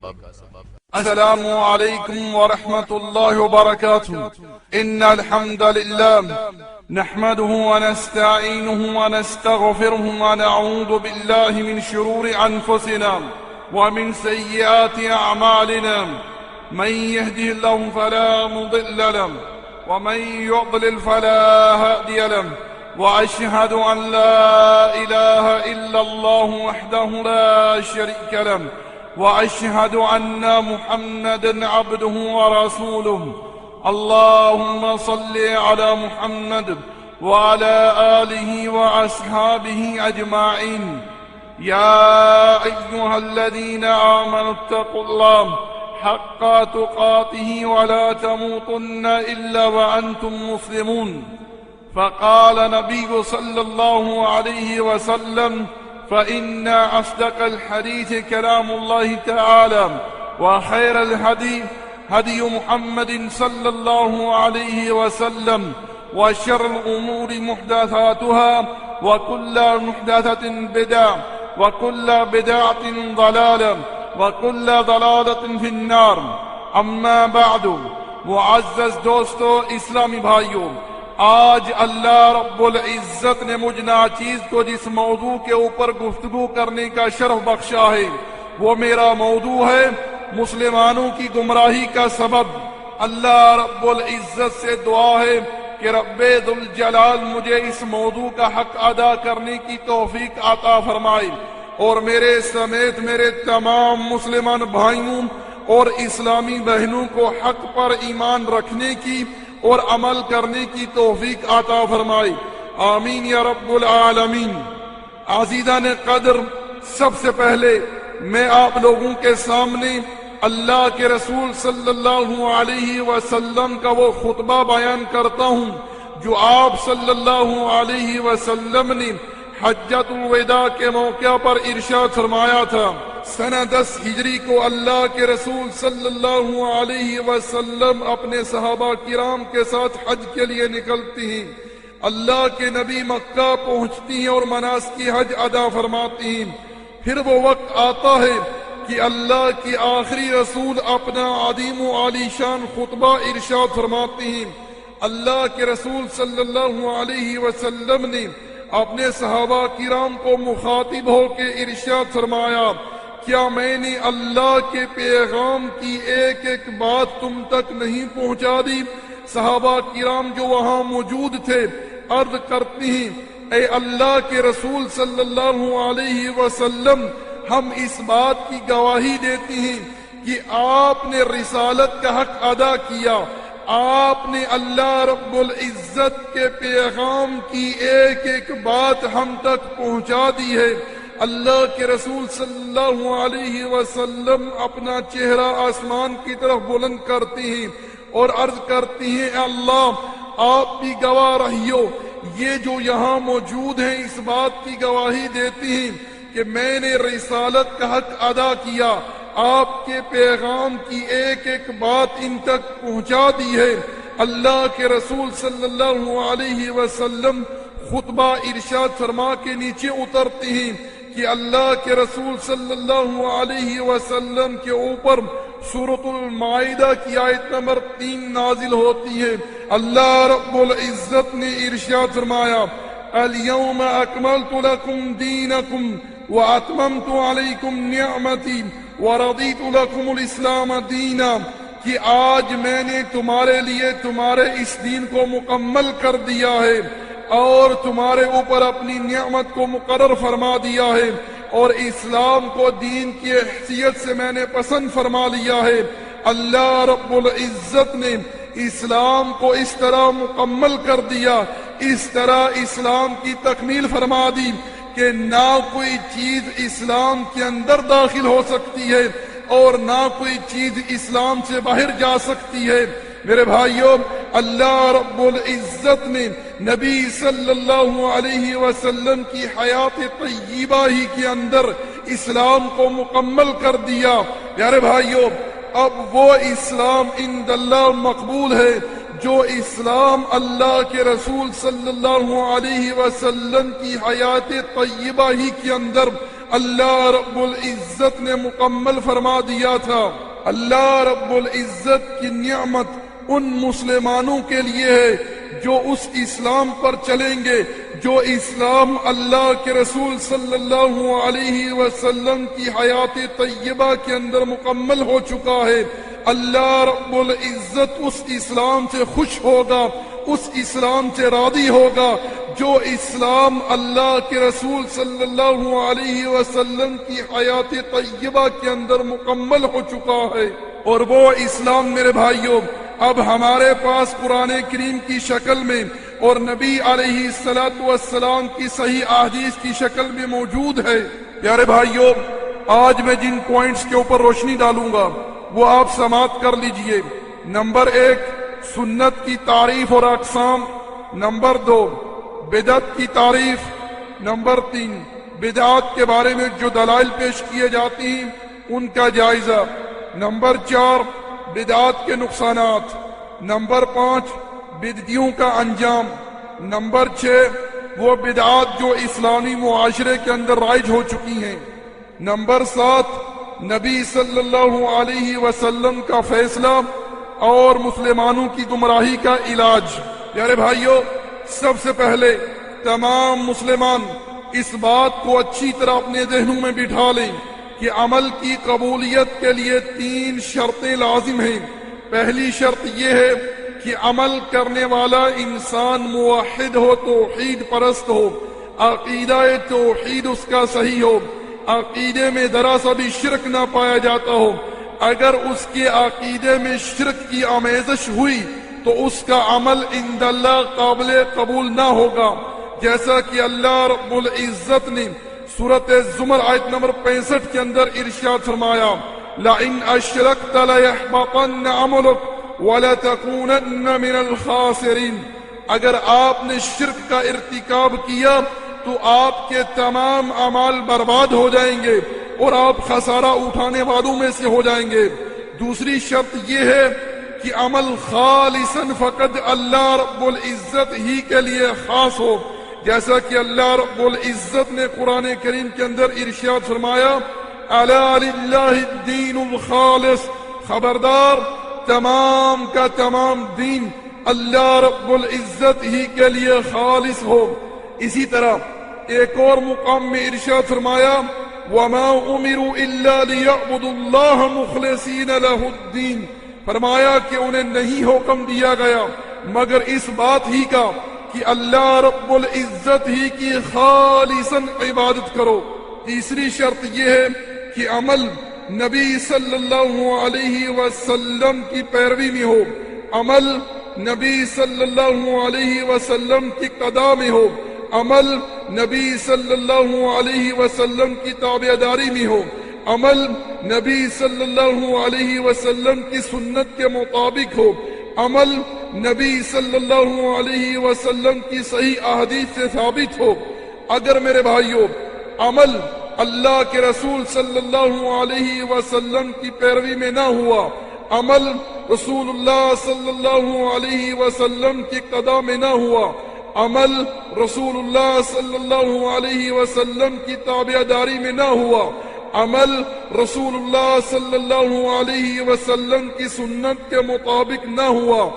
السلام عليكم ورحمة الله وبركاته. إن الحمد لله نحمده ونستعينه ونستغفره ونعوذ بالله من شرور أنفسنا ومن سيئات أعمالنا. من يهده الله فلا مضل له ومن يضلل فلا هادي له. وأشهد أن لا إله إلا الله وحده لا شريك له. وأشهد أن محمدا عبده ورسوله. اللهم صل على محمد وعلى آله وأصحابه أجمعين. يا أيها الذين آمنوا اتقوا الله حق تقاته ولا تموتن إلا وأنتم مسلمون. فقال نبي صلى الله عليه وسلم: فإن أصدق الحديث كلام الله تعالى وخير الهدي هدي محمد صلى الله عليه وسلم وشر الأمور محدثاتها وكل محدثة بدعة وكل بدعة ضلالة وكل ضلالة في النار. أما بعد. معزز دوستو اسلامی بھائیو، آج اللہ رب العزت نے مجھ ناچیز کو جس موضوع کے اوپر گفتگو کرنے کا شرف بخشا ہے وہ میرا موضوع ہے مسلمانوں کی گمراہی کا سبب. اللہ رب العزت سے دعا ہے کہ رب ذوالجلال مجھے اس موضوع کا حق ادا کرنے کی توفیق عطا فرمائے اور میرے سمیت میرے تمام مسلمان بھائیوں اور اسلامی بہنوں کو حق پر ایمان رکھنے کی اور عمل کرنے کی توفیق عطا فرمائے. آمین یا رب العالمین. عزیزان قدر، سب سے پہلے میں آپ لوگوں کے سامنے اللہ کے رسول صلی اللہ علیہ وسلم کا وہ خطبہ بیان کرتا ہوں جو آپ صلی اللہ علیہ وسلم نے حجۃ الوداع کے موقع پر ارشاد فرمایا تھا. سنہ 10 ہجری کو اللہ کے رسول صلی اللہ علیہ وسلم اپنے صحابہ کرام کے ساتھ حج کے لیے نکلتی ہیں. اللہ کے نبی مکہ پہنچتی ہیں اور مناسک حج ادا فرماتی ہیں. پھر وہ وقت آتا ہے کہ اللہ کی آخری رسول اپنا عظیم و عالی شان خطبہ ارشاد فرماتی ہیں. اللہ کے رسول صلی اللہ علیہ وسلم نے اپنے صحابہ کرام کو مخاطب ہو کے ارشاد فرمایا: کیا میں نے اللہ کے پیغام کی ایک ایک بات تم تک نہیں پہنچا دی؟ صحابہ کرام جو وہاں موجود تھے عرض کرتی ہیں: اے اللہ کے رسول صلی اللہ علیہ وسلم، ہم اس بات کی گواہی دیتی ہیں کہ آپ نے رسالت کا حق ادا کیا. آپ نے اللہ رب العزت کے پیغام کی ایک ایک بات ہم تک پہنچا دی ہے. اللہ کے رسول صلی اللہ علیہ وسلم اپنا چہرہ آسمان کی طرف بلند کرتی ہیں اور عرض کرتی ہیں: اے اللہ، آپ بھی گواہ رہیو. یہ جو یہاں موجود ہیں اس بات کی گواہی دیتی ہیں کہ میں نے رسالت کا حق ادا کیا، آپ کے پیغام کی ایک ایک بات ان تک پہنچا دی ہے. اللہ کے رسول صلی اللہ علیہ وسلم خطبہ ارشاد فرما کے نیچے اترتی ہیں کہ اللہ کے رسول صلی اللہ علیہ وسلم کے اوپر سورۃ المائدہ کی آیت نمبر 3 نازل ہوتی ہے. اللہ رب العزت نے ارشاد فرمایا: اليوم اکملت لکم دینکم واتممت علیکم نعمتی ورضیت لکم الاسلام دینا. کہ آج میں نے تمہارے لیے تمہارے اس دین کو مکمل کر دیا ہے اور تمہارے اوپر اپنی نعمت کو مقرر فرما دیا ہے اور اسلام کو دین کی حیثیت سے میں نے پسند فرما لیا ہے. اللہ رب العزت نے اسلام کو اس طرح مکمل کر دیا، اس طرح اسلام کی تکمیل فرما دی کہ نہ کوئی چیز اسلام کے اندر داخل ہو سکتی ہے اور نہ کوئی چیز اسلام سے باہر جا سکتی ہے. میرے بھائیوں، اللہ رب العزت نے نبی صلی اللہ علیہ وسلم کی حیات طیبہ ہی کے اندر اسلام کو مکمل کر دیا. پیارے بھائیوں، اب وہ اسلام عند اللہ مقبول ہے جو اسلام اللہ کے رسول صلی اللہ علیہ وسلم کی حیات طیبہ ہی کے اندر اللہ رب العزت نے مکمل فرما دیا تھا۔ اللہ رب العزت کی نعمت ان مسلمانوں کے لیے ہے جو اس اسلام پر چلیں گے، جو اسلام اللہ کے رسول صلی اللہ علیہ وسلم کی حیات طیبہ کے اندر مکمل ہو چکا ہے۔ اللہ رب العزت اس اسلام سے خوش ہوگا، اس اسلام سے راضی ہوگا جو اسلام اللہ کے رسول صلی اللہ علیہ وسلم کی حیات طیبہ کے اندر مکمل ہو چکا ہے۔ اور وہ اسلام میرے بھائیوں اب ہمارے پاس قرآن کریم کی شکل میں اور نبی علیہ الصلوۃ والسلام کی صحیح احادیث کی شکل میں موجود ہے۔ پیارے بھائیوں، آج میں جن پوائنٹس کے اوپر روشنی ڈالوں گا وہ آپ سماعت کر لیجئے۔ نمبر 1، سنت کی تعریف اور اقسام۔ نمبر 2، بدعت کی تعریف۔ نمبر 3، بدعات کے بارے میں جو دلائل پیش کیے جاتی ہیں ان کا جائزہ۔ نمبر 4، بدعات کے نقصانات۔ نمبر 5، بدعتیوں کا انجام۔ نمبر 6، وہ بدعات جو اسلامی معاشرے کے اندر رائج ہو چکی ہیں۔ نمبر 7، نبی صلی اللہ علیہ وسلم کا فیصلہ اور مسلمانوں کی گمراہی کا علاج۔ پیارے بھائیوں، سب سے پہلے تمام مسلمان اس بات کو اچھی طرح اپنے ذہنوں میں بٹھا لیں کہ عمل کی قبولیت کے لیے 3 شرطیں لازم ہیں۔ پہلی شرط یہ ہے کہ عمل کرنے والا انسان موحد ہو، توحید پرست ہو، عقیدہ توحید اس کا صحیح ہو، عقیدے میں ذرا سا بھی شرک نہ پایا جاتا ہو۔ اگر اس کے عقیدے میں شرک کی آمیزش ہوئی تو اس کا عمل عند اللہ قابل قبول نہ ہوگا، جیسا کہ اللہ رب العزت نے سورۃ الزمر آیت نمبر 65 کے اندر ارشاد فرمایا، لَئِنْ أَشْرَكْتَ لَيَحْبَطَنَّ عَمَلُكَ وَلَتَكُونَنَّ مِنَ الْخَاسِرِينَ۔ اگر آپ نے شرک کا ارتکاب کیا تو آپ کے تمام اعمال برباد ہو جائیں گے اور آپ خسارہ اٹھانے والوں میں سے ہو جائیں گے۔ دوسری شرط یہ ہے کہ عمل خالصاً فقط اللہ رب العزت ہی کے لیے خاص ہو، جیسا کہ اللہ رب العزت نے قرآن کریم کے اندر ارشاد فرمایا، الا للہ الدین الخالص، خبردار تمام کا تمام دین اللہ رب العزت ہی کے لیے خالص ہو۔ اسی طرح ایک اور مقام میں ارشاد فرمایا، وما امروا الا ليعبدوا الله مخلصین له الدین، فرمایا کہ انہیں نہیں حکم دیا گیا مگر اس بات ہی کا کہ اللہ رب العزت ہی کی خالصاً عبادت کرو۔ تیسری شرط یہ ہے کہ عمل نبی صلی اللہ علیہ وسلم کی پیروی میں ہو، عمل نبی صلی اللہ علیہ وسلم کی قضا میں ہو، عمل نبی صلی اللہ علیہ وسلم کی تابعداری میں ہو، عمل نبی صلی اللہ علیہ وسلم کی سنت کے مطابق ہو، عمل نبی صلی اللہ علیہ وسلم کی صحیح احادیث سے ثابت ہو۔ اگر میرے بھائیوں عمل اللہ کے رسول صلی اللہ علیہ وسلم کی پیروی میں نہ ہوا، عمل رسول اللہ صلی اللہ علیہ وسلم کی قضا میں نہ ہوا، عمل رسول اللہ صلی اللہ علیہ وسلم کی تابعداری میں نہ ہوا، عمل رسول اللہ صلی اللہ علیہ وسلم کی سنت کے مطابق نہ ہوا،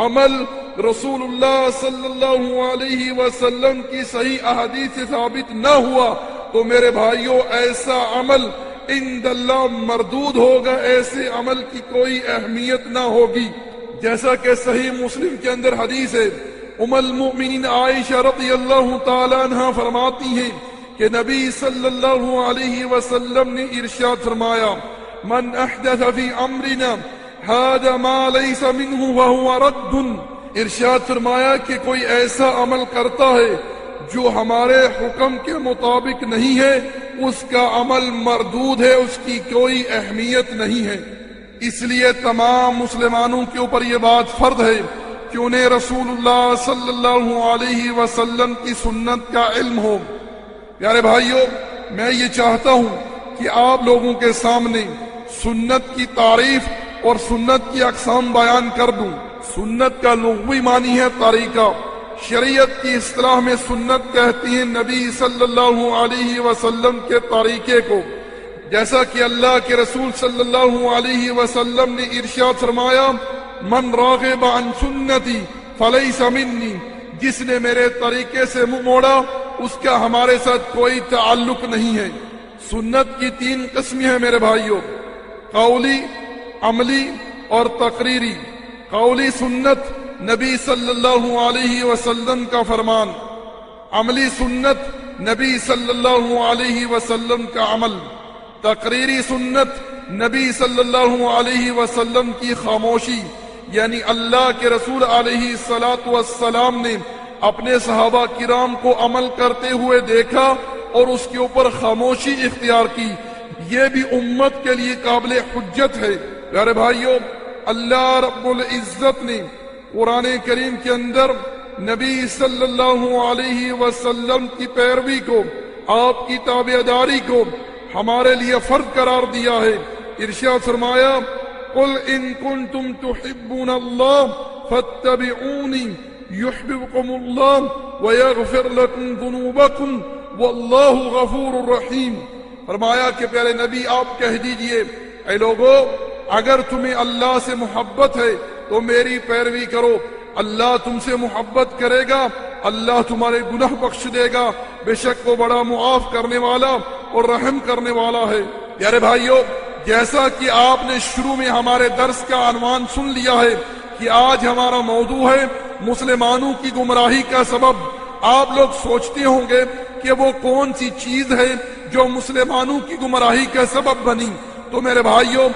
عمل رسول اللہ صلی اللہ علیہ وسلم کی صحیح احادیث سے ثابت نہ ہوا، تو میرے بھائیوں ایسا عمل عند اللہ مردود ہوگا، ایسے عمل کی کوئی اہمیت نہ ہوگی۔ جیسا کہ صحیح مسلم کے اندر حدیث ہے، ام المؤمنین عائشہ رضی اللہ تعالی عنہ فرماتی ہیں کہ نبی صلی اللہ علیہ وسلم نے ارشاد فرمایا، من احدث فی امرنا هذا ما ليس منه وهو رد۔ ارشاد فرمایا کہ کوئی ایسا عمل کرتا ہے جو ہمارے حکم کے مطابق نہیں ہے، اس کا عمل مردود ہے، اس کی کوئی اہمیت نہیں ہے۔ اس لیے تمام مسلمانوں کے اوپر یہ بات فرض ہے کہ انہیں رسول اللہ صلی اللہ علیہ وسلم کی سنت کا علم ہو۔ پیارے بھائیوں، میں یہ چاہتا ہوں کہ آپ لوگوں کے سامنے سنت کی تعریف اور سنت کی اقسام بیان کر دوں۔ سنت کا لغوی معنی ہے طریقہ، شریعت کی اصطلاح میں سنت کہتی ہیں نبی صلی اللہ علیہ وسلم کے طریقے کو، جیسا کہ اللہ کے رسول صلی اللہ علیہ وسلم نے ارشاد فرمایا، من راغب عن سنتی فلیس منی، جس نے میرے طریقے سے منہ موڑا اس کا ہمارے ساتھ کوئی تعلق نہیں ہے۔ سنت کی 3 قسمیں ہیں میرے بھائیوں، قولی، عملی اور تقریری۔ قولی سنت نبی صلی اللہ علیہ وسلم کا فرمان، عملی سنت نبی صلی اللہ علیہ وسلم کا عمل، تقریری سنت نبی صلی اللہ علیہ وسلم کی خاموشی، یعنی اللہ کے رسول علیہ الصلاۃ والسلام نے اپنے صحابہ کرام کو عمل کرتے ہوئے دیکھا اور اس کے اوپر خاموشی اختیار کی، یہ بھی امت کے لیے قابل حجت ہے۔ پیارے بھائیوں، اللہ رب العزت نے قرآن کریم کے اندر نبی صلی اللہ علیہ وسلم کی پیروی کو، آپ کی تابعداری کو ہمارے لیے فرض قرار دیا ہے۔ ارشاد فرمایا، قل ان کنتم تحبون اللہ فاتبعونی یحببکم اللہ ویغفر لکم ذنوبکم واللہ غفور الرحیم۔ فرمایا کہ پیارے نبی آپ کہہ دیجئے، اے لوگو، اگر تمہیں اللہ سے محبت ہے تو میری پیروی کرو، اللہ تم سے محبت کرے گا، اللہ تمہارے گناہ بخش دے گا، بے شک وہ بڑا معاف کرنے والا اور رحم کرنے والا ہے۔ پیارے بھائیوں، جیسا کہ آپ نے شروع میں ہمارے درس کا عنوان سن لیا ہے کہ آج ہمارا موضوع ہے مسلمانوں کی گمراہی کا سبب۔ آپ لوگ سوچتے ہوں گے کہ وہ کون سی چیز ہے جو مسلمانوں کی گمراہی کا سبب بنی، تو میرے بھائیوں،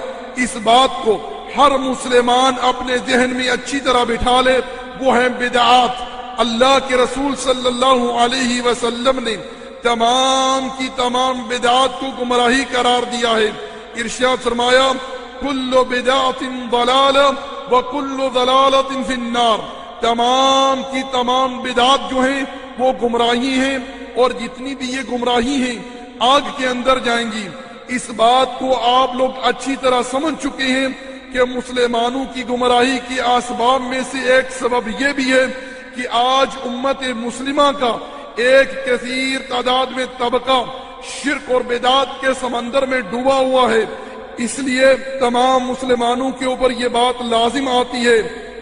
اس بات کو ہر مسلمان اپنے ذہن میں اچھی طرح بٹھا لے، وہ ہے بدعات۔ اللہ کے رسول صلی اللہ علیہ وسلم نے تمام کی تمام بدعات کو گمراہی قرار دیا ہے۔ ارشاد فرمایا، کل بدعت ضلالہ وکل ضلالۃ فی النار، تمام کی تمام بدعات جو ہیں وہ گمراہی ہیں، اور جتنی بھی یہ گمراہی ہیں آگ کے اندر جائیں گی۔ اس بات کو آپ لوگ اچھی طرح سمجھ چکے ہیں کہ مسلمانوں کی گمراہی کے اسباب میں سے ایک سبب یہ بھی ہے کہ آج امت مسلمہ کا ایک کثیر تعداد میں طبقہ شرک اور بدعات کے سمندر میں ڈوبا ہوا ہے۔ اس لیے تمام مسلمانوں کے اوپر یہ بات لازم آتی ہے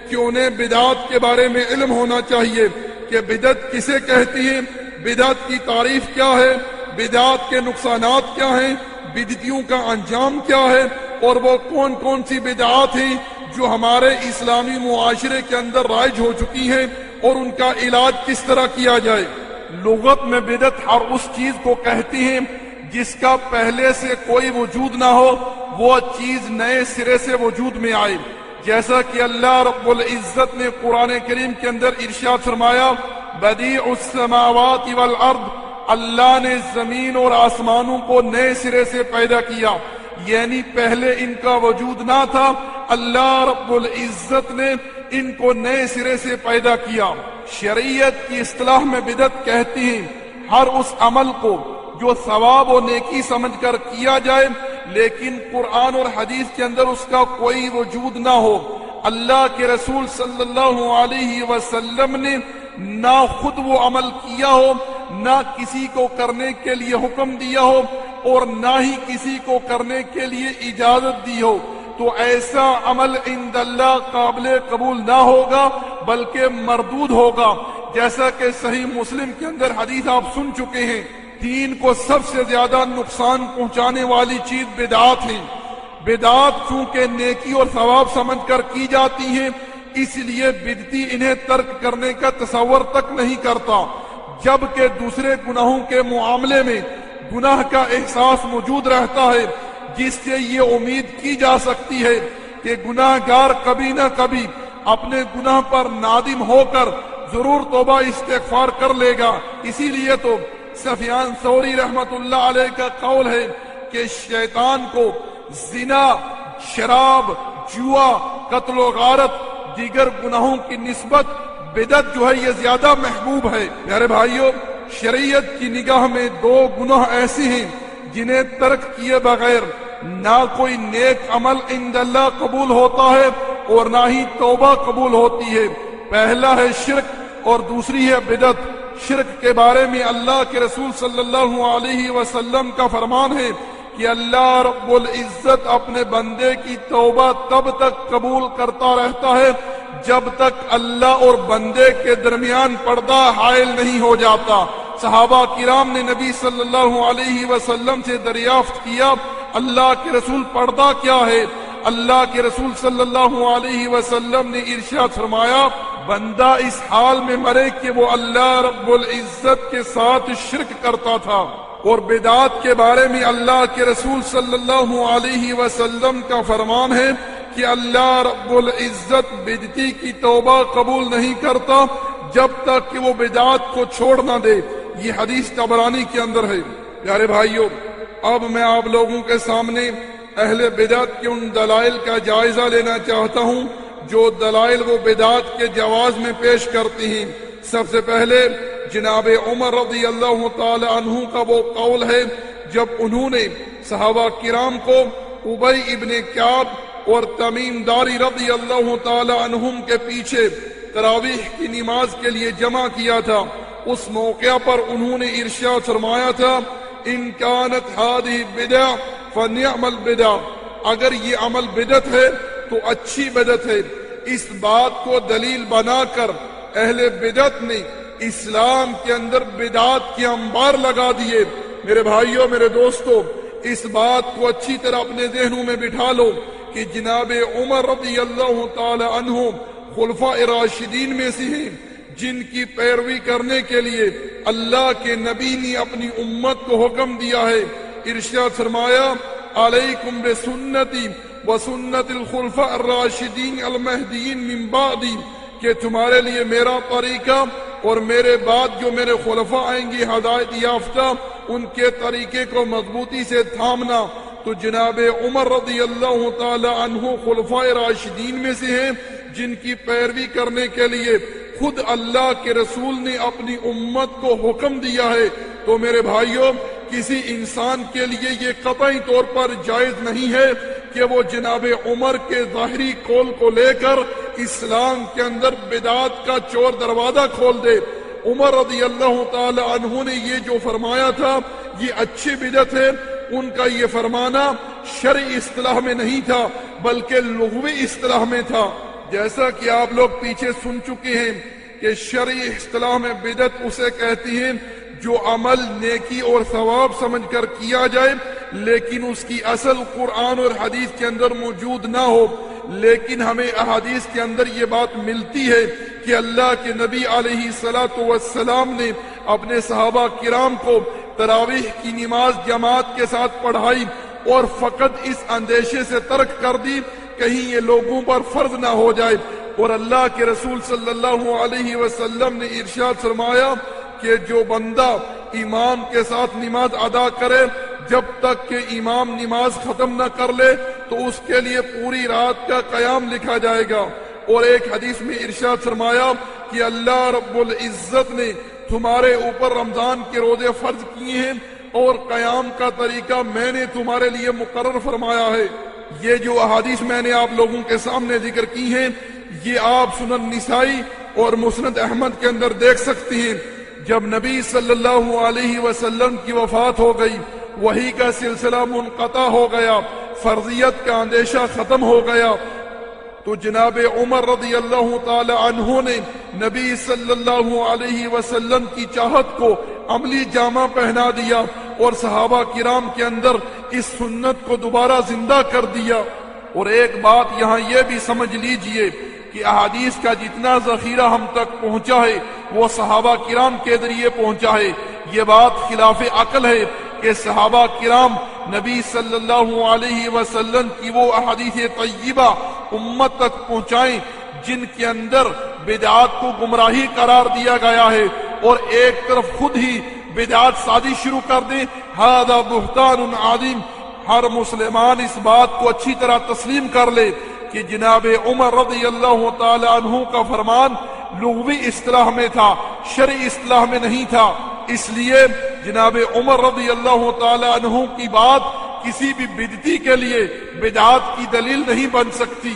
کہ انہیں بدعات کے بارے میں علم ہونا چاہیے کہ بدعت کسے کہتی ہے، بدعت کی تعریف کیا ہے، بدعات کے نقصانات کیا ہیں، بدعتیوں کا انجام کیا ہے، اور وہ کون کون سی بدعات ہیں جو ہمارے اسلامی معاشرے کے اندر رائج ہو چکی ہیں اور ان کا علاج کس طرح کیا جائے۔ لغت میں بدعت ہر اس چیز کو کہتی ہیں جس کا پہلے سے کوئی وجود نہ ہو، وہ چیز نئے سرے سے وجود میں آئے، جیسا کہ اللہ رب العزت نے قرآن کریم کے اندر ارشاد فرمایا، بدیع السماوات والارض، اللہ نے زمین اور آسمانوں کو نئے سرے سے پیدا کیا، یعنی پہلے ان کا وجود نہ تھا، اللہ رب العزت نے ان کو نئے سرے سے پیدا کیا۔ شریعت کی اصطلاح میں بدعت کہتی ہیں ہر اس عمل کو جو ثواب و نیکی سمجھ کر کیا جائے لیکن قرآن اور حدیث کے اندر اس کا کوئی وجود نہ ہو، اللہ کے رسول صلی اللہ علیہ وسلم نے نہ خود وہ عمل کیا ہو، نہ کسی کو کرنے کے لیے حکم دیا ہو، اور نہ ہی کسی کو کرنے کے لیے اجازت دی ہو، تو ایسا عمل عند اللہ قابل قبول نہ ہوگا بلکہ مردود ہوگا، جیسا کہ صحیح مسلم کے اندر حدیث آپ سن چکے ہیں۔ دین کو سب سے زیادہ نقصان پہنچانے والی چیز بدعات ہیں۔ بدعات چونکہ نیکی اور ثواب سمجھ کر کی جاتی ہیں، اس لیے بدعتی انہیں ترک کرنے کا تصور تک نہیں کرتا، جبکہ دوسرے گناہوں کے معاملے میں گناہ کا احساس موجود رہتا ہے، جس سے یہ امید کی جا سکتی ہے کہ گناہ گار کبھی نہ کبھی اپنے گناہ پر نادم ہو کر ضرور توبہ استغفار کر لے گا۔ اسی لیے تو سفیان ثوری رحمت اللہ علیہ کا قول ہے کہ شیطان کو زنا، شراب، جوا، قتل و غارت، دیگر گناہوں کی نسبت بدعت جو ہے یہ زیادہ محبوب ہے۔ پیارے بھائیوں، شریعت کی نگاہ میں دو گناہ ایسے ہیں جنہیں ترک کیے بغیر نہ کوئی نیک عمل عند اللہ قبول ہوتا ہے اور نہ ہی توبہ قبول ہوتی ہے۔ پہلا ہے شرک اور دوسری ہے بدعت۔ شرک کے بارے میں اللہ کے رسول صلی اللہ علیہ وسلم کا فرمان ہے کہ اللہ رب العزت اپنے بندے کی توبہ تب تک قبول کرتا رہتا ہے جب تک اللہ اور بندے کے درمیان پردہ حائل نہیں ہو جاتا۔ صحابہ کرام نے نبی صلی اللہ علیہ وسلم سے دریافت کیا، اللہ کے رسول پردہ کیا ہے؟ اللہ کے رسول صلی اللہ علیہ وسلم نے ارشاد فرمایا، بندہ اس حال میں مرے کہ وہ اللہ رب العزت کے ساتھ شرک کرتا تھا۔ اور بدعات کے بارے میں اللہ کے رسول صلی اللہ علیہ وسلم کا فرمان ہے کہ اللہ رب العزت بدعتی کی توبہ قبول نہیں کرتا جب تک کہ وہ بدعات کو چھوڑ نہ دے۔ یہ حدیث طبرانی کے اندر ہے۔ پیارے بھائیوں، اب میں آپ لوگوں کے سامنے اہل بدعت کے ان دلائل کا جائزہ لینا چاہتا ہوں جو دلائل وہ بدعات کے جواز میں پیش کرتی ہیں۔ سب سے پہلے جناب عمر رضی اللہ تعالی عنہ کا وہ قول ہے جب انہوں نے صحابہ کرام کو ابی ابن کعب اور تمیم داری رضی اللہ تعالی عنہم کے پیچھے تراویح کی نماز کے لیے جمع کیا تھا۔ اس موقع پر انہوں نے ارشاد فرمایا تھا، ان کانت ہذہ بدع فنعم البدع، اگر یہ عمل بدعت ہے تو اچھی بدعت ہے۔ اس بات کو دلیل بنا کر اہل بدعت نے اسلام کے اندر بدعات کے انبار لگا دیے۔ میرے بھائیوں، میرے دوستوں، اس بات کو اچھی طرح اپنے ذہنوں میں بٹھا لو کہ جناب عمر رضی اللہ تعالی عنہ خلفاء راشدین میں سے ہیں جن کی پیروی کرنے کے لیے اللہ کے نبی نے اپنی امت کو حکم دیا ہے۔ ارشاد فرمایا، علیکم بسنتی وسنت الخلفاء الراشدین المہدیین من بعدی، کہ تمہارے لیے میرا طریقہ اور میرے بعد جو میرے خلفاء آئیں گے ہدایت یافتہ، ان کے طریقے کو مضبوطی سے تھامنا۔ تو جناب عمر رضی اللہ تعالی عنہ خلفاء راشدین میں سے ہیں جن کی پیروی کرنے کے لیے خود اللہ کے رسول نے اپنی امت کو حکم دیا ہے۔ تو میرے بھائیوں، کسی انسان کے لیے یہ قطعی طور پر جائز نہیں ہے کہ وہ جناب عمر کے ظاہری قول کو لے کر اسلام کے اندر بدعات کا چور دروازہ کھول دے۔ عمر رضی اللہ تعالی عنہ نے یہ جو فرمایا تھا یہ اچھی بدعت ہے، ان کا یہ فرمانا شرعی اصطلاح میں نہیں تھا بلکہ لغوی اصطلاح میں تھا۔ جیسا کہ آپ لوگ پیچھے سن چکے ہیں کہ شرعی اصطلاح میں بدعت اسے کہتی ہیں جو عمل نیکی اور ثواب سمجھ کر کیا جائے لیکن اس کی اصل قرآن اور حدیث کے اندر موجود نہ ہو۔ لیکن ہمیں احادیث کے اندر یہ بات ملتی ہے کہ اللہ کے نبی علیہ الصلوۃ والسلام نے اپنے صحابہ کرام کو تراویح کی نماز جماعت کے ساتھ پڑھائی اور فقط اس اندیشے سے ترک کر دی کہیں یہ لوگوں پر فرض نہ ہو جائے۔ اور اللہ کے رسول صلی اللہ علیہ وسلم نے ارشاد فرمایا کہ جو بندہ امام کے ساتھ نماز ادا کرے جب تک کہ امام نماز ختم نہ کر لے تو اس کے لیے پوری رات کا قیام لکھا جائے گا۔ اور ایک حدیث میں ارشاد فرمایا کہ اللہ رب العزت نے تمہارے اوپر رمضان کے روزے فرض کیے ہیں اور قیام کا طریقہ میں نے تمہارے لیے مقرر فرمایا ہے۔ یہ جو احادیث میں نے آپ لوگوں کے سامنے ذکر کی ہیں یہ آپ سنن نسائی اور مسند احمد کے اندر دیکھ سکتی ہیں۔ جب نبی صلی اللہ علیہ وسلم کی وفات ہو گئی، وحی کا سلسلہ منقطع ہو گیا، فرضیت کا اندیشہ ختم ہو گیا، تو جناب عمر رضی اللہ تعالی عنہ نے نبی صلی اللہ علیہ وسلم کی چاہت کو عملی جامہ پہنا دیا اور صحابہ کرام کے اندر اس سنت کو دوبارہ زندہ کر دیا۔ اور ایک بات یہاں یہ بھی سمجھ لیجئے کہ احادیث کا جتنا ذخیرہ ہم تک پہنچا ہے وہ صحابہ کرام کے ذریعے پہنچا ہے۔ یہ بات خلاف عقل ہے کہ صحابہ کرام نبی صلی اللہ علیہ وسلم کی وہ احادیث طیبہ امت تک پہنچائیں جن کے اندر بدعات کو گمراہی قرار دیا گیا ہے اور ایک طرف خود ہی بدعات سازی شروع کر دیں۔ ھذا بہتان عظیم۔ ہر مسلمان اس بات کو اچھی طرح تسلیم کر لے کہ جناب عمر رضی اللہ تعالی عنہ کا فرمان لغوی اصطلاح میں تھا، شرعی اصطلاح میں نہیں تھا۔ اس لیے جناب عمر رضی اللہ تعالی عنہ کی بات کسی بھی بدعتی کے لیے بدعات کی دلیل نہیں بن سکتی۔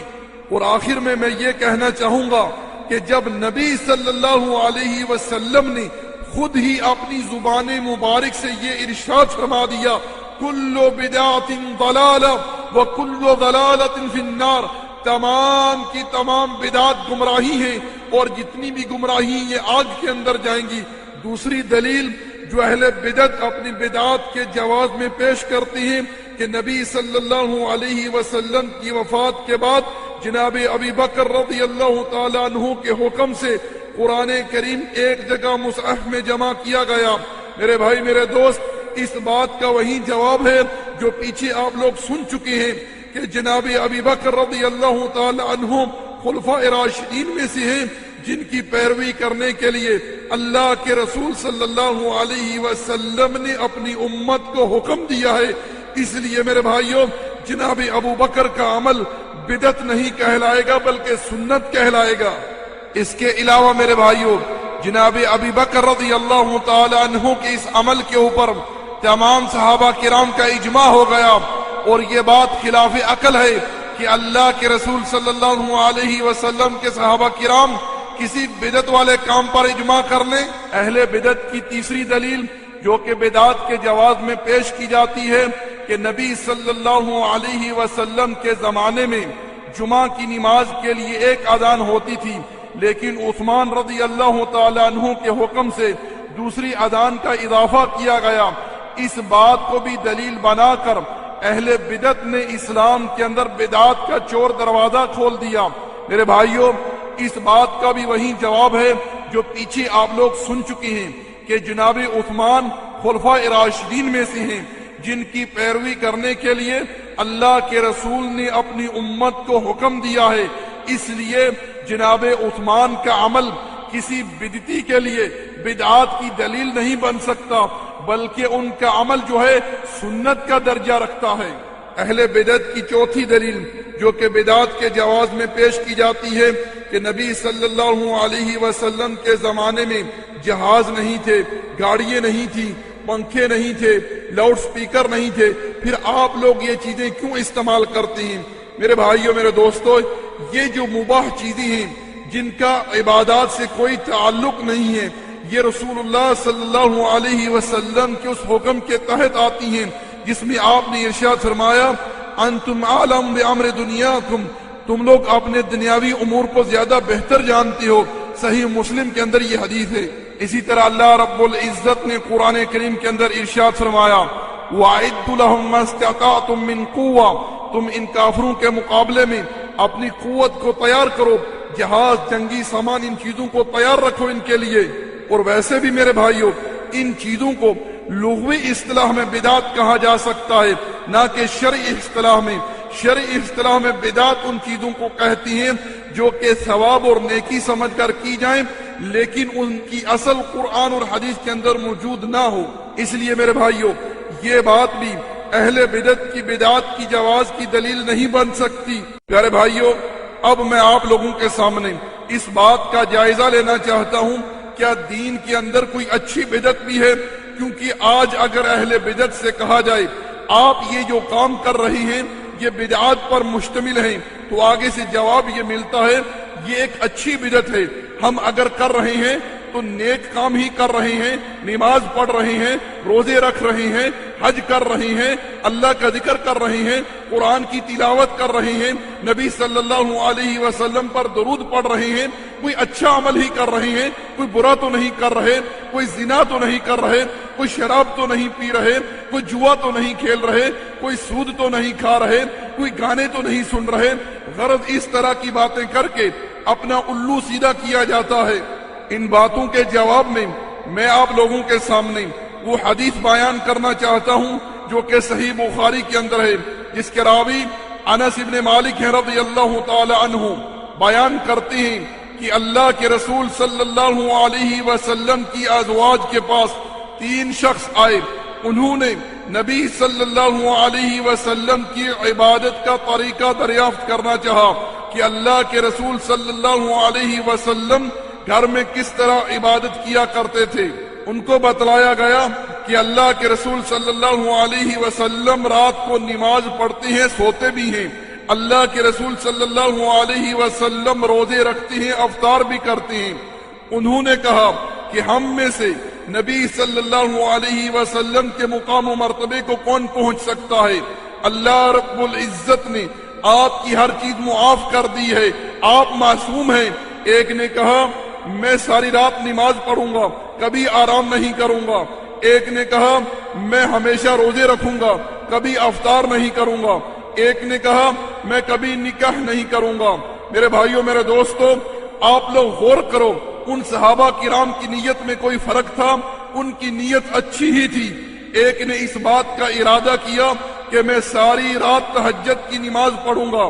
اور آخر میں یہ کہنا چاہوں گا کہ جب نبی صلی اللہ علیہ وسلم نے خود ہی اپنی زبان مبارک سے یہ ارشاد فرما دیا کل بدعت ضلالہ وکل ضلالۃ فی النار، تمام کی تمام بدعت گمراہی ہیں اور جتنی بھی گمراہی یہ آگ کے اندر جائیں گی۔ دوسری دلیل جو اہل بدعت اپنی بدعات کے جواز میں پیش کرتی ہیں کہ نبی صلی اللہ علیہ وسلم کی وفات کے بعد جناب ابی بکر رضی اللہ تعالی عنہ کے حکم سے قرآن کریم ایک جگہ مصحف میں جمع کیا گیا۔ میرے بھائی میرے دوست، اس بات کا وہی جواب ہے جو پیچھے آپ لوگ سن چکے ہیں کہ جناب ابی بکر رضی اللہ تعالی عنہ خلفاء راشدین میں سے ہیں جن کی پیروی کرنے کے لیے اللہ کے رسول صلی اللہ علیہ وسلم نے اپنی امت کو حکم دیا ہے۔ اس لیے میرے بھائیوں، جناب ابو بکر کا عمل بدعت نہیں کہلائے گا بلکہ سنت کہلائے گا۔ اس کے علاوہ میرے بھائیوں، جناب ابی بکر رضی اللہ تعالی عنہ کے اس عمل کے اوپر تمام صحابہ کرام کا اجماع ہو گیا، اور یہ بات خلاف عقل ہے کہ اللہ کے رسول صلی اللہ علیہ وسلم کے صحابہ کرام کسی بدعت والے کام پر اجماع کر لیں۔ اہل بدعت کی تیسری دلیل جو کہ بدعات کے جواز میں پیش کی جاتی ہے کہ نبی صلی اللہ علیہ وسلم کے زمانے میں جمعہ کی نماز کے لیے ایک اذان ہوتی تھی، لیکن عثمان رضی اللہ تعالی عنہ کے حکم سے دوسری اذان کا اضافہ کیا گیا۔ اس بات کو بھی دلیل بنا کر اہل بدعت نے اسلام کے اندر بدعات کا چور دروازہ کھول دیا۔ میرے بھائیوں، اس بات کا بھی وہی جواب ہے جو پیچھے آپ لوگ سن چکے ہیں کہ جناب عثمان خلفاء راشدین میں سے ہیں جن کی پیروی کرنے کے لیے اللہ کے رسول نے اپنی امت کو حکم دیا ہے۔ اس لیے جناب عثمان کا عمل کسی بدعتی کے لیے بدعات کی دلیل نہیں بن سکتا، بلکہ ان کا عمل جو ہے سنت کا درجہ رکھتا ہے۔ اہل بدعت کی چوتھی دلیل جو کہ بدعات کے جواز میں پیش کی جاتی ہے کہ نبی صلی اللہ علیہ وسلم کے زمانے میں جہاز نہیں تھے، گاڑیاں نہیں تھی، پنکھے نہیں تھے، لاؤڈ سپیکر نہیں تھے، پھر آپ لوگ یہ چیزیں کیوں استعمال کرتے ہیں؟ میرے بھائیوں میرے دوستو، یہ جو مباح چیزیں ہیں جن کا عبادات سے کوئی تعلق نہیں ہے، یہ رسول اللہ صلی اللہ علیہ وسلم کے اس حکم کے تحت آتی ہیں جس میں آپ نے ارشاد فرمایا انتم عالم بعمر دنیاکم، تم لوگ اپنے دنیاوی امور کو زیادہ بہتر جانتے ہو۔ صحیح مسلم کے اندر یہ حدیث ہے۔ اسی طرح اللہ رب العزت نے قرآن کریم کے اندر ارشاد فرمایا وَأَعِدُّ لَهُم مَّا اسْتَطَعْتُم مِّن قُوَّةٍ، تم ان کافروں کے مقابلے میں اپنی قوت کو تیار کرو، جہاز، جنگی سامان، ان چیزوں کو تیار رکھو ان کے لیے۔ اور ویسے بھی میرے بھائیوں، ان چیزوں کو لغوی اصطلاح میں بدعت کہا جا سکتا ہے، نہ کہ شرعی اصطلاح میں۔ شرعی اصطلاح میں بدعت ان چیزوں کو کہتی ہیں جو کہ ثواب اور نیکی سمجھ کر کی جائیں لیکن ان کی اصل قرآن اور حدیث کے اندر موجود نہ ہو۔ اس لیے میرے بھائیوں، یہ بات بھی اہل بدعت کی بدعت کی جواز کی دلیل نہیں بن سکتی۔ پیارے بھائیوں، اب میں آپ لوگوں کے سامنے اس بات کا جائزہ لینا چاہتا ہوں، کیا دین کے اندر کوئی اچھی بدعت بھی ہے؟ کیونکہ آج اگر اہل بدعت سے کہا جائے آپ یہ جو کام کر رہے ہیں یہ بدعات پر مشتمل ہیں، تو آگے سے جواب یہ ملتا ہے یہ ایک اچھی بدعت ہے، ہم اگر کر رہے ہیں تو نیک کام ہی کر رہے ہیں، نماز پڑھ رہے ہیں، روزے رکھ رہے ہیں، حج کر رہے ہیں، اللہ کا ذکر کر رہے ہیں، قرآن کی تلاوت کر رہے ہیں، نبی صلی اللہ علیہ وسلم پر درود پڑھ رہے ہیں، کوئی اچھا عمل ہی کر رہے ہیں، کوئی برا تو نہیں کر رہے، کوئی زنا تو نہیں کر رہے، کوئی شراب تو نہیں پی رہے، کوئی جوا تو نہیں کھیل رہے، کوئی سود تو نہیں کھا رہے، کوئی گانے تو نہیں سن رہے۔ غرض اس طرح کی باتیں کر کے اپنا الو سیدھا کیا جاتا ہے۔ ان باتوں کے جواب میں میں آپ لوگوں کے سامنے وہ حدیث بیان کرنا چاہتا ہوں جو کہ صحیح بخاری کے اندر ہے، جس کے راوی انس ابن مالک رضی اللہ تعالی عنہ بیان کرتے ہیں کہ اللہ کے رسول صلی اللہ علیہ وسلم کی ازواج کے پاس 3 شخص آئے۔ انہوں نے نبی صلی اللہ علیہ وسلم کی عبادت کا طریقہ دریافت کرنا چاہا کہ اللہ کے رسول صلی اللہ علیہ وسلم گھر میں کس طرح عبادت کیا کرتے تھے۔ ان کو بتلایا گیا کہ اللہ کے رسول صلی اللہ علیہ وسلم رات کو نماز پڑھتے ہیں، سوتے بھی ہیں۔ اللہ کے رسول صلی اللہ علیہ وسلم روزے رکھتے ہیں، افطار بھی کرتے ہیں۔ انہوں نے کہا کہ ہم میں سے نبی صلی اللہ علیہ وسلم کے مقام و مرتبے کو کون پہنچ سکتا ہے؟ اللہ رب العزت نے آپ کی ہر چیز معاف کر دی ہے، آپ معصوم ہیں۔ ایک نے کہا میں ساری رات نماز پڑھوں گا، کبھی آرام نہیں کروں گا۔ ایک نے کہا میں ہمیشہ روزے رکھوں گا، کبھی افطار نہیں کروں گا۔ ایک نے کہا میں کبھی نکاح نہیں کروں گا۔ میرے بھائیوں، میرے دوستوں، آپ لوگ غور کرو، ان صحابہ کرام کی نیت میں کوئی فرق تھا؟ ان کی نیت اچھی ہی تھی۔ ایک نے اس بات کا ارادہ کیا کہ میں ساری رات تہجد کی نماز پڑھوں گا۔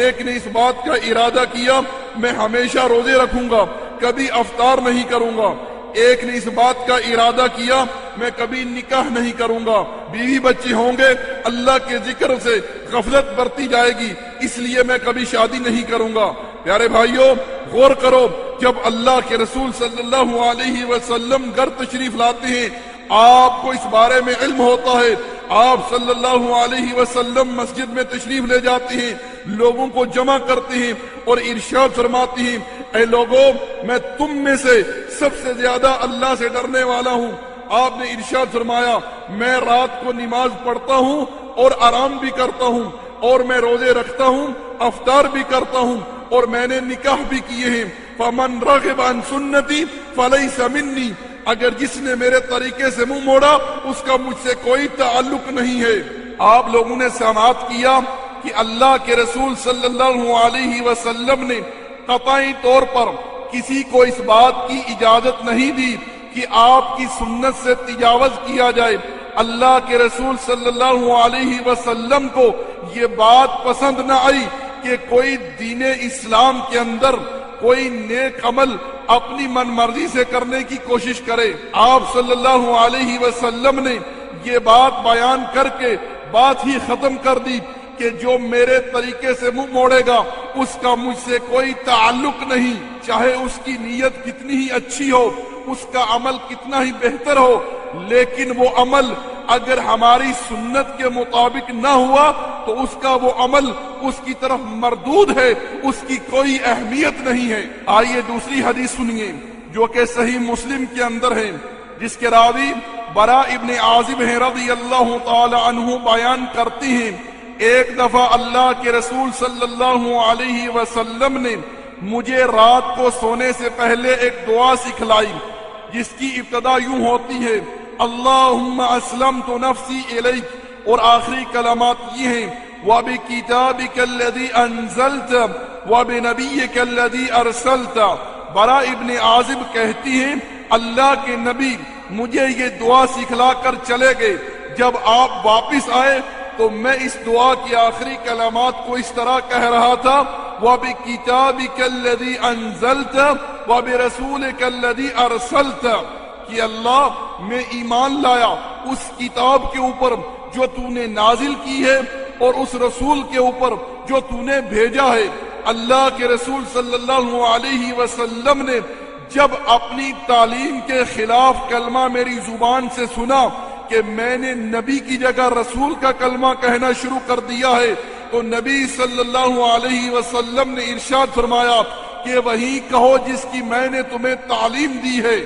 ایک نے اس بات کا ارادہ کیا میں ہمیشہ روزے رکھوں گا، کبھی افطار نہیں کروں گا۔ ایک نے اس بات کا ارادہ کیا میں کبھی نکاح نہیں کروں گا، بیوی بچے ہوں گے، اللہ کے ذکر سے غفلت برتی جائے گی، اس لیے میں کبھی شادی نہیں کروں گا۔ پیارے بھائیوں، غور کرو، جب اللہ کے رسول صلی اللہ علیہ وسلم گھر تشریف لاتے ہیں، آپ کو اس بارے میں علم ہوتا ہے، آپ صلی اللہ علیہ وسلم مسجد میں تشریف لے جاتے ہیں، لوگوں کو جمع کرتے ہیں اور ارشاد فرماتے ہیں اے لوگوں، میں تم میں سے سب سے زیادہ اللہ سے ڈرنے والا ہوں۔ آپ نے ارشاد فرمایا میں رات کو نماز پڑھتا ہوں اور آرام بھی کرتا ہوں، اور میں روزے رکھتا ہوں، افطار بھی کرتا ہوں، اور میں نے نکاح بھی کیے ہیں۔ فمن رغب عن سنتی فلیس منی، اگر جس نے میرے طریقے سے منہ موڑا اس کا مجھ سے کوئی تعلق نہیں ہے۔ آپ لوگوں نے سماعت کیا کہ اللہ کے رسول صلی اللہ علیہ وسلم نے قطعی طور پر کسی کو اس بات کی اجازت نہیں دی کہ آپ کی سنت سے تجاوز کیا جائے۔ اللہ کے رسول صلی اللہ علیہ وسلم کو یہ بات پسند نہ آئی کہ کوئی دین اسلام کے اندر کوئی نیک عمل اپنی من مرضی سے کرنے کی کوشش کرے۔ آپ صلی اللہ علیہ وسلم نے یہ بات بیان کر کے بات ہی ختم کر دی کہ جو میرے طریقے سے منہ موڑے گا اس کا مجھ سے کوئی تعلق نہیں، چاہے اس کی نیت کتنی ہی اچھی ہو، اس کا عمل کتنا ہی بہتر ہو، لیکن وہ عمل اگر ہماری سنت کے مطابق نہ ہوا تو اس کا وہ عمل اس کی طرف مردود ہے، اس کی کوئی اہمیت نہیں ہے۔ آئیے دوسری حدیث سنیے جو کہ صحیح مسلم کے اندر ہے، جس کے راوی براء ابن عازب ہیں رضی اللہ تعالی عنہ بیان کرتے ہیں ایک دفعہ اللہ کے رسول صلی اللہ علیہ وسلم نے مجھے رات کو سونے سے پہلے ایک دعا سکھلائی جس کی ابتدا یوں ہوتی ہے اللہم اسلمت نفسی الیک، اور آخری کلمات یہ ہیں وَبِكِتَابِكَ الَّذِي أَنزَلْتَ وَبِنَبِيِّكَ الَّذِي أَرْسَلْتَ۔ براء ابن عازب کہتی ہیں اللہ کے نبی مجھے یہ دعا سکھلا کر چلے گئے، جب آپ واپس آئے تو میں اس دعا کی آخری کلمات کو اس طرح کہہ رہا تھا وَبِكِتَابِكَ الَّذِي أَنزَلْتَ وَبِرَسُولِكَ الَّذِي أَرْسَلْتَ، کہ اللہ میں ایمان لایا اس کتاب کے اوپر جو تو نے نازل کی ہے اور اس رسول کے اوپر جو تو نے بھیجا ہے۔ اللہ کے رسول صلی اللہ علیہ وسلم نے جب اپنی تعلیم کے خلاف کلمہ میری زبان سے سنا کہ میں نے نبی کی جگہ رسول کا کلمہ کہنا شروع کر دیا ہے، تو نبی صلی اللہ علیہ وسلم نے ارشاد فرمایا کہ وہی کہو جس کی میں نے تمہیں تعلیم دی ہے۔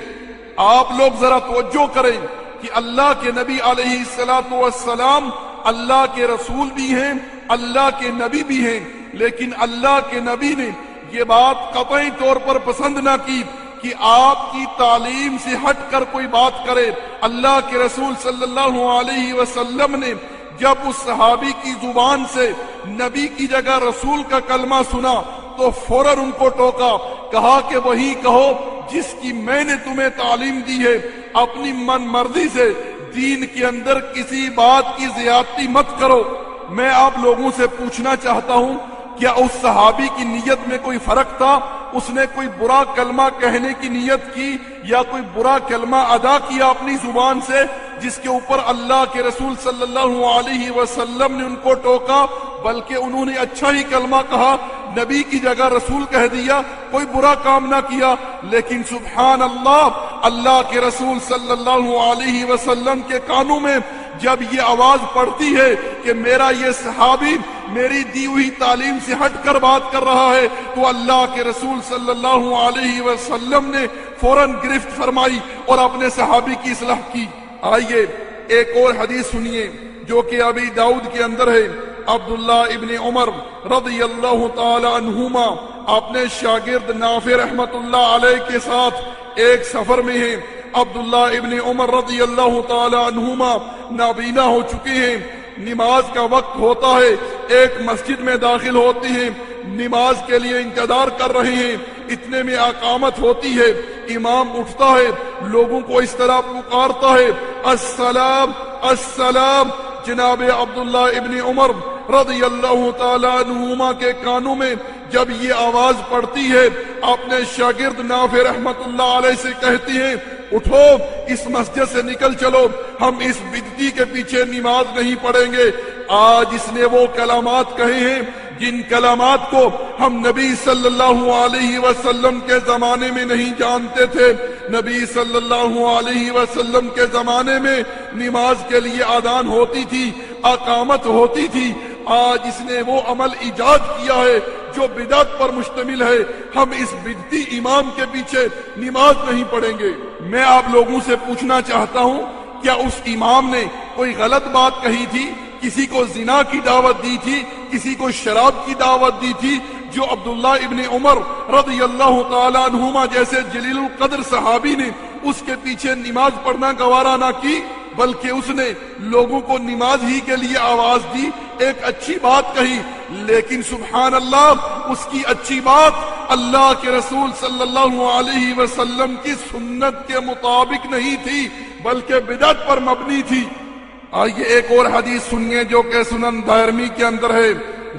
آپ لوگ ذرا توجہ کریں کہ اللہ کے نبی علیہ السلام اللہ کے رسول بھی ہیں، اللہ کے نبی بھی ہیں، لیکن اللہ کے نبی نے یہ بات قطعی طور پر پسند نہ کی کہ آپ کی تعلیم سے ہٹ کر کوئی بات کرے۔ اللہ کے رسول صلی اللہ علیہ وسلم نے جب اس صحابی کی زبان سے نبی کی جگہ رسول کا کلمہ سنا تو فوراً ان کو ٹوکا، کہا کہ وہی کہو جس کی میں نے تمہیں تعلیم دی ہے، اپنی من مرضی سے دین کے اندر کسی بات کی زیادتی مت کرو۔ میں آپ لوگوں سے پوچھنا چاہتا ہوں کیا اس صحابی کی نیت میں کوئی فرق تھا؟ اس نے کوئی برا کلمہ کہنے کی نیت کی یا کوئی برا کلمہ ادا کیا اپنی زبان سے جس کے اوپر اللہ کے رسول صلی اللہ علیہ وسلم نے ان کو ٹوکا؟ بلکہ انہوں نے اچھا ہی کلمہ کہا، نبی کی جگہ رسول کہہ دیا، کوئی برا کام نہ کیا۔ لیکن سبحان اللہ، اللہ کے رسول صلی اللہ علیہ وسلم کے کانوں میں جب یہ آواز پڑتی ہے کہ میرا یہ صحابی میری دی ہوئی تعلیم سے ہٹ کر بات کر رہا ہے، تو اللہ کے رسول صلی اللہ علیہ وسلم نے فوراً گرفت فرمائی اور اپنے صحابی کی اصلاح کی۔ آئیے ایک اور حدیث سنیے جو کہ ابی داؤد کے اندر ہے۔ عبداللہ ابن عمر رضی اللہ تعالی عنہما اپنے شاگرد نافع رحمت اللہ علیہ کے ساتھ ایک سفر میں ہیں۔ عبداللہ ابن عمر رضی اللہ تعالی عنہما نابینا ہو چکے ہیں، نماز کا وقت ہوتا ہے، ایک مسجد میں داخل ہوتے ہیں، نماز کے لیے انتظار کر رہے ہیں، اتنے میں اقامت ہوتی ہے، امام اٹھتا ہے، لوگوں کو اس طرح پکارتا ہے، السلام السلام۔ جناب عبداللہ ابن عمر رضی اللہ تعالی عنہما کے کانوں میں جب یہ آواز پڑتی ہے، اپنے شاگرد نافع رحمت اللہ علیہ سے کہتی ہیں، اٹھو اس مسجد سے نکل چلو، ہم اس بدعتی کے پیچھے نماز نہیں پڑھیں گے۔ آج اس نے وہ کلمات کہے ہیں جن کلمات کو ہم نبی صلی اللہ علیہ وسلم کے زمانے میں نہیں جانتے تھے۔ نبی صلی اللہ علیہ وسلم کے زمانے میں نماز کے لیے اذان ہوتی تھی، اقامت ہوتی تھی۔ آج اس نے وہ عمل ایجاد کیا ہے جو بدعت پر مشتمل ہے، ہم اس بدعتی امام کے پیچھے نماز نہیں پڑھیں گے۔ میں آپ لوگوں سے پوچھنا چاہتا ہوں، کیا اس امام نے کوئی غلط بات کہی تھی؟ کسی کو زنا کی دعوت دی تھی؟ کسی کو شراب کی دعوت دی تھی؟ جو عبداللہ ابن عمر رضی اللہ تعالی عنہما جیسے جلیل القدر صحابی نے اس کے پیچھے نماز پڑھنا گوارا نہ کی، بلکہ اس نے لوگوں کو نماز ہی کے لیے آواز دی، ایک اچھی بات کہی، لیکن سبحان اللہ اس کی اچھی بات اللہ کے رسول صلی اللہ علیہ وسلم کی سنت کے مطابق نہیں تھی بلکہ بدعت پر مبنی تھی۔ آئیے ایک اور حدیث سنیے جو کہ سنن دارمی کے اندر ہے۔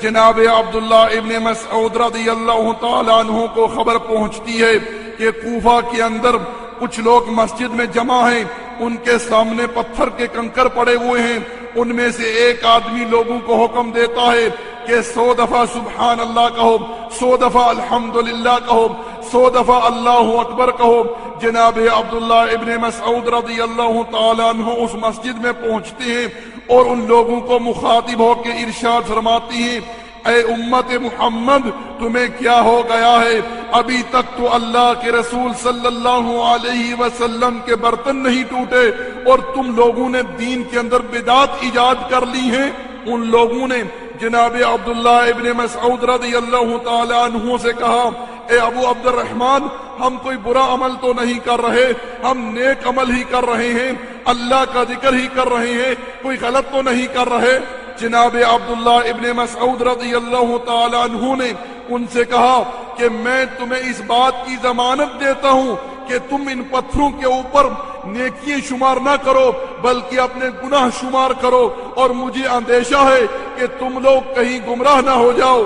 جناب عبداللہ ابن مسعود رضی اللہ تعالی عنہ کو خبر پہنچتی ہے کہ کوفہ کے اندر کچھ لوگ مسجد میں جمع ہیں، ان کے سامنے پتھر کے کنکر پڑے ہوئے ہیں، ان میں سے ایک آدمی لوگوں کو حکم دیتا ہے کہ 100 دفعہ سبحان اللہ کہو، 100 دفعہ الحمدللہ کہو، 100 دفعہ اللہ اکبر کہو۔ جناب عبداللہ ابن مسعود رضی اللہ تعالی عنہ اس مسجد میں پہنچتے ہیں اور ان لوگوں کو مخاطب ہو کے ارشاد فرماتی ہیں، اے امت محمد تمہیں کیا ہو گیا ہے؟ ابھی تک تو اللہ کے رسول صلی اللہ علیہ وسلم کے برتن نہیں ٹوٹے اور تم لوگوں نے دین کے اندر بدعات ایجاد کر لی ہیں۔ ان لوگوں نے جناب عبداللہ ابن مسعود رضی اللہ تعالی عنہ سے کہا، اے ابو عبد الرحمن ہم کوئی برا عمل تو نہیں کر رہے، ہم نیک عمل ہی کر رہے ہیں، اللہ کا ذکر ہی کر رہے ہیں، کوئی غلط تو نہیں کر رہے۔ جناب عبداللہ ابن مسعود رضی اللہ تعالی عنہ نے ان سے کہا کہ میں تمہیں اس بات کی ضمانت دیتا ہوں کہ تم ان پتھروں کے اوپر نیکیاں شمار نہ کرو بلکہ اپنے گناہ شمار کرو، اور مجھے اندیشہ ہے کہ تم لوگ کہیں گمراہ نہ ہو جاؤ۔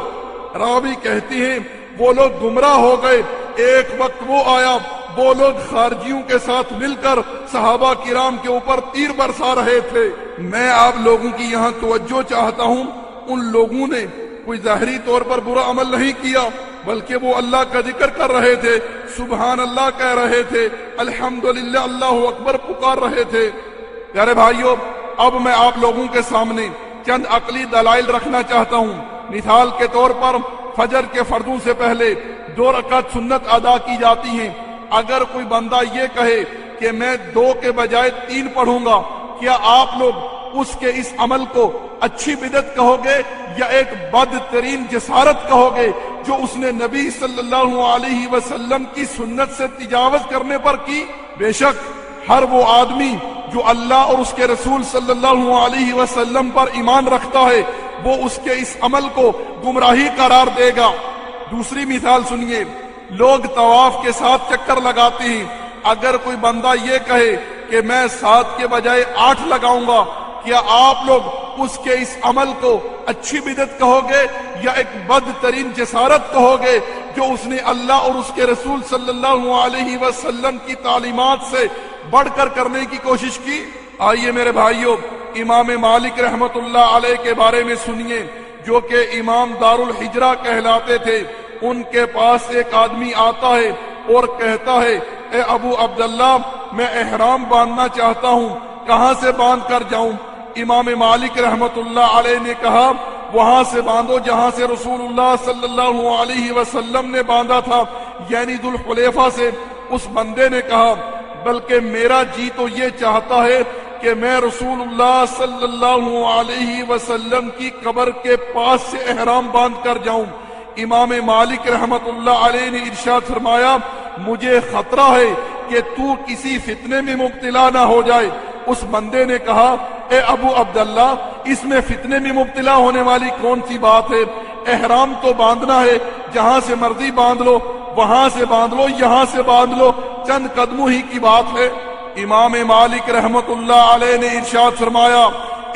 راوی کہتی ہیں وہ لوگ گمراہ ہو گئے۔ ایک وقت وہ آیا، وہ لوگ خارجیوں کے ساتھ مل کر صحابہ کرام کے اوپر تیر برسا رہے تھے۔ میں آپ لوگوں کی یہاں توجہ چاہتا ہوں، ان لوگوں نے کوئی ظاہری طور پر برا عمل نہیں کیا بلکہ وہ اللہ کا ذکر کر رہے تھے، سبحان اللہ کہہ رہے تھے، الحمدللہ اللہ اکبر پکار رہے تھے۔ پیارے بھائیو، اب میں آپ لوگوں کے سامنے چند عقلی دلائل رکھنا چاہتا ہوں۔ مثال کے طور پر فجر کے فرضوں سے پہلے 2 رکعت سنت ادا کی جاتی ہیں۔ اگر کوئی بندہ یہ کہے کہ میں 2 کے بجائے 3 پڑھوں گا، کیا آپ لوگ اس کے اس عمل کو اچھی بدعت کہو گے یا ایک بدترین جسارت کہو گے جو اس نے نبی صلی اللہ علیہ وسلم کی سنت سے تجاوز کرنے پر کی؟ بے شک ہر وہ آدمی جو اللہ اور اس کے رسول صلی اللہ علیہ وسلم پر ایمان رکھتا ہے وہ اس کے اس عمل کو گمراہی قرار دے گا۔ دوسری مثال سنیے، لوگ طواف کے ساتھ چکر لگاتے ہیں۔ اگر کوئی بندہ یہ کہے کہ میں 7 کے بجائے 8 لگاؤں گا، کیا آپ لوگ اس کے اس عمل کو اچھی بدعت کہو گے یا ایک بدترین جسارت کہو گے جو اس نے اللہ اور اس کے رسول صلی اللہ علیہ وسلم کی تعلیمات سے بڑھ کر کرنے کی کوشش کی؟ آئیے میرے بھائیوں، امام مالک رحمت اللہ علیہ کے بارے میں سنیے جو کہ امام دار الحجرہ کہلاتے تھے۔ ان کے پاس ایک آدمی آتا ہے اور کہتا ہے، اے ابو عبداللہ میں احرام باندھنا چاہتا ہوں، کہاں سے باندھ کر جاؤں؟ امام مالک رحمت اللہ علیہ نے کہا وہاں سے باندھو جہاں سے رسول اللہ صلی اللہ علیہ وسلم نے باندھا تھا، یعنی ذو الحلیفہ سے۔ اس بندے نے کہا بلکہ میرا جی تو یہ چاہتا ہے کہ میں رسول اللہ صلی اللہ علیہ وسلم کی قبر کے پاس سے احرام باندھ کر جاؤں۔ امام مالک رحمت اللہ علیہ نے ارشاد فرمایا مجھے خطرہ ہے کہ تو کسی فتنے میں مبتلا نہ ہو جائے۔ اس بندے نے کہا اے ابو عبداللہ اس میں فتنے میں مبتلا ہونے والی کون سی بات ہے؟ احرام تو باندھنا ہے، جہاں سے مرضی باندھ لو، وہاں سے باندھ لو، یہاں سے باندھ لو، چند قدموں ہی کی بات ہے۔ امام مالک رحمت اللہ علیہ نے ارشاد فرمایا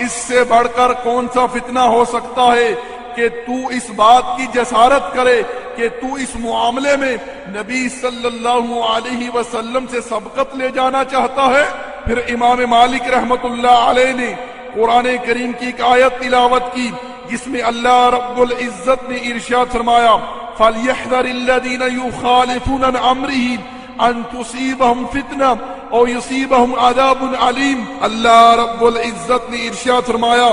اس سے بڑھ کر کون سا فتنہ ہو سکتا ہے کہ تو اس بات کی جسارت کرے کہ تو اس معاملے میں نبی صلی اللہ علیہ وسلم سے سبقت لے جانا چاہتا ہے۔ پھر امام مالک رحمت اللہ علیہ نے قرآن کریم کی ایک آیت تلاوت کی جس میں اللہ رب العزت نے ارشاد فرمایا فَلْيَحْذَرِ الَّذِينَ يُخَالِفُونَ عَنْ أَمْرِهِ أَن تُصِيبَهُمْ فِتْنَةٌ أَوْ يُصِيبَهُمْ عَذَابٌ عَلِيمٌ۔ اللہ رب العزت نے ارشاد فرمایا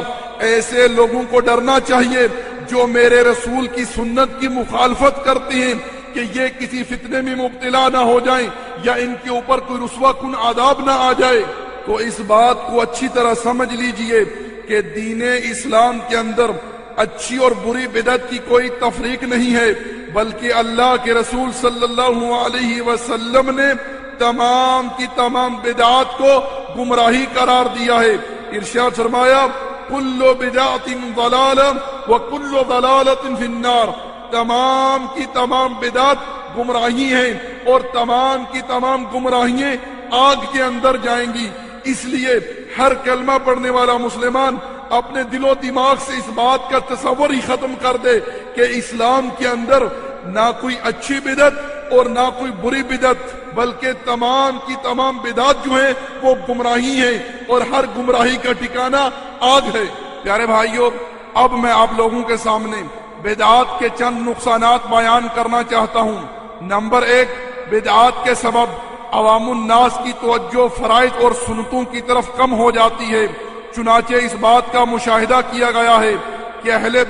ایسے لوگوں کو ڈرنا چاہیے جو میرے رسول کی سنت کی مخالفت کرتے ہیں کہ یہ کسی فتنے میں مبتلا نہ ہو جائیں یا ان کے اوپر کوئی رسوا کن عذاب نہ آ جائے۔ تو اس بات کو اچھی طرح سمجھ لیجئے کہ دین اسلام کے اندر اچھی اور بری بدعت کی کوئی تفریق نہیں ہے، بلکہ اللہ کے رسول صلی اللہ علیہ وسلم نے تمام کی تمام بدعات کو گمراہی قرار دیا ہے۔ ارشاد فرمایا کل بدعت ضلالہ وکل ضلالۃ فی النار، تمام کی تمام بدعت گمراہی ہیں اور تمام کی تمام گمراہیاں آگ کے اندر جائیں گی۔ اس لیے ہر کلمہ پڑھنے والا مسلمان اپنے دل و دماغ سے اس بات کا تصور ہی ختم کر دے کہ اسلام کے اندر نہ کوئی اچھی بدعت اور نہ کوئی بری بدعت، بلکہ تمام کی تمام بدعت جو ہیں وہ گمراہی ہیں اور ہر گمراہی کا ٹھکانہ آگ ہے۔ پیارے بھائیوں، اب میں آپ لوگوں کے سامنے بدعات کے چند نقصانات بیان کرنا چاہتا ہوں۔ نمبر 1، بدعات کے سبب عوام الناس کی توجہ فرائض اور سنتوں کی طرف کم ہو جاتی ہے۔ چنانچہ اس بات کا مشاہدہ کیا گیا ہے کہ اہل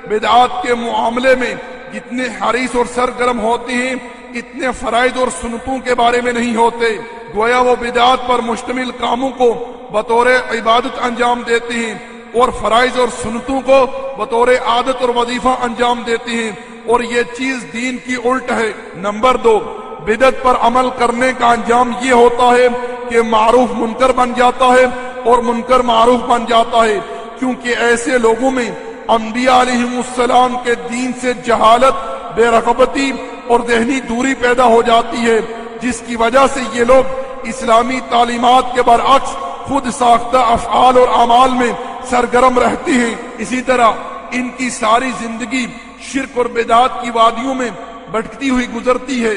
بدعات کے معاملے میں جتنے حریص اور سرگرم ہوتے ہیں اتنے فرائض اور سنتوں کے بارے میں نہیں ہوتے۔ گویا وہ بدعات پر مشتمل کاموں کو بطور عبادت انجام دیتے ہیں اور فرائض اور سنتوں کو بطور عادت اور وظیفہ انجام دیتے ہیں، اور یہ چیز دین کی الٹ ہے۔ نمبر 2، بدعت پر عمل کرنے کا انجام یہ ہوتا ہے کہ معروف منکر بن جاتا ہے اور منکر معروف بن جاتا ہے، کیونکہ ایسے لوگوں میں انبیاء علیہم السلام کے دین سے جہالت، بے رغبتی اور ذہنی دوری پیدا ہو جاتی ہے، جس کی وجہ سے یہ لوگ اسلامی تعلیمات کے برعکس خود ساختہ افعال اور اعمال میں سرگرم رہتے ہیں۔ اسی طرح ان کی ساری زندگی شرک اور بدعات کی وادیوں میں بھٹکتی ہوئی گزرتی ہے۔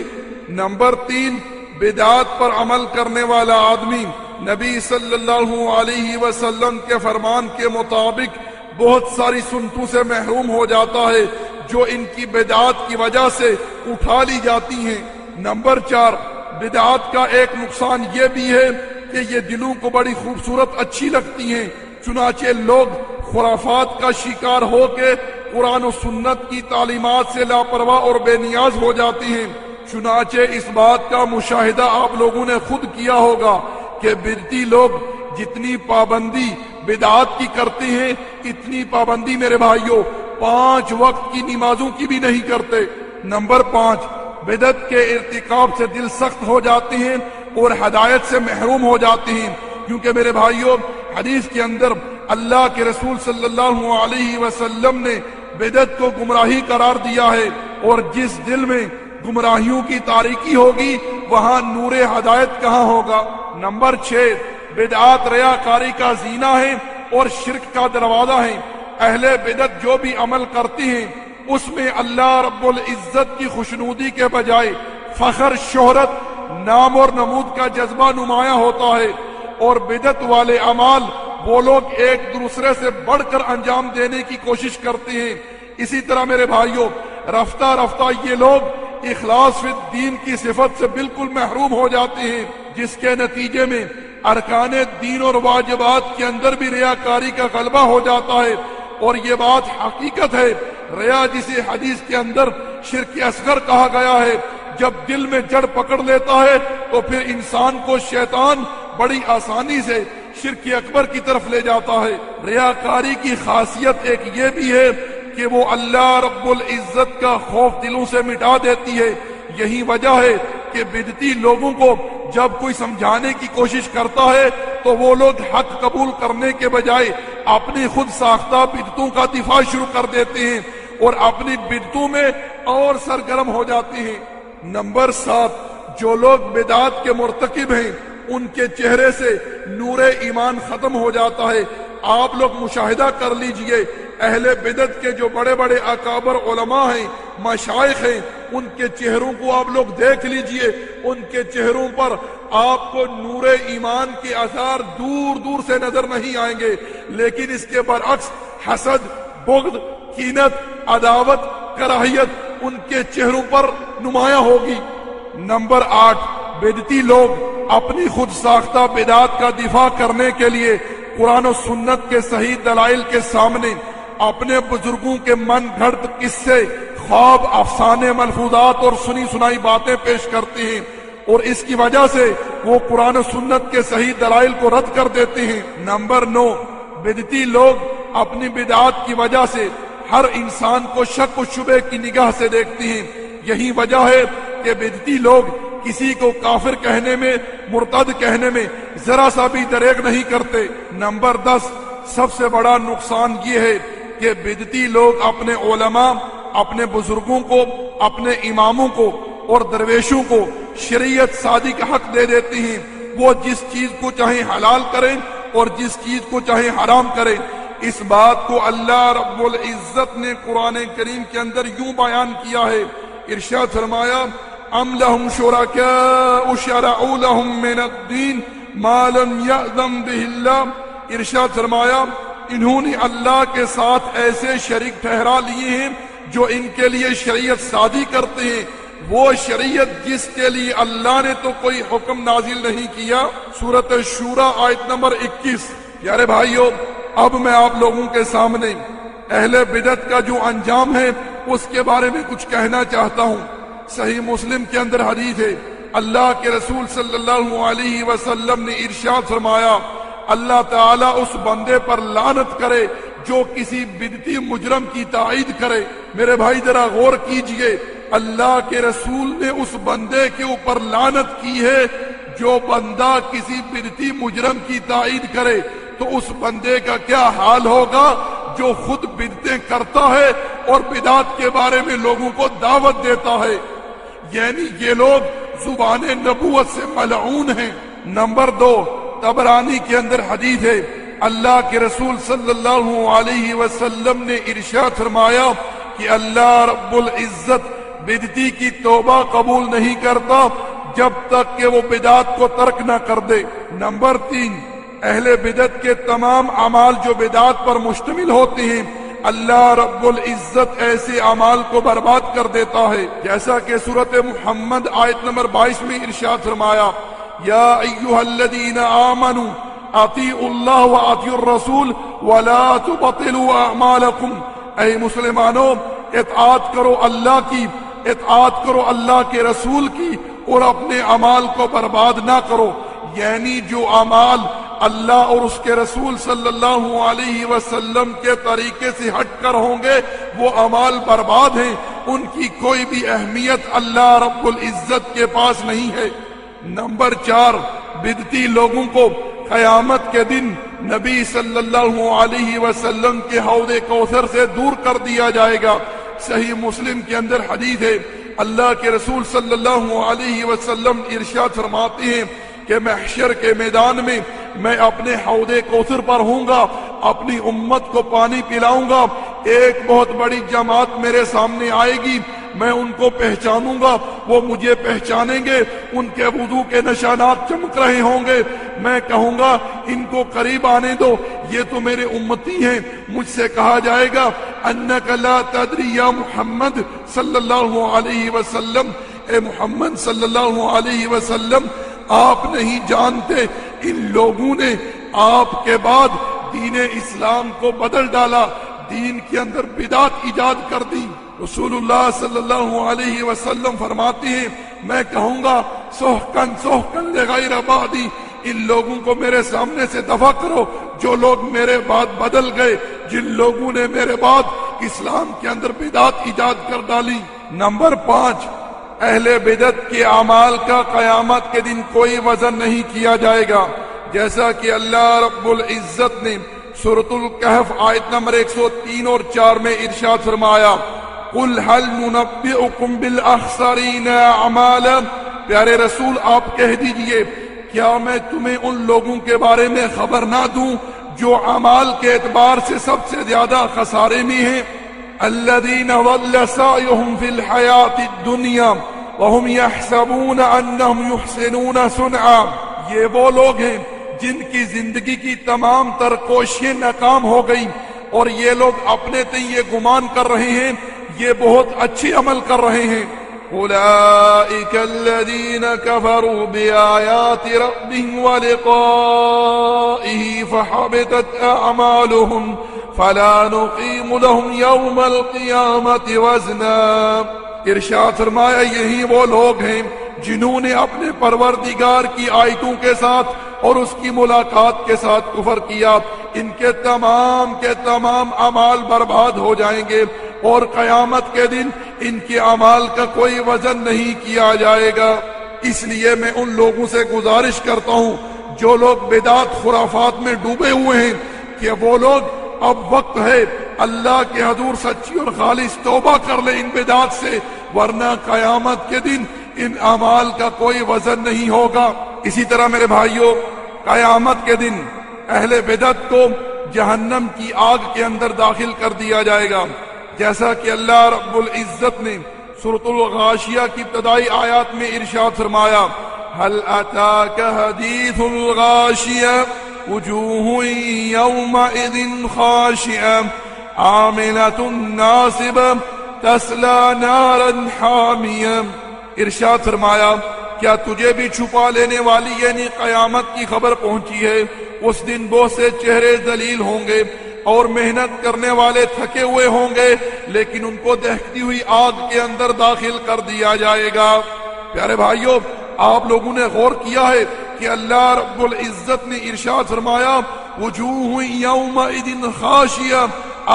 نمبر 3، بدعات پر عمل کرنے والا آدمی نبی صلی اللہ علیہ وسلم کے فرمان کے مطابق بہت ساری سنتوں سے محروم ہو جاتا ہے جو ان کی بدعات کی وجہ سے اٹھا لی جاتی ہیں۔ نمبر 4، بدعات کا ایک نقصان یہ بھی ہے کہ یہ دلوں کو بڑی خوبصورت اچھی لگتی ہیں، چنانچہ لوگ خرافات کا شکار ہو کے قرآن و سنت کی تعلیمات سے لاپرواہ اور بے نیاز ہو جاتے ہیں۔ چنانچہ اس بات کا مشاہدہ آپ لوگوں نے خود کیا ہوگا کہ بدعتی لوگ جتنی پابندی بدعات کی کرتے ہیں اتنی پابندی میرے بھائیوں 5 وقت کی نمازوں کی بھی نہیں کرتے۔ نمبر 5، بدعت کے ارتکاب سے دل سخت ہو جاتے ہیں اور ہدایت سے محروم ہو جاتے ہیں، کیونکہ میرے بھائیوں حدیث کے اندر اللہ کے رسول صلی اللہ علیہ وسلم نے بدعت کو گمراہی قرار دیا ہے، اور جس دل میں گمراہیوں کی تاریکی ہوگی وہاں نور ہدایت کہاں ہوگا۔ نمبر 6، بدعات ریاکاری کا زینہ ہے اور شرک کا دروازہ ہے۔ اہل بدعت جو بھی عمل کرتے ہیں اس میں اللہ رب العزت کی خوشنودی کے بجائے فخر، شہرت، نام اور نمود کا جذبہ نمایاں ہوتا ہے، اور بدعت والے اعمال وہ لوگ ایک دوسرے سے بڑھ کر انجام دینے کی کوشش کرتے ہیں۔ اسی طرح میرے بھائیوں رفتہ رفتہ یہ لوگ اخلاص فی الدین کی صفت سے بالکل محروم ہو جاتے ہیں، جس کے نتیجے میں ارکان دین اور واجبات کے اندر بھی ریاکاری کا غلبہ ہو جاتا ہے، اور یہ بات حقیقت ہے۔ ریا جسے حدیث کے اندر شرک اصغر کہا گیا ہے، جب دل میں جڑ پکڑ لیتا ہے تو پھر انسان کو شیطان بڑی آسانی سے شرک اکبر کی طرف لے جاتا ہے۔ ریاکاری کی خاصیت ایک یہ بھی ہے کہ وہ اللہ رب العزت کا خوف دلوں سے مٹا دیتی ہے۔ یہی وجہ ہے کہ بدعتی لوگوں کو جب کوئی سمجھانے کی کوشش کرتا ہے تو وہ لوگ حق قبول کرنے کے بجائے اپنی خود ساختہ بدعتوں کا دفاع شروع کر دیتے ہیں اور اپنی بدعتوں میں اور سرگرم ہو جاتے ہیں۔ نمبر 7، جو لوگ بدعات کے مرتکب ہیں ان کے چہرے سے نور ایمان ختم ہو جاتا ہے۔ آپ لوگ مشاہدہ کر لیجئے، اہل بدعت کے جو بڑے بڑے اکابر علماء ہیں، مشائخ ہیں، ان کے چہروں کو آپ لوگ دیکھ لیجئے، ان کے چہروں پر آپ کو نور ایمان کے آثار دور دور سے نظر نہیں آئیں گے، لیکن اس کے برعکس حسد، بغض، کینت، عداوت، کراہیت ان کے چہروں پر نمایاں ہوگی۔ نمبر 8، بدعتی لوگ اپنی خود ساختہ بدعات کا دفاع کرنے کے لیے قرآن و سنت کے صحیح دلائل کے سامنے اپنے بزرگوں کے من گھڑت قصے، خواب، افسانے، ملفوظات اور سنی سنائی باتیں پیش کرتے ہیں، اور اس کی وجہ سے وہ قرآن و سنت کے صحیح دلائل کو رد کر دیتے ہیں۔ نمبر 9، بدعتی لوگ اپنی بدعات کی وجہ سے ہر انسان کو شک و شبہ کی نگاہ سے دیکھتے ہیں۔ یہی وجہ ہے کہ بدعتی لوگ کسی کو کافر کہنے میں، مرتد کہنے میں ذرا سا بھی دریغ نہیں کرتے۔ نمبر 10، سب سے بڑا نقصان یہ ہے کہ بدعتی لوگ اپنے علماء، اپنے بزرگوں کو، اپنے اماموں کو اور درویشوں کو شریعت سازی کا حق دے دیتے ہیں۔ وہ جس چیز کو چاہیں حلال کریں اور جس چیز کو چاہیں حرام کریں۔ اس بات کو اللہ رب العزت نے قرآن کریم کے اندر یوں بیان کیا ہے، ارشاد فرمایا، ام لہم شرکاء شرعوا لہم من الدین ما لم یأذن بہ اللہ۔ ارشاد فرمایا، انہوں نے اللہ کے ساتھ ایسے شریک ٹھہرا لیے ہیں جو ان کے لیے شریعت سازی کرتے ہیں، وہ شریعت جس کے لیے اللہ نے تو کوئی حکم نازل نہیں کیا۔ سورۃ شورى آیت نمبر 21۔ پیارے بھائیو، اب میں آپ لوگوں کے سامنے اہل بدعت کا جو انجام ہے اس کے بارے میں کچھ کہنا چاہتا ہوں۔ صحیح مسلم کے اندر حدیث ہے، اللہ کے رسول صلی اللہ علیہ وسلم نے ارشاد فرمایا، اللہ تعالیٰ اس بندے پر لعنت کرے جو کسی بدعتی مجرم کی تائید کرے۔ میرے بھائی ذرا غور کیجئے، اللہ کے رسول نے اس بندے کے اوپر لعنت کی ہے جو بندہ کسی بدعتی مجرم کی تائید کرے، تو اس بندے کا کیا حال ہوگا جو خود بدعتیں کرتا ہے اور بدعت کے بارے میں لوگوں کو دعوت دیتا ہے۔ یعنی یہ لوگ زبان نبوت سے ملعون ہیں۔ نمبر 2، طبرانی کے اندر حدیث ہے، اللہ کے رسول صلی اللہ علیہ وسلم نے ارشاد فرمایا کہ اللہ رب العزت بدعتی کی توبہ قبول نہیں کرتا جب تک کہ وہ بدعت کو ترک نہ کر دے۔ نمبر 3، اہل بدعت کے تمام اعمال جو بدعت پر مشتمل ہوتے ہیں، اللہ رب العزت ایسے اعمال کو برباد کر دیتا ہے، جیسا کہ سورۃ محمد آیت نمبر 22 میں ارشاد فرمایا، یا ایھا الذین آمنوا اطیعوا اللہ واطیعوا الرسول ولا تبطلوا اعمالکم۔ اے مسلمانوں، اطاعت کرو اللہ کی، اطاعت کرو اللہ کے رسول کی، اور اپنے اعمال کو برباد نہ کرو۔ یعنی جو اعمال اللہ اور اس کے رسول صلی اللہ علیہ وسلم کے طریقے سے ہٹ کر ہوں گے وہ اعمال برباد ہیں، ان کی کوئی بھی اہمیت اللہ رب العزت کے پاس نہیں ہے۔ نمبر 4، بدعتی لوگوں کو قیامت کے دن نبی صلی اللہ علیہ وسلم کے حوض کوثر سے دور کر دیا جائے گا۔ صحیح مسلم کے اندر حدیث ہے، اللہ کے رسول صلی اللہ علیہ وسلم ارشاد فرماتے ہیں کہ محشر کے میدان میں میں اپنے حوض کوثر پر ہوں گا، اپنی امت کو پانی پلاؤں گا، ایک بہت بڑی جماعت میرے سامنے آئے گی، میں ان کو پہچانوں گا، وہ مجھے پہچانیں گے، ان کے وضو کے نشانات چمک رہے ہوں گے، میں کہوں گا ان کو قریب آنے دو، یہ تو میرے امتی ہیں۔ مجھ سے کہا جائے گا انک لا تدری یا محمد صلی اللہ علیہ وسلم، اے محمد صلی اللہ علیہ وسلم، آپ نہیں جانتے ان لوگوں نے آپ کے بعد دین اسلام کو بدل ڈالا، دین کے اندر بدعت ایجاد کر دی۔ رسول اللہ صلی اللہ علیہ وسلم فرماتے ہیں میں کہوں گا سحقن سحقن لغیر بعدی، ان لوگوں کو میرے سامنے سے دفع کرو جو لوگ میرے بعد بدل گئے، جن لوگوں نے میرے بعد اسلام کے اندر بدعت ایجاد کر ڈالی۔ نمبر 5، اہل بدعت کے اعمال کا قیامت کے دن کوئی وزن نہیں کیا جائے گا، جیسا کہ اللہ رب العزت نے سورۃ الکہف آیت نمبر 103 اور 4 میں ارشاد فرمایا قُلْ هَلْ نُنَبِّئُكُمْ بِالْأَخْسَرِينَ أَعْمَالًا، پیارے رسول آپ کہہ دیجئے کیا میں تمہیں ان لوگوں کے بارے میں خبر نہ دوں جو اعمال کے اعتبار سے سب سے زیادہ خسارے میں ہیں؟ الذين ضل سعيهم في الحياة الدنيا وهم يحسبون انهم يحسنون صنعا، یہ وہ لوگ ہیں جن کی زندگی کی تمام تر کوششیں ناکام ہو گئی اور یہ لوگ اپنے تئیں یہ گمان کر رہے ہیں یہ بہت اچھی عمل کر رہے ہیں۔ اولئک الذین کفروا بآیات ربهم ولقائه فحبطت اعمالهم فلا نقیم لهم یوم القیامة وزنا۔ ارشاد فرمایا یہی وہ لوگ ہیں جنہوں نے اپنے پروردگار کی آیتوں کے ساتھ اور اس کی ملاقات کے ساتھ کفر کیا، ان کے تمام اعمال برباد ہو جائیں گے اور قیامت کے دن ان کے اعمال کا کوئی وزن نہیں کیا جائے گا۔ اس لیے میں ان لوگوں سے گزارش کرتا ہوں جو لوگ بدعت خرافات میں ڈوبے ہوئے ہیں کہ وہ لوگ اب وقت ہے اللہ کے حضور سچی اور خالص توبہ کر لیں ان بدعات سے، ورنہ قیامت کے دن ان اعمال کا کوئی وزن نہیں ہوگا۔ اسی طرح میرے بھائیوں قیامت کے دن اہل بدعت کو جہنم کی آگ کے اندر داخل کر دیا جائے گا، جیسا کہ اللہ رب العزت نے سورۃ الغاشیہ کی ابتدائی آیات میں ارشاد فرمایا هل اتاك حدیث الغاشیہ وجوہ یومئذ خاشعہ عاملۃ ناصبہ تصلی نارا حامیہ۔ ارشاد فرمایا کیا تجھے بھی چھپا لینے والی یعنی قیامت کی خبر پہنچی ہے؟ اس دن بہت سے چہرے ذلیل ہوں گے اور محنت کرنے والے تھکے ہوئے ہوں گے، لیکن ان کو دہکتی ہوئی آگ کے اندر داخل کر دیا جائے گا۔ پیارے بھائیوں آپ لوگوں نے غور کیا ہے کہ اللہ رب العزت نے ارشاد فرمایا وجوہ یومئذ خاشعہ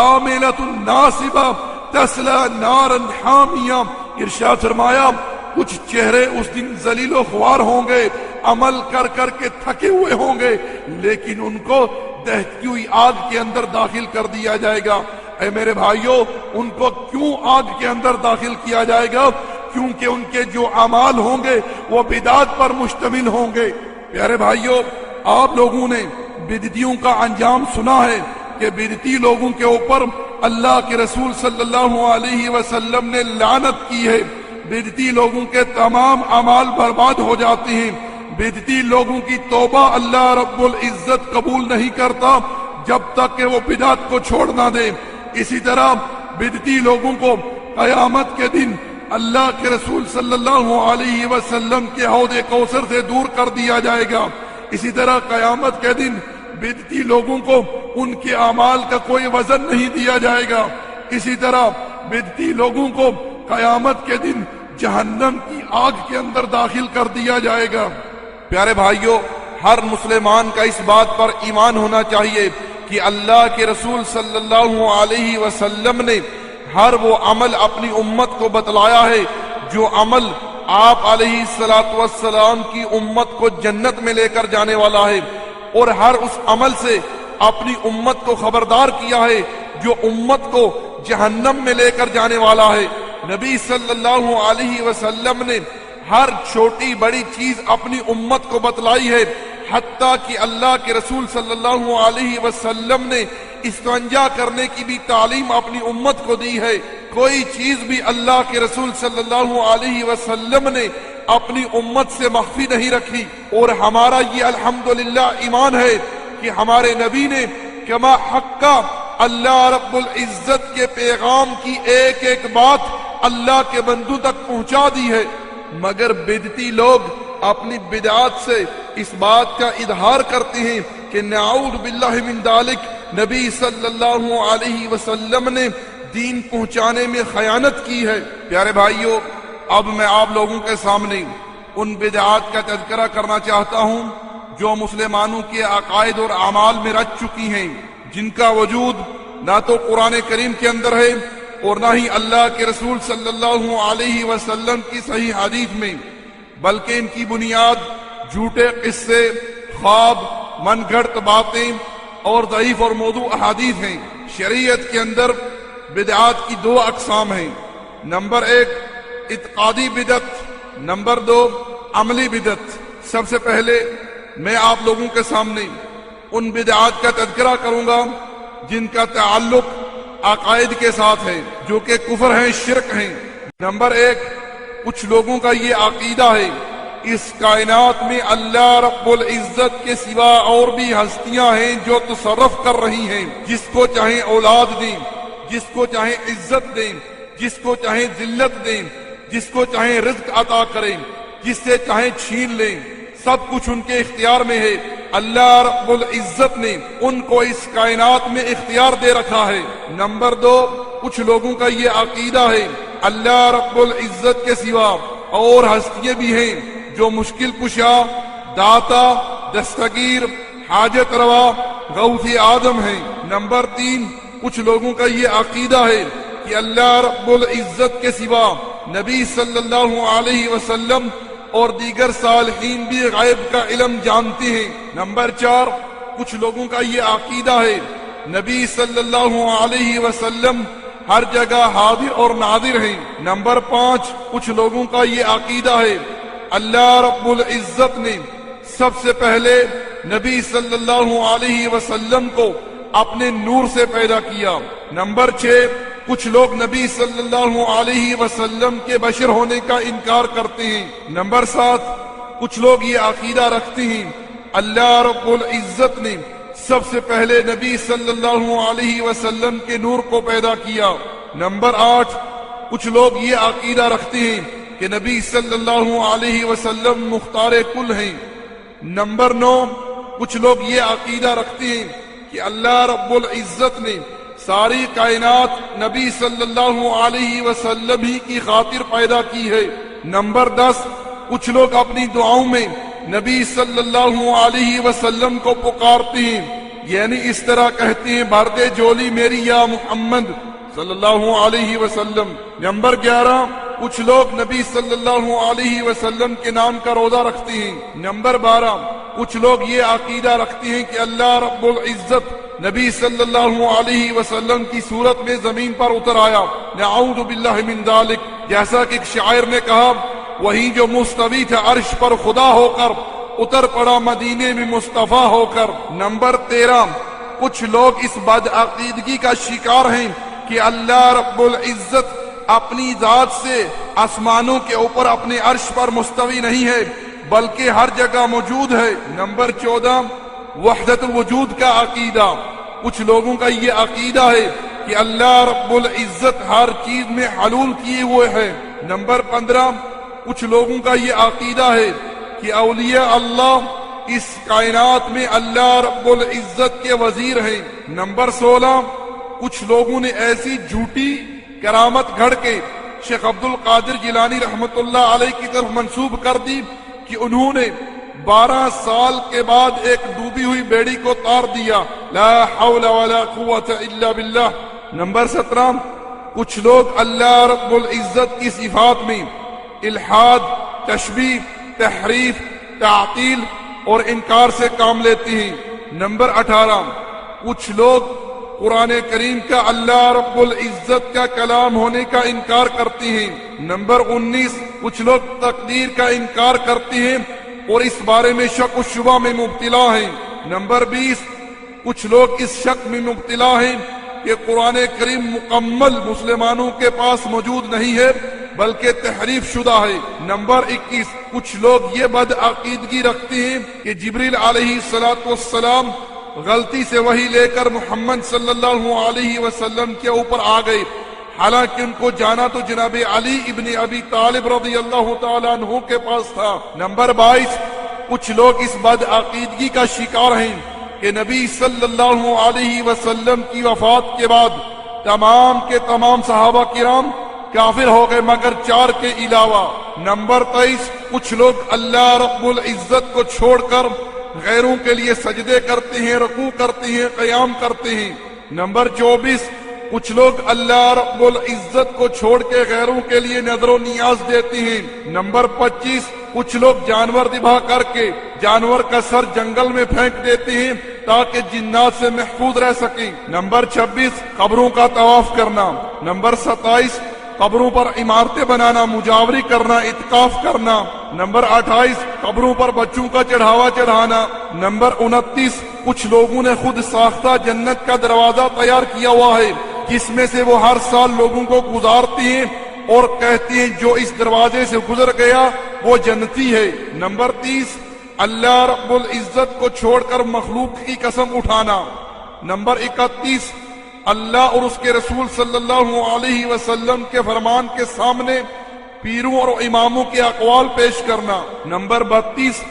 عاملۃ ناصبہ تصلی نارا حامیہ۔ ارشاد فرمایا کچھ چہرے اس دن ذلیل و خوار ہوں گے، عمل کر کر کے تھکے ہوئے ہوں گے، لیکن ان کو دہتی ہوئی آگ کے اندر داخل کر دیا جائے گا۔ اے میرے بھائیوں ان کو کیوں آگ کے اندر داخل کیا جائے گا؟ کیونکہ ان کے جو اعمال ہوں گے وہ بدعت پر مشتمل ہوں گے۔ پیارے بھائیوں آپ لوگوں نے بدعتیوں کا انجام سنا ہے کہ بدعتی لوگوں کے اوپر اللہ کے رسول صلی اللہ علیہ وسلم نے لعنت کی ہے، بدعتی لوگوں کے تمام اعمال برباد ہو جاتے ہیں، بدعتی لوگوں کی توبہ اللہ رب العزت قبول نہیں کرتا جب تک کہ وہ بدعت کو چھوڑ نہ دے۔ اسی طرح بدعتی لوگوں کو قیامت کے دن اللہ کے رسول صلی اللہ علیہ وسلم کے حوض کوثر سے دور کر دیا جائے گا۔ اسی طرح قیامت کے دن بدعتی لوگوں کو ان کے اعمال کا کوئی وزن نہیں دیا جائے گا۔ اسی طرح بدعتی لوگوں کو قیامت کے دن جہنم کی آگ کے اندر داخل کر دیا جائے گا۔ پیارے بھائیوں ہر مسلمان کا اس بات پر ایمان ہونا چاہیے کہ اللہ کے رسول صلی اللہ علیہ وسلم نے ہر وہ عمل اپنی امت کو بتلایا ہے جو عمل آپ علیہ السلام کی امت کو جنت میں لے کر جانے والا ہے، اور ہر اس عمل سے اپنی امت کو خبردار کیا ہے جو امت کو جہنم میں لے کر جانے والا ہے۔ نبی صلی اللہ علیہ وسلم نے ہر چھوٹی بڑی چیز اپنی امت کو بتلائی ہے، حتیٰ کہ اللہ کے رسول صلی اللہ علیہ وسلم نے استنجا کرنے کی بھی تعلیم اپنی امت کو دی ہے۔ کوئی چیز بھی اللہ کے رسول صلی اللہ علیہ وسلم نے اپنی امت سے مخفی نہیں رکھی، اور ہمارا یہ الحمدللہ ایمان ہے کہ ہمارے نبی نے کما حقا اللہ رب العزت کے پیغام کی ایک ایک بات اللہ کے بندوں تک پہنچا دی ہے، مگر بدعتی لوگ اپنی بدعات سے اس بات کا اظہار کرتے ہیں کہ نعوذ باللہ من ذالک، نبی صلی اللہ علیہ وسلم نے دین پہنچانے میں خیانت کی ہے۔ پیارے بھائیوں، اب میں آپ لوگوں کے سامنے ان بدعات کا تذکرہ کرنا چاہتا ہوں جو مسلمانوں کے عقائد اور اعمال میں رچ چکی ہیں، جن کا وجود نہ تو قرآن کریم کے اندر ہے اور نہ ہی اللہ کے رسول صلی اللہ علیہ وسلم کی صحیح حدیث میں، بلکہ ان کی بنیاد جھوٹے قصے، خواب، من گھڑت باتیں اور ضعیف اور موضوع احادیث ہیں۔ شریعت کے اندر بدعات کی دو اقسام ہیں، نمبر ایک اعتقادی بدعت، نمبر دو عملی بدعت۔ سب سے پہلے میں آپ لوگوں کے سامنے ان بدعات کا تذکرہ کروں گا جن کا تعلق عقائد کے ساتھ ہے، جو کہ کفر ہیں، شرک ہیں۔ نمبر ایک، کچھ لوگوں کا یہ عقیدہ ہے اس کائنات میں اللہ رب العزت کے سوا اور بھی ہستیاں ہیں جو تصرف کر رہی ہیں، جس کو چاہیں اولاد دیں، جس کو چاہیں عزت دیں، جس کو چاہیں ذلت دیں، جس کو چاہیں رزق عطا کریں، جس سے چاہیں چھین لیں، سب کچھ ان کے اختیار میں ہے۔ اللہ رب العزت نے ان کو اس کائنات میں اختیار دے رکھا ہے۔ نمبر دو، کچھ لوگوں کا یہ عقیدہ ہے اللہ رب العزت کے سوا اور ہستیاں بھی ہیں جو مشکل کشا، داتا، دستگیر، حاجت روا، غوث آدم ہیں۔ نمبر تین، کچھ لوگوں کا یہ عقیدہ ہے کہ اللہ رب العزت کے سوا نبی صلی اللہ علیہ وسلم اور دیگر صالحین بھی غیب کا علم جانتے ہیں۔ نمبر چار، کچھ لوگوں کا یہ عقیدہ ہے نبی صلی اللہ علیہ وسلم ہر جگہ حاضر اور ناظر ہیں۔ نمبر پانچ، کچھ لوگوں کا یہ عقیدہ ہے اللہ رب العزت نے سب سے پہلے نبی صلی اللہ علیہ وسلم کو اپنے نور سے پیدا کیا۔ نمبر چھ، کچھ لوگ نبی صلی اللہ علیہ وسلم کے بشر ہونے کا انکار کرتے ہیں۔ نمبر سات، کچھ لوگ یہ عقیدہ رکھتے ہیں اللہ رب العزت نے سب سے پہلے نبی صلی اللہ علیہ وسلم کے نور کو پیدا کیا۔ نمبر آٹھ، کچھ لوگ یہ عقیدہ رکھتے ہیں کہ نبی صلی اللہ علیہ وسلم مختار کل ہیں۔ نمبر نو، کچھ لوگ یہ عقیدہ رکھتے ہیں کہ اللہ رب العزت نے ساری کائنات نبی صلی اللہ علیہ وسلم ہی کی خاطر پیدا کی ہے۔ نمبر دس، کچھ لوگ اپنی دعاؤں میں نبی صلی اللہ علیہ وسلم کو پکارتے ہیں، یعنی اس طرح کہتے ہیں بھر دے جولی میری یا محمد صلی اللہ علیہ وسلم۔ نمبر 11، کچھ لوگ نبی صلی اللہ علیہ وسلم کے نام کا روزہ رکھتے ہیں۔ نمبر 12، کچھ لوگ یہ عقیدہ رکھتے ہیں کہ اللہ رب العزت نبی صلی اللہ علیہ وسلم کی صورت میں زمین پر اتر آیا، نعوذ باللہ من ذالک۔ جیسا کہ ایک شاعر نے کہا، وہی جو مستوی تھا عرش پر خدا ہو کر، اتر پڑا مدینے میں مصطفیٰ ہو کر۔ نمبر 13، کچھ لوگ اس بدعقیدگی کا شکار ہیں کہ اللہ رب العزت اپنی ذات سے آسمانوں کے اوپر اپنے عرش پر مستوی نہیں ہے بلکہ ہر جگہ موجود ہے۔ نمبر 14، وحدت الوجود کا عقیدہ۔ کچھ لوگوں کا یہ عقیدہ ہے کہ اللہ رب العزت ہر چیز میں حلول کیے ہوئے ہے۔ نمبر 15، کچھ لوگوں کا یہ عقیدہ ہے کہ اولیاء اللہ اس کائنات میں اللہ رب العزت کے وزیر ہیں۔ نمبر 16، کچھ لوگوں نے ایسی جھوٹی کرامت گھڑ کے شیخ عبد القادر جیلانی رحمت اللہ علیہ کی طرف منسوب کر دی کہ انہوں نے 12 سال کے بعد ایک ڈوبی ہوئی بیڑی کو تار دیا، لا حول ولا قوت الا باللہ۔ نمبر 17، کچھ لوگ اللہ رب العزت کی صفات میں الحاد، تشبیہ، تحریف، تعطیل اور انکار سے کام لیتے ہیں۔ نمبر 18، کچھ لوگ قرآن کریم کا اللہ رب العزت کا کلام ہونے کا انکار کرتے ہیں۔ نمبر 19، کچھ لوگ تقدیر کا انکار کرتے ہیں اور اس بارے میں شک و شبہ میں مبتلا ہیں۔ نمبر 20، کچھ لوگ اس شک میں مبتلا ہیں کہ قرآن کریم مکمل مسلمانوں کے پاس موجود نہیں ہے بلکہ تحریف شدہ ہے۔ نمبر 21، کچھ لوگ یہ بدعقیدگی رکھتے ہیں کہ جبریل علیہ السلام غلطی سے وحی لے کر محمد صلی اللہ علیہ وسلم کے اوپر آ گئے، حالانکہ ان کو جانا تو جناب علی ابن ابی طالب رضی اللہ تعالیٰ عنہ کے پاس تھا۔ نمبر 22، کچھ لوگ اس بدعقیدگی کا شکار ہیں کہ نبی صلی اللہ علیہ وسلم کی وفات کے بعد تمام کے تمام صحابہ کرام کافر ہو گئے مگر 4 کے علاوہ۔ نمبر 23، کچھ لوگ اللہ رب العزت کو چھوڑ کر غیروں کے لیے سجدے کرتے ہیں، رکوع کرتے ہیں، قیام کرتے ہیں۔ نمبر 24، کچھ لوگ اللہ رب العزت کو چھوڑ کے غیروں کے لیے نذر و نیاز دیتے ہیں۔ نمبر 25، کچھ لوگ جانور ذبح کر کے جانور کا سر جنگل میں پھینک دیتے ہیں تاکہ جنات سے محفوظ رہ سکیں۔ نمبر 26، قبروں کا طواف کرنا۔ نمبر 27، قبروں پر عمارتیں بنانا، مجاوری کرنا، اعتکاف کرنا۔ نمبر 28، قبروں پر بچوں کا چڑھاوا چڑھانا۔ نمبر 29، کچھ لوگوں نے خود ساختہ جنت کا دروازہ تیار کیا ہوا ہے جس میں سے وہ ہر سال لوگوں کو گزارتے ہیں اور کہتے ہیں جو اس دروازے سے گزر گیا وہ جنتی ہے۔ نمبر 30، اللہ رب العزت کو چھوڑ کر مخلوق کی قسم اٹھانا۔ نمبر 31، اللہ اور اس کے رسول صلی اللہ علیہ وسلم کے فرمان کے سامنے پیروں اور اماموں کے اقوال پیش کرنا۔ نمبر 32،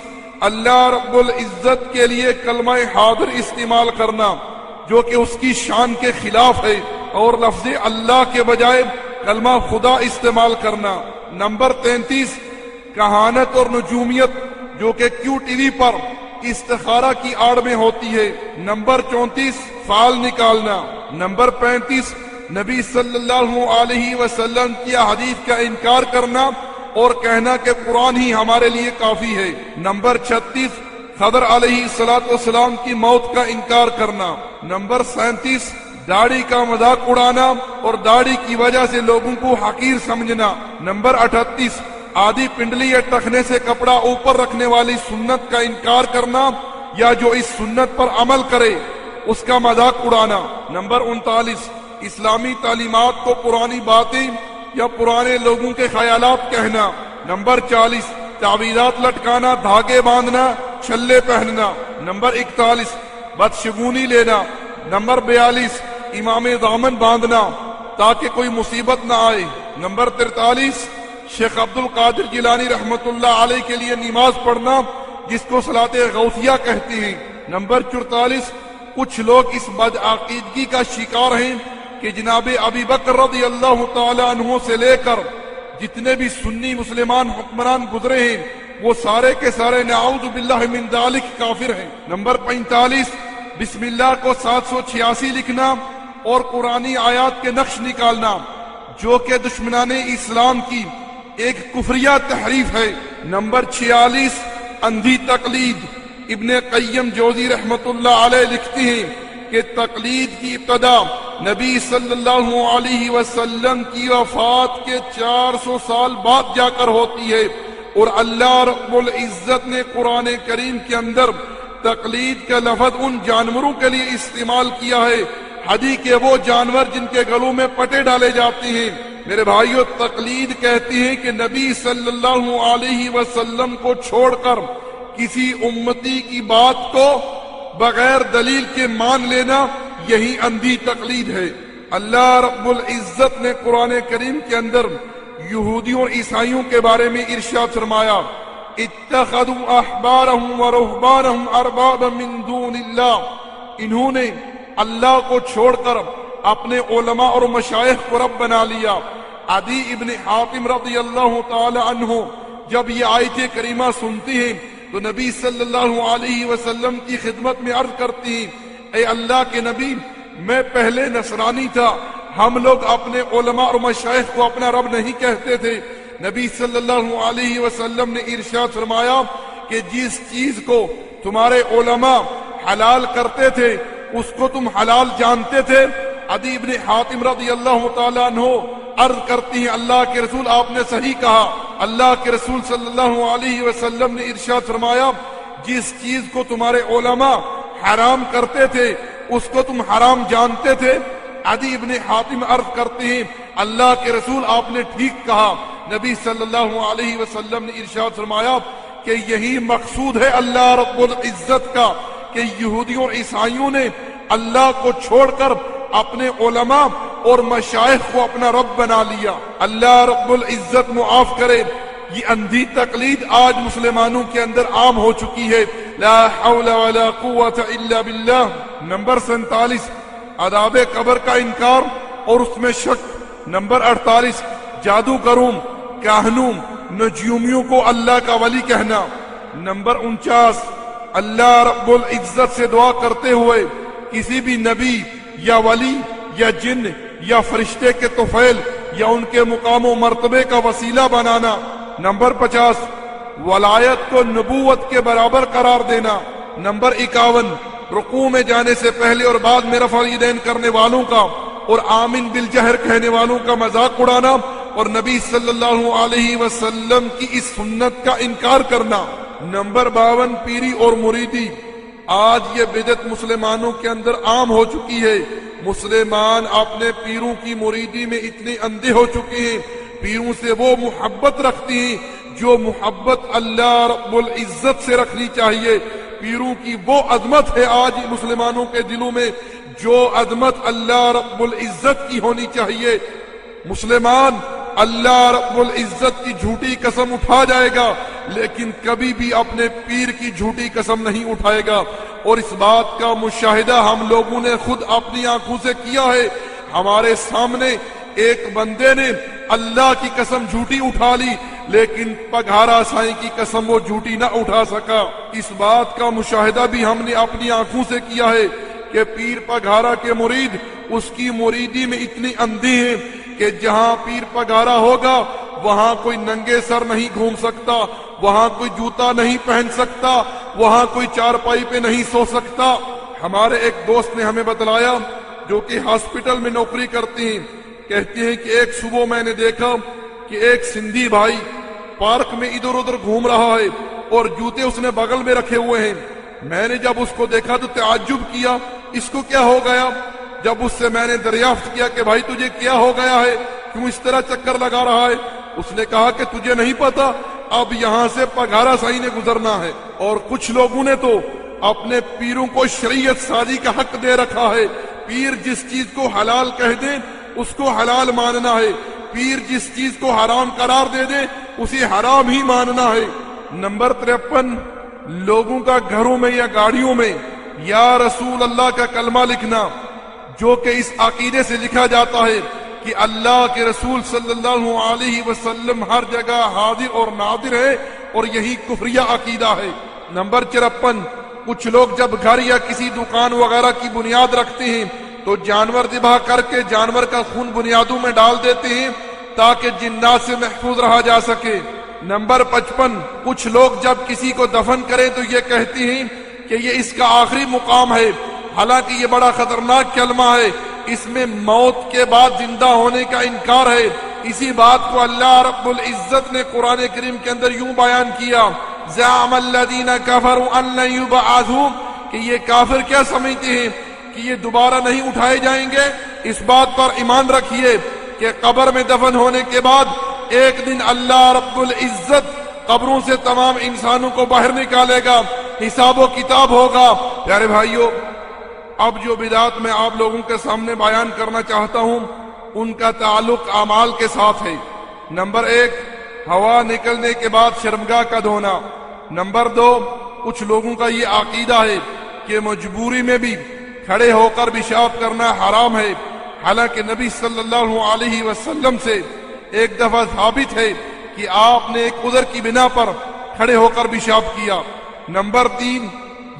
اللہ رب العزت کے لیے کلمہ حاضر استعمال کرنا جو کہ اس کی شان کے خلاف ہے، اور لفظ اللہ کے بجائے کلمہ خدا استعمال کرنا۔ نمبر 33، کہانت اور نجومیت جو کہ کیو ٹی وی پر استخارہ کی آڑ میں ہوتی ہے۔ نمبر 34، فال نکالنا۔ نمبر 35، نبی صلی اللہ علیہ وسلم کی حدیث کا انکار کرنا اور کہنا کہ قرآن ہی ہمارے لیے کافی ہے۔ نمبر 36، خضر علیہ السلام کی موت کا انکار کرنا۔ نمبر 37، داڑھی کا مذاق اڑانا اور داڑھی کی وجہ سے لوگوں کو حقیر سمجھنا۔ نمبر 38، آدھی پنڈلی یا ٹخنے سے کپڑا اوپر رکھنے والی سنت کا انکار کرنا یا جو اس سنت پر عمل کرے اس کا مذاق اڑانا۔ نمبر 39، اسلامی تعلیمات کو پرانی باتیں یا پرانے لوگوں کے خیالات کہنا۔ نمبر 40، تعویذات لٹکانا، دھاگے باندھنا، چھلے پہننا۔ نمبر 41، بدشگونی لینا۔ نمبر 42، امام دامن باندھنا تاکہ کوئی مصیبت نہ آئے۔ نمبر 43، شیخ عبد القادر جیلانی رحمت اللہ علیہ کے لیے نماز پڑھنا جس کو صلاۃ غوثیہ کہتے ہیں۔ نمبر 44، کچھ لوگ اس بدعقیدگی کا شکار ہیں کہ جناب ابی بکر رضی اللہ تعالی عنہ سے لے کر جتنے بھی سنی مسلمان حکمران گزرے ہیں وہ سارے کے سارے نعوذ باللہ من ذالک کافر ہیں۔ نمبر 45، بسم اللہ کو 786 لکھنا اور قرآنی آیات کے نقش نکالنا جو کہ دشمنان اسلام کی ایک کفریہ تحریف ہے۔ نمبر 46، اندھی تقلید۔ ابن قیم جوزی رحمت اللہ علیہ لکھتے ہیں کہ تقلید کی ابتدا نبی صلی اللہ علیہ وسلم کی وفات کے 400 سال بعد جا کر ہوتی ہے، اور اللہ رب العزت نے قرآن کریم کے اندر تقلید کا لفظ ان جانوروں کے لیے استعمال کیا ہے حدی کہ وہ جانور جن کے گلوں میں پٹے ڈالے جاتے ہیں۔ میرے بھائیو، تقلید کہتی ہے کہ نبی صلی اللہ علیہ وسلم کو چھوڑ کر کسی امتی کی بات کو بغیر دلیل کے مان لینا، یہی اندھی تقلید ہے۔ اللہ رب العزت نے قرآن کریم کے اندر یہودیوں اور عیسائیوں کے بارے میں ارشاد فرمایا، اتخذوا احبارهم ورهبانهم اربابا من دون اللہ، انہوں نے اللہ کو چھوڑ کر اپنے علماء اور مشائخ کو رب بنا لیا۔ عدی ابن حاتم رضی اللہ تعالی عنہ جب یہ آیت کریمہ سنتی ہیں تو نبی صلی اللہ علیہ وسلم کی خدمت میں عرض کرتی ہیں، اے اللہ کے نبی، میں پہلے نصرانی تھا، ہم لوگ اپنے علماء اور مشائخ کو اپنا رب نہیں کہتے تھے۔ نبی صلی اللہ علیہ وسلم نے ارشاد فرمایا کہ جس چیز کو تمہارے علماء حلال کرتے تھے اس کو تم حلال جانتے تھے۔ عدی ابن حاتم رضی اللہ تعالیٰ عنہ عرض کرتی ہیں، اللہ کے رسول آپ نے صحیح کہا۔ اللہ کے رسول صلی اللہ علیہ وسلم نے ارشاد فرمایا، جس چیز کو تمہارے علماء حرام کرتے تھے اس کو تم حرام جانتے تھے۔ عدی ابن حاتم عرض کرتے ہیں، اللہ کے رسول آپ نے ٹھیک کہا۔ نبی صلی اللہ علیہ وسلم نے ارشاد فرمایا کہ یہی مقصود ہے اللہ رب العزت کا کہ یہودیوں اور عیسائیوں نے اللہ کو چھوڑ کر اپنے علماء اور مشائخ کو اپنا رب بنا لیا۔ اللہ رب العزت معاف کرے۔ یہ اندھی تقلید آج مسلمانوں کے اندر عام ہو چکی ہے. لا حول ولا قوت الا باللہ. نمبر 47 عذاب قبر کا انکار اور اس میں شک. نمبر 48 جادوگروں، کاہنوں، نجومیوں کو اللہ کا ولی کہنا. نمبر 49 اللہ رب العزت سے دعا کرتے ہوئے کسی بھی نبی یا ولی یا جن یا فرشتے کے طفیل یا ان کے مقام و مرتبے کا وسیلہ بنانا. نمبر 50 ولایت کو نبوت کے برابر قرار دینا. نمبر 51 رکوع میں جانے سے پہلے اور بعد میں رفع الیدین کرنے والوں کا اور آمین بالجہر کہنے والوں کا مذاق اڑانا اور نبی صلی اللہ علیہ وسلم کی اس سنت کا انکار کرنا. نمبر 52 پیری اور مریدی. آج یہ بدعت مسلمانوں کے اندر عام ہو چکی ہے. مسلمان اپنے پیروں کی مریدی میں اتنے اندھے ہو چکے ہیں. پیروں سے وہ محبت رکھتے ہیں جو محبت اللہ رب العزت سے رکھنی چاہیے. پیروں کی وہ عظمت ہے آج مسلمانوں کے دلوں میں جو عظمت اللہ رب العزت کی ہونی چاہیے. مسلمان اللہ رب العزت کی جھوٹی قسم اٹھا جائے گا لیکن کبھی بھی اپنے پیر کی جھوٹی قسم نہیں اٹھائے گا. اور اس بات کا مشاہدہ ہم لوگوں نے خود اپنی آنکھوں سے کیا ہے. ہمارے سامنے ایک بندے نے اللہ کی قسم جھوٹی اٹھا لی لیکن پگھارا سائیں کی قسم وہ جھوٹی نہ اٹھا سکا. اس بات کا مشاہدہ بھی ہم نے اپنی آنکھوں سے کیا ہے کہ پیر پگھارا کے مرید اس کی مریدی میں اتنی اندھی ہیں کہ جہاں پیر پگھارا ہوگا وہاں کوئی ننگے سر نہیں گھوم سکتا، وہاں کوئی جوتا نہیں پہن سکتا، وہاں کوئی چارپائی پہ نہیں سو سکتا. ہمارے ایک دوست نے ہمیں بتلایا جو کہ ہاسپٹل میں نوکری کرتے ہیں، کہتے ہیں کہ ایک صبح میں نے دیکھا کہ ایک سندھی بھائی پارک میں ادھر ادھر گھوم رہا ہے اور جوتے اس نے بغل میں رکھے ہوئے ہیں. میں نے جب اس کو دیکھا تو تعجب کیا اس کو کیا ہو گیا. جب اس سے میں نے دریافت کیا کہ بھائی تجھے کیا ہو گیا ہے، کیوں اس طرح چکر لگا رہا ہے، اس نے کہا کہ تجھے نہیں پتا اب یہاں سے پگھارا سائی نے گزرنا ہے. اور کچھ لوگوں نے تو اپنے پیروں کو شریعت سازی کا حق دے رکھا ہے. پیر جس چیز کو حلال کہہ دیں اس کو حلال ماننا ہے، پیر جس چیز کو حرام قرار دے دے اسے حرام ہی ماننا ہے. نمبر 53 لوگوں کا گھروں میں یا گاڑیوں میں یا رسول اللہ کا کلمہ لکھنا جو کہ اس عقیدے سے لکھا جاتا ہے کہ اللہ کے رسول صلی اللہ علیہ وسلم ہر جگہ حاضر اور ناظر ہے اور یہی کفریہ عقیدہ ہے. نمبر 54 کچھ لوگ جب گھر یا کسی دکان وغیرہ کی بنیاد رکھتے ہیں تو جانور ذبح کر کے جانور کا خون بنیادوں میں ڈال دیتے ہیں تاکہ جنات سے محفوظ رہا جا سکے. نمبر 55 کچھ لوگ جب کسی کو دفن کریں تو یہ کہتے ہیں کہ یہ اس کا آخری مقام ہے، حالانکہ یہ بڑا خطرناک کلمہ ہے. اس میں موت کے بعد زندہ ہونے کا انکار ہے. اسی بات کو اللہ رب العزت نے قرآن کریم کے اندر یوں بیان کیا زعم الذین کفروا ان لن یبعثوا کہ یہ کافر کیا سمجھتے ہیں کہ یہ دوبارہ نہیں اٹھائے جائیں گے. اس بات پر ایمان رکھیے کہ قبر میں دفن ہونے کے بعد ایک دن اللہ رب العزت قبروں سے تمام انسانوں کو باہر نکالے گا، حساب و کتاب ہوگا. پیارے بھائیو اب جو بدعات میں آپ لوگوں کے سامنے بیان کرنا چاہتا ہوں ان کا تعلق اعمال کے ساتھ ہے. نمبر 1 ہوا نکلنے کے بعد شرمگاہ کا دھونا. نمبر 2 کچھ لوگوں کا یہ عقیدہ ہے کہ مجبوری میں بھی کھڑے ہو کر پیشاب کرنا حرام ہے، حالانکہ نبی صلی اللہ علیہ وسلم سے ایک دفعہ ثابت ہے کہ آپ نے ایک عذر کی بنا پر کھڑے ہو کر پیشاب کیا. نمبر 3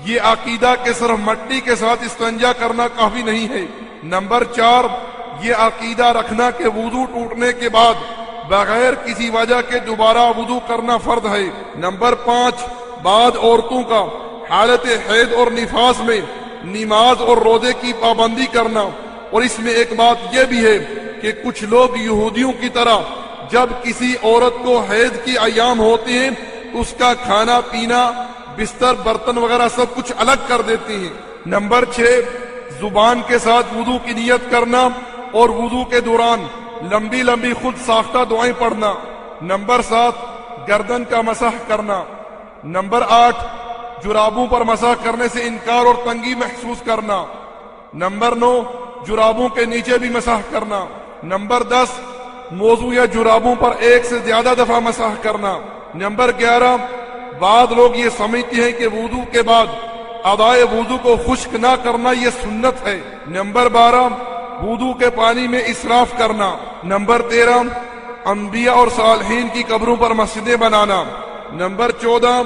یہ عقیدہ کہ صرف مٹی کے ساتھ استنجا کرنا کافی نہیں ہے. نمبر 4 یہ عقیدہ رکھنا کہ وضو ٹوٹنے کے بعد بغیر کسی وجہ کے دوبارہ وضو کرنا فرض ہے. نمبر 5 بعض عورتوں کا حالت حیض اور نفاس میں نماز اور روزے کی پابندی کرنا. اور اس میں ایک بات یہ بھی ہے کہ کچھ لوگ یہودیوں کی طرح جب کسی عورت کو حیض کی ایام ہوتے ہیں تو اس کا کھانا پینا بستر برتن وغیرہ سب کچھ الگ کر دیتے ہیں. نمبر 6 زبان کے ساتھ وضو کی نیت کرنا اور وضو کے دوران لمبی لمبی خود ساختہ دعائیں پڑھنا. نمبر 7 گردن کا مسح کرنا. نمبر 8 جرابوں پر مسح کرنے سے انکار اور تنگی محسوس کرنا. نمبر 9 جرابوں کے نیچے بھی مسح کرنا. نمبر 10 موضوع یا جرابوں پر ایک سے زیادہ دفعہ مسح کرنا۔ نمبر 11، بعض لوگ یہ سمجھتے ہیں کہ وضو کے بعد ادائے وضو کو خشک نہ کرنا یہ سنت ہے۔ نمبر 12، وضو کے پانی میں اسراف کرنا۔ نمبر 13، انبیاء اور صالحین کی قبروں پر مسجدیں بنانا۔ نمبر 14،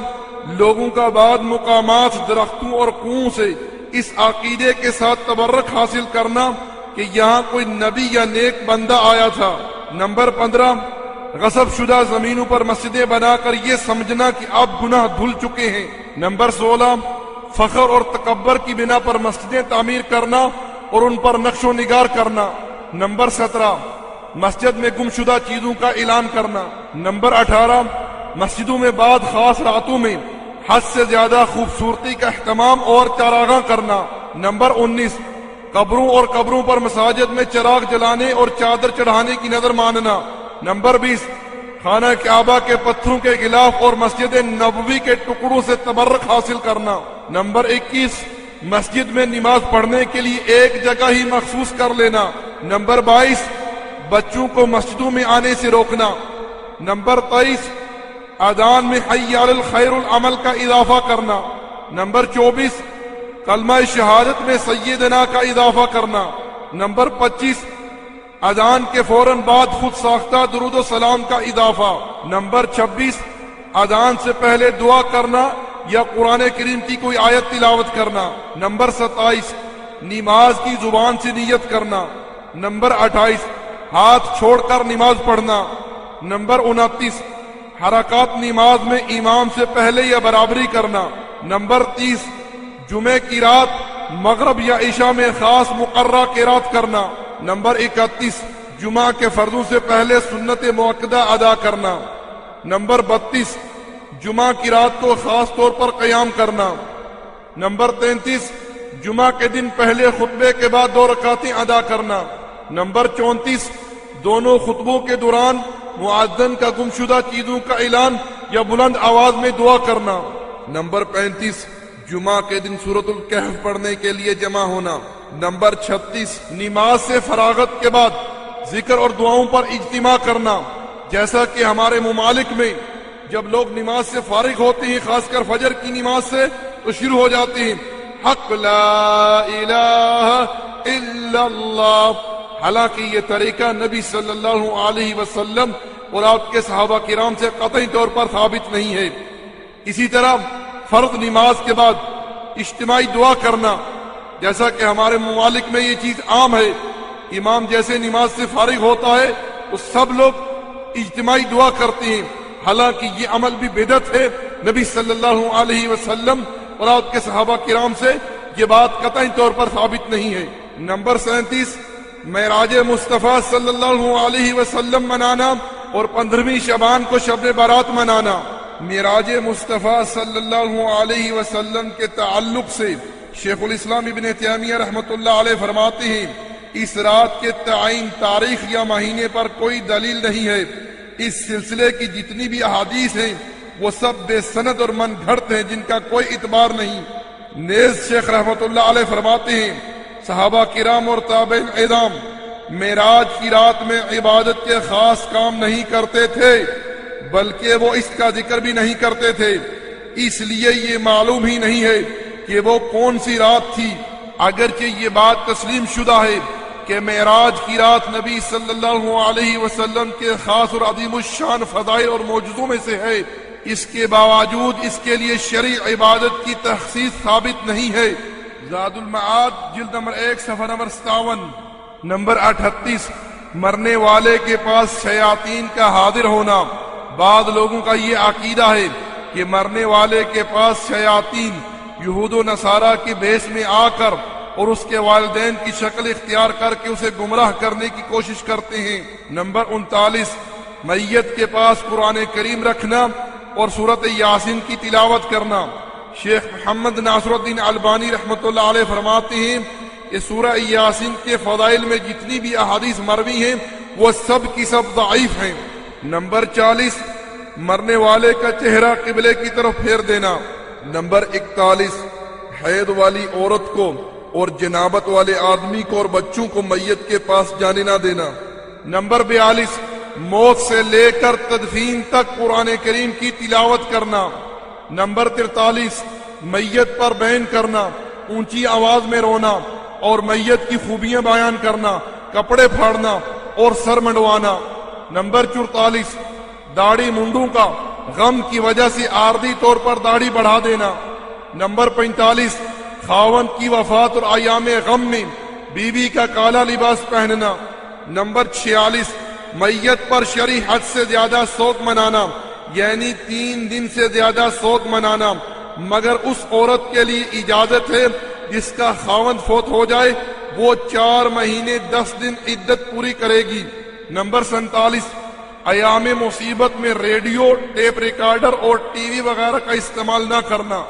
لوگوں کا بعض مقامات درختوں اور کنووں سے اس عقیدے کے ساتھ تبرک حاصل کرنا کہ یہاں کوئی نبی یا نیک بندہ آیا تھا۔ نمبر 15، غصب شدہ زمینوں پر مسجدیں بنا کر یہ سمجھنا کہ اب گناہ دھل چکے ہیں۔ نمبر 16، فخر اور تکبر کی بنا پر مسجدیں تعمیر کرنا اور ان پر نقش و نگار کرنا۔ نمبر 17، مسجد میں گمشدہ چیزوں کا اعلان کرنا۔ نمبر 18، مسجدوں میں بعض خاص راتوں میں حد سے زیادہ خوبصورتی کا اہتمام اور چراغاں کرنا۔ نمبر 19، قبروں اور قبروں پر مساجد میں چراغ جلانے اور چادر چڑھانے کی نظر ماننا۔ نمبر 20، خانہ کعبہ کے پتھروں کے غلاف اور مسجد نبوی کے ٹکڑوں سے تبرک حاصل کرنا۔ نمبر 21، مسجد میں نماز پڑھنے کے لیے ایک جگہ ہی مخصوص کر لینا۔ نمبر 22، بچوں کو مسجدوں میں آنے سے روکنا۔ نمبر 23، اذان میں حی علی الخیر العمل کا اضافہ کرنا۔ نمبر 24، کلمہ شہادت میں سیدنا کا اضافہ کرنا۔ نمبر 25، اذان کے فوراً بعد خود ساختہ درود و سلام کا اضافہ۔ نمبر 26، اذان سے پہلے دعا کرنا یا قرآن کریم کی کوئی آیت تلاوت کرنا۔ نمبر 27، نماز کی زبان سے نیت کرنا۔ نمبر 28، ہاتھ چھوڑ کر نماز پڑھنا۔ نمبر 29، حرکات نماز میں امام سے پہلے یا برابری کرنا۔ نمبر 30، جمعہ کی رات مغرب یا عشاء میں خاص مقررہ قرات کرنا۔ نمبر 31، جمعہ کے فرضوں سے پہلے سنت مؤکدہ ادا کرنا۔ نمبر 32، جمعہ کی رات کو خاص طور پر قیام کرنا۔ نمبر 33، جمعہ کے دن پہلے خطبے کے بعد 2 رکعتیں ادا کرنا۔ نمبر 34، دونوں خطبوں کے دوران مؤذن کا گمشدہ چیزوں کا اعلان یا بلند آواز میں دعا کرنا۔ نمبر 35، جمعہ کے دن سورۃ الکہف پڑھنے کے لیے جمع ہونا۔ نمبر 36، نماز سے فراغت کے بعد ذکر اور دعاؤں پر اجتماع کرنا، جیسا کہ ہمارے ممالک میں جب لوگ نماز سے فارغ ہوتے ہیں، خاص کر فجر کی نماز سے، تو شروع ہو جاتے ہیں حق لا الہ الا اللہ۔ حالانکہ یہ طریقہ نبی صلی اللہ علیہ وسلم اور آپ کے صحابہ کرام سے قطعی طور پر ثابت نہیں ہے۔ اسی طرح فرض نماز کے بعد اجتماعی دعا کرنا، جیسا کہ ہمارے ممالک میں یہ چیز عام ہے، امام جیسے نماز سے فارغ ہوتا ہے تو سب لوگ اجتماعی دعا کرتے ہیں، حالانکہ یہ عمل بھی بدعت ہے، نبی صلی اللہ علیہ وسلم اور آپ کے صحابہ کرام سے یہ بات قطعی طور پر ثابت نہیں ہے۔ نمبر 37، معراج مصطفیٰ صلی اللہ علیہ وسلم منانا اور 15ویں شعبان کو شب برات منانا۔ معراج مصطفیٰ صلی اللہ علیہ وسلم کے تعلق سے شیخ الاسلام ابن تیمیہ رحمۃ اللہ علیہ فرماتے ہیں، اس رات کے تعین تاریخ یا مہینے پر کوئی دلیل نہیں ہے۔ اس سلسلے کی جتنی بھی احادیث ہیں وہ سب بے سند اور من گھڑت ہیں، جن کا کوئی اعتبار نہیں۔ نیز شیخ رحمۃ اللہ علیہ فرماتے ہیں، صحابہ کرام اور تابعین اعظام معراج کی رات میں عبادت کے خاص کام نہیں کرتے تھے، بلکہ وہ اس کا ذکر بھی نہیں کرتے تھے، اس لیے یہ معلوم ہی نہیں ہے کہ وہ کون سی رات تھی۔ اگرچہ یہ بات تسلیم شدہ ہے کہ معراج کی رات نبی صلی اللہ علیہ وسلم کے خاص اور عظیم الشان فضائل اور معجزوں میں سے ہے، اس کے باوجود اس کے لیے شرعی عبادت کی تخصیص ثابت نہیں ہے۔ زاد المعاد جلد نمبر 1 صفحہ نمبر 57۔ نمبر 38، مرنے والے کے پاس شیاطین کا حاضر ہونا۔ بعض لوگوں کا یہ عقیدہ ہے کہ مرنے والے کے پاس شیاطین یہود و نصارہ کی بھیس میں آ کر اور اس کے والدین کی شکل اختیار کر کے اسے گمراہ کرنے کی کوشش کرتے ہیں۔ نمبر 39، میت کے پاس قرآن کریم رکھنا اور سورۃ یاسین کی تلاوت کرنا۔ شیخ محمد ناصر الدین البانی رحمۃ اللہ علیہ فرماتے ہیں کہ سورہ یاسین کے فضائل میں جتنی بھی احادیث مروی ہیں وہ سب کی سب ضعیف ہیں۔ نمبر 40، مرنے والے کا چہرہ قبلے کی طرف پھیر دینا۔ نمبر 41، حید والی عورت کو اور جنابت والے آدمی کو اور بچوں کو میت کے پاس جانے نہ دینا۔ نمبر 42، موت سے لے کر تدفین تک قرآن کریم کی تلاوت کرنا۔ نمبر 43 میت پر بین کرنا، اونچی آواز میں رونا اور میت کی خوبیاں بیان کرنا، کپڑے پھاڑنا اور سر منڈوانا۔ نمبر 44 داڑھی منڈوں کا غم کی وجہ سے عارضی طور پر داڑھی بڑھا دینا۔ نمبر 45 خاوند کی وفات اور ایام غم میں بیوی کا کالا لباس پہننا۔ نمبر 46 میت پر شرعی حد سے زیادہ سوگ منانا، یعنی 3 دن سے زیادہ سوگ منانا، مگر اس عورت کے لیے اجازت ہے جس کا خاوند فوت ہو جائے وہ 4 مہینے 10 دن عدت پوری کرے گی۔ نمبر 47 ایام مصیبت میں ریڈیو، ٹیپ ریکارڈر اور ٹی وی وغیرہ کا استعمال نہ کرنا۔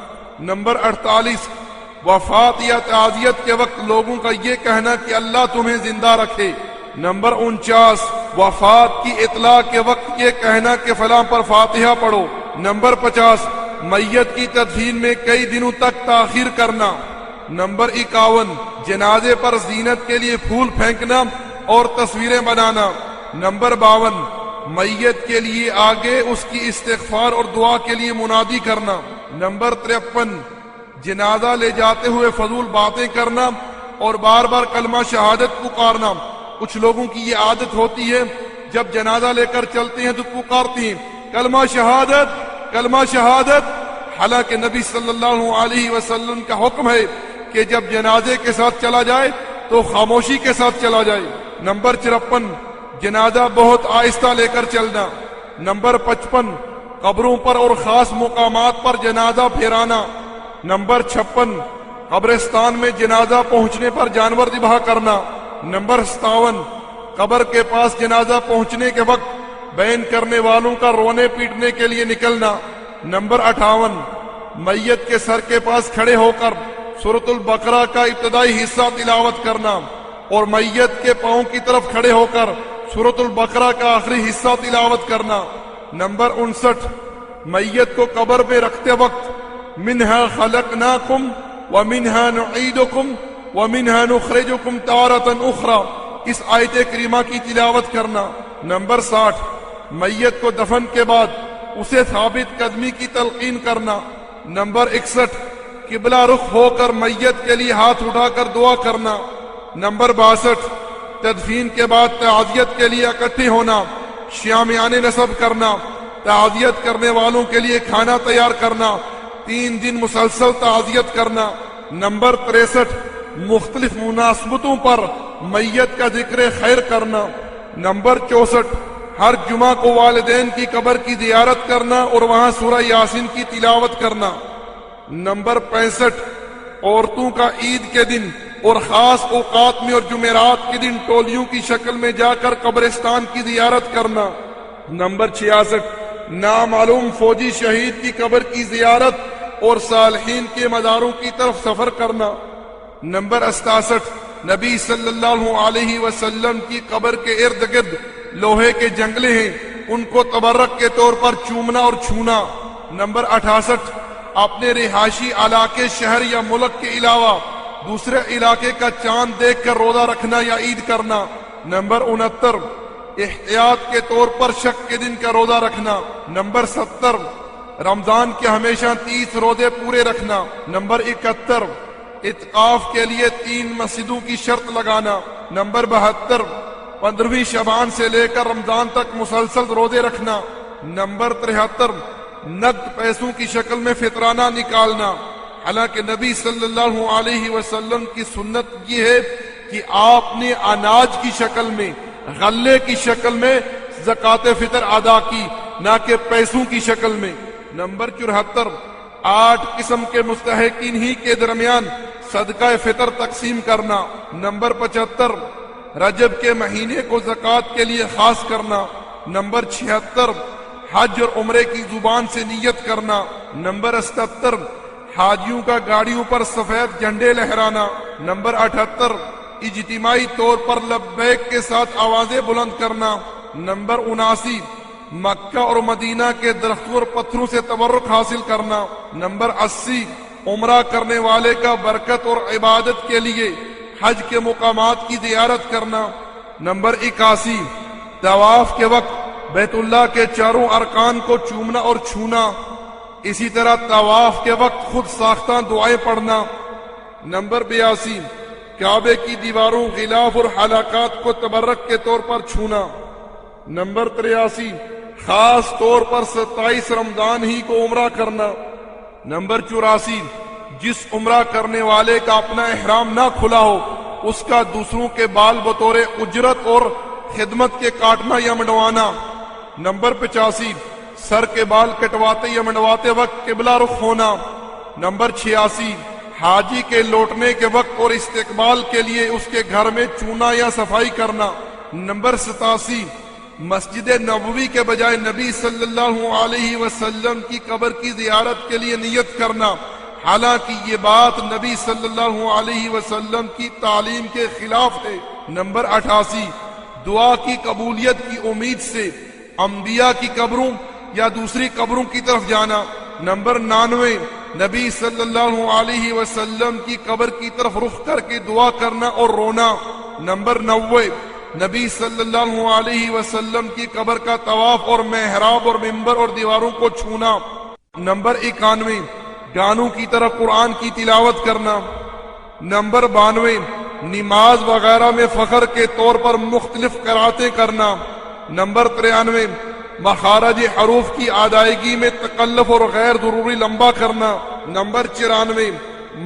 نمبر 48 وفات یا تعزیت کے وقت لوگوں کا یہ کہنا کہ اللہ تمہیں زندہ رکھے۔ نمبر 49 وفات کی اطلاع کے وقت یہ کہنا کہ فلاں پر فاتحہ پڑھو۔ نمبر 50 میت کی تدفین میں کئی دنوں تک تاخیر کرنا۔ نمبر 51 جنازے پر زینت کے لیے پھول پھینکنا اور تصویریں بنانا۔ نمبر 52 میت کے لیے آگے اس کی استغفار اور دعا کے لیے منادی کرنا۔ نمبر 53 جنازہ لے جاتے ہوئے فضول باتیں کرنا اور بار بار کلمہ شہادت پکارنا۔ کچھ لوگوں کی یہ عادت ہوتی ہے جب جنازہ لے کر چلتے ہیں تو پکارتے ہیں کلمہ شہادت، کلمہ شہادت، حالانکہ نبی صلی اللہ علیہ وسلم کا حکم ہے کہ جب جنازے کے ساتھ چلا جائے تو خاموشی کے ساتھ چلا جائے۔ نمبر 54 جنازہ بہت آہستہ لے کر چلنا۔ نمبر 55 قبروں پر اور خاص مقامات پر جنازہ پھیرانا۔ نمبر 56 قبرستان میں جنازہ پہنچنے پر جانور ذبح کرنا۔ نمبر 57 قبر کے پاس جنازہ پہنچنے کے وقت بیان کرنے والوں کا رونے پیٹنے کے لیے نکلنا۔ نمبر 58 میت کے سر کے پاس کھڑے ہو کر سورۃ البقرہ کا ابتدائی حصہ تلاوت کرنا اور میت کے پاؤں کی طرف کھڑے ہو کر سورۃ البقرہ کا آخری حصہ تلاوت کرنا۔ نمبر 59 میت کو قبر میں رکھتے وقت منہا خلقناکم ومنہا نعیدکم ومنہا نخرجکم تارۃ اخری اس آیت کریمہ کی تلاوت کرنا۔ نمبر 60 میت کو دفن کے بعد اسے ثابت قدمی کی تلقین کرنا۔ نمبر 61 قبلہ رخ ہو کر میت کے لیے ہاتھ اٹھا کر دعا کرنا۔ نمبر 62 تدفین کے بعد تعزیت کے لیے اکٹھے ہونا، شامیان نصب کرنا، تعزیت کرنے والوں کے لیے کھانا تیار کرنا، 3 دن مسلسل تعزیت کرنا۔ نمبر 63 مختلف مناسبتوں پر میت کا ذکر خیر کرنا۔ نمبر 64 ہر جمعہ کو والدین کی قبر کی زیارت کرنا اور وہاں سورہ یاسین کی تلاوت کرنا۔ نمبر 65 عورتوں کا عید کے دن اور خاص اوقات میں اور جمعرات کے دن ٹولیوں کی شکل میں جا کر قبرستان کی زیارت کرنا۔ نمبر 66 نامعلوم فوجی شہید کی قبر کی زیارت اور صالحین کے مزاروں کی طرف سفر کرنا۔ نمبر 67 نبی صلی اللہ علیہ وسلم کی قبر کے ارد گرد لوہے کے جنگلے ہیں، ان کو تبرک کے طور پر چومنا اور چھونا۔ نمبر 68 اپنے رہائشی علاقے، شہر یا ملک کے علاوہ دوسرے علاقے کا چاند دیکھ کر روزہ رکھنا یا عید کرنا۔ نمبر 69 احتیاط کے طور پر شک کے دن کا روزہ رکھنا۔ نمبر 70 رمضان کے ہمیشہ 30 روزے پورے رکھنا۔ نمبر 71 اعتکاف کے لیے 3 مسجدوں کی شرط لگانا۔ نمبر 72 15ویں شعبان سے لے کر رمضان تک مسلسل روزے رکھنا۔ نمبر 73 نقد پیسوں کی شکل میں فطرانہ نکالنا۔ حالانکہ نبی صلی اللہ علیہ وسلم کی سنت یہ ہے کہ آپ نے اناج کی شکل میں، غلے کی شکل میں زکوٰۃ فطر ادا کی، نہ کہ پیسوں کی شکل میں۔ نمبر 74 8 قسم کے مستحقین ہی کے درمیان صدقہ فطر تقسیم کرنا۔ نمبر 75 رجب کے مہینے کو زکوٰۃ کے لیے خاص کرنا۔ نمبر 76 حج اور عمرے کی زبان سے نیت کرنا۔ نمبر 77 حاجیوں کا گاڑیوں پر سفید جھنڈے لہرانا۔ نمبر 78 اجتماعی طور پر لبیک کے ساتھ آوازیں بلند کرنا۔ نمبر 79 مکہ اور مدینہ کے درختوں اور پتھروں سے تبرک حاصل کرنا۔ نمبر 80 عمرہ کرنے والے کا برکت اور عبادت کے لیے حج کے مقامات کی زیارت کرنا۔ نمبر 81 طواف کے وقت بیت اللہ کے چاروں ارکان کو چومنا اور چھونا، اسی طرح طواف کے وقت خود ساختہ دعائیں پڑھنا۔ نمبر 82 کعبے کی دیواروں، غلاف اور حلقات کو تبرک کے طور پر چھونا۔ نمبر 83 خاص طور پر 27 رمضان ہی کو عمرہ کرنا۔ نمبر 84 جس عمرہ کرنے والے کا اپنا احرام نہ کھلا ہو اس کا دوسروں کے بال بطور اجرت اور خدمت کے کاٹنا یا منڈوانا۔ نمبر 85 سر کے بال کٹواتے یا منڈواتے وقت قبلہ رخ ہونا۔ نمبر 86 حاجی کے لوٹنے کے وقت اور استقبال کے لیے اس کے گھر میں چونا یا صفائی کرنا۔ نمبر 87 مسجد نبوی کے بجائے نبی صلی اللہ علیہ وسلم کی قبر کی زیارت کے لیے نیت کرنا، حالانکہ یہ بات نبی صلی اللہ علیہ وسلم کی تعلیم کے خلاف ہے۔ نمبر 88 دعا کی قبولیت کی امید سے انبیاء کی قبروں یا دوسری قبروں کی طرف جانا۔ نمبر 99 نبی صلی اللہ علیہ وسلم کی قبر کی طرف رخ کر کے دعا کرنا اور رونا۔ نمبر 90 نبی صلی اللہ علیہ وسلم کی قبر کا طواف اور محراب اور منبر اور دیواروں کو چھونا۔ نمبر 91 گانوں کی طرح قرآن کی تلاوت کرنا۔ نمبر 92 نماز وغیرہ میں فخر کے طور پر مختلف قراتیں کرنا۔ نمبر 93 مخارج حروف کی ادائیگی میں تکلف اور غیر ضروری لمبا کرنا۔ نمبر 94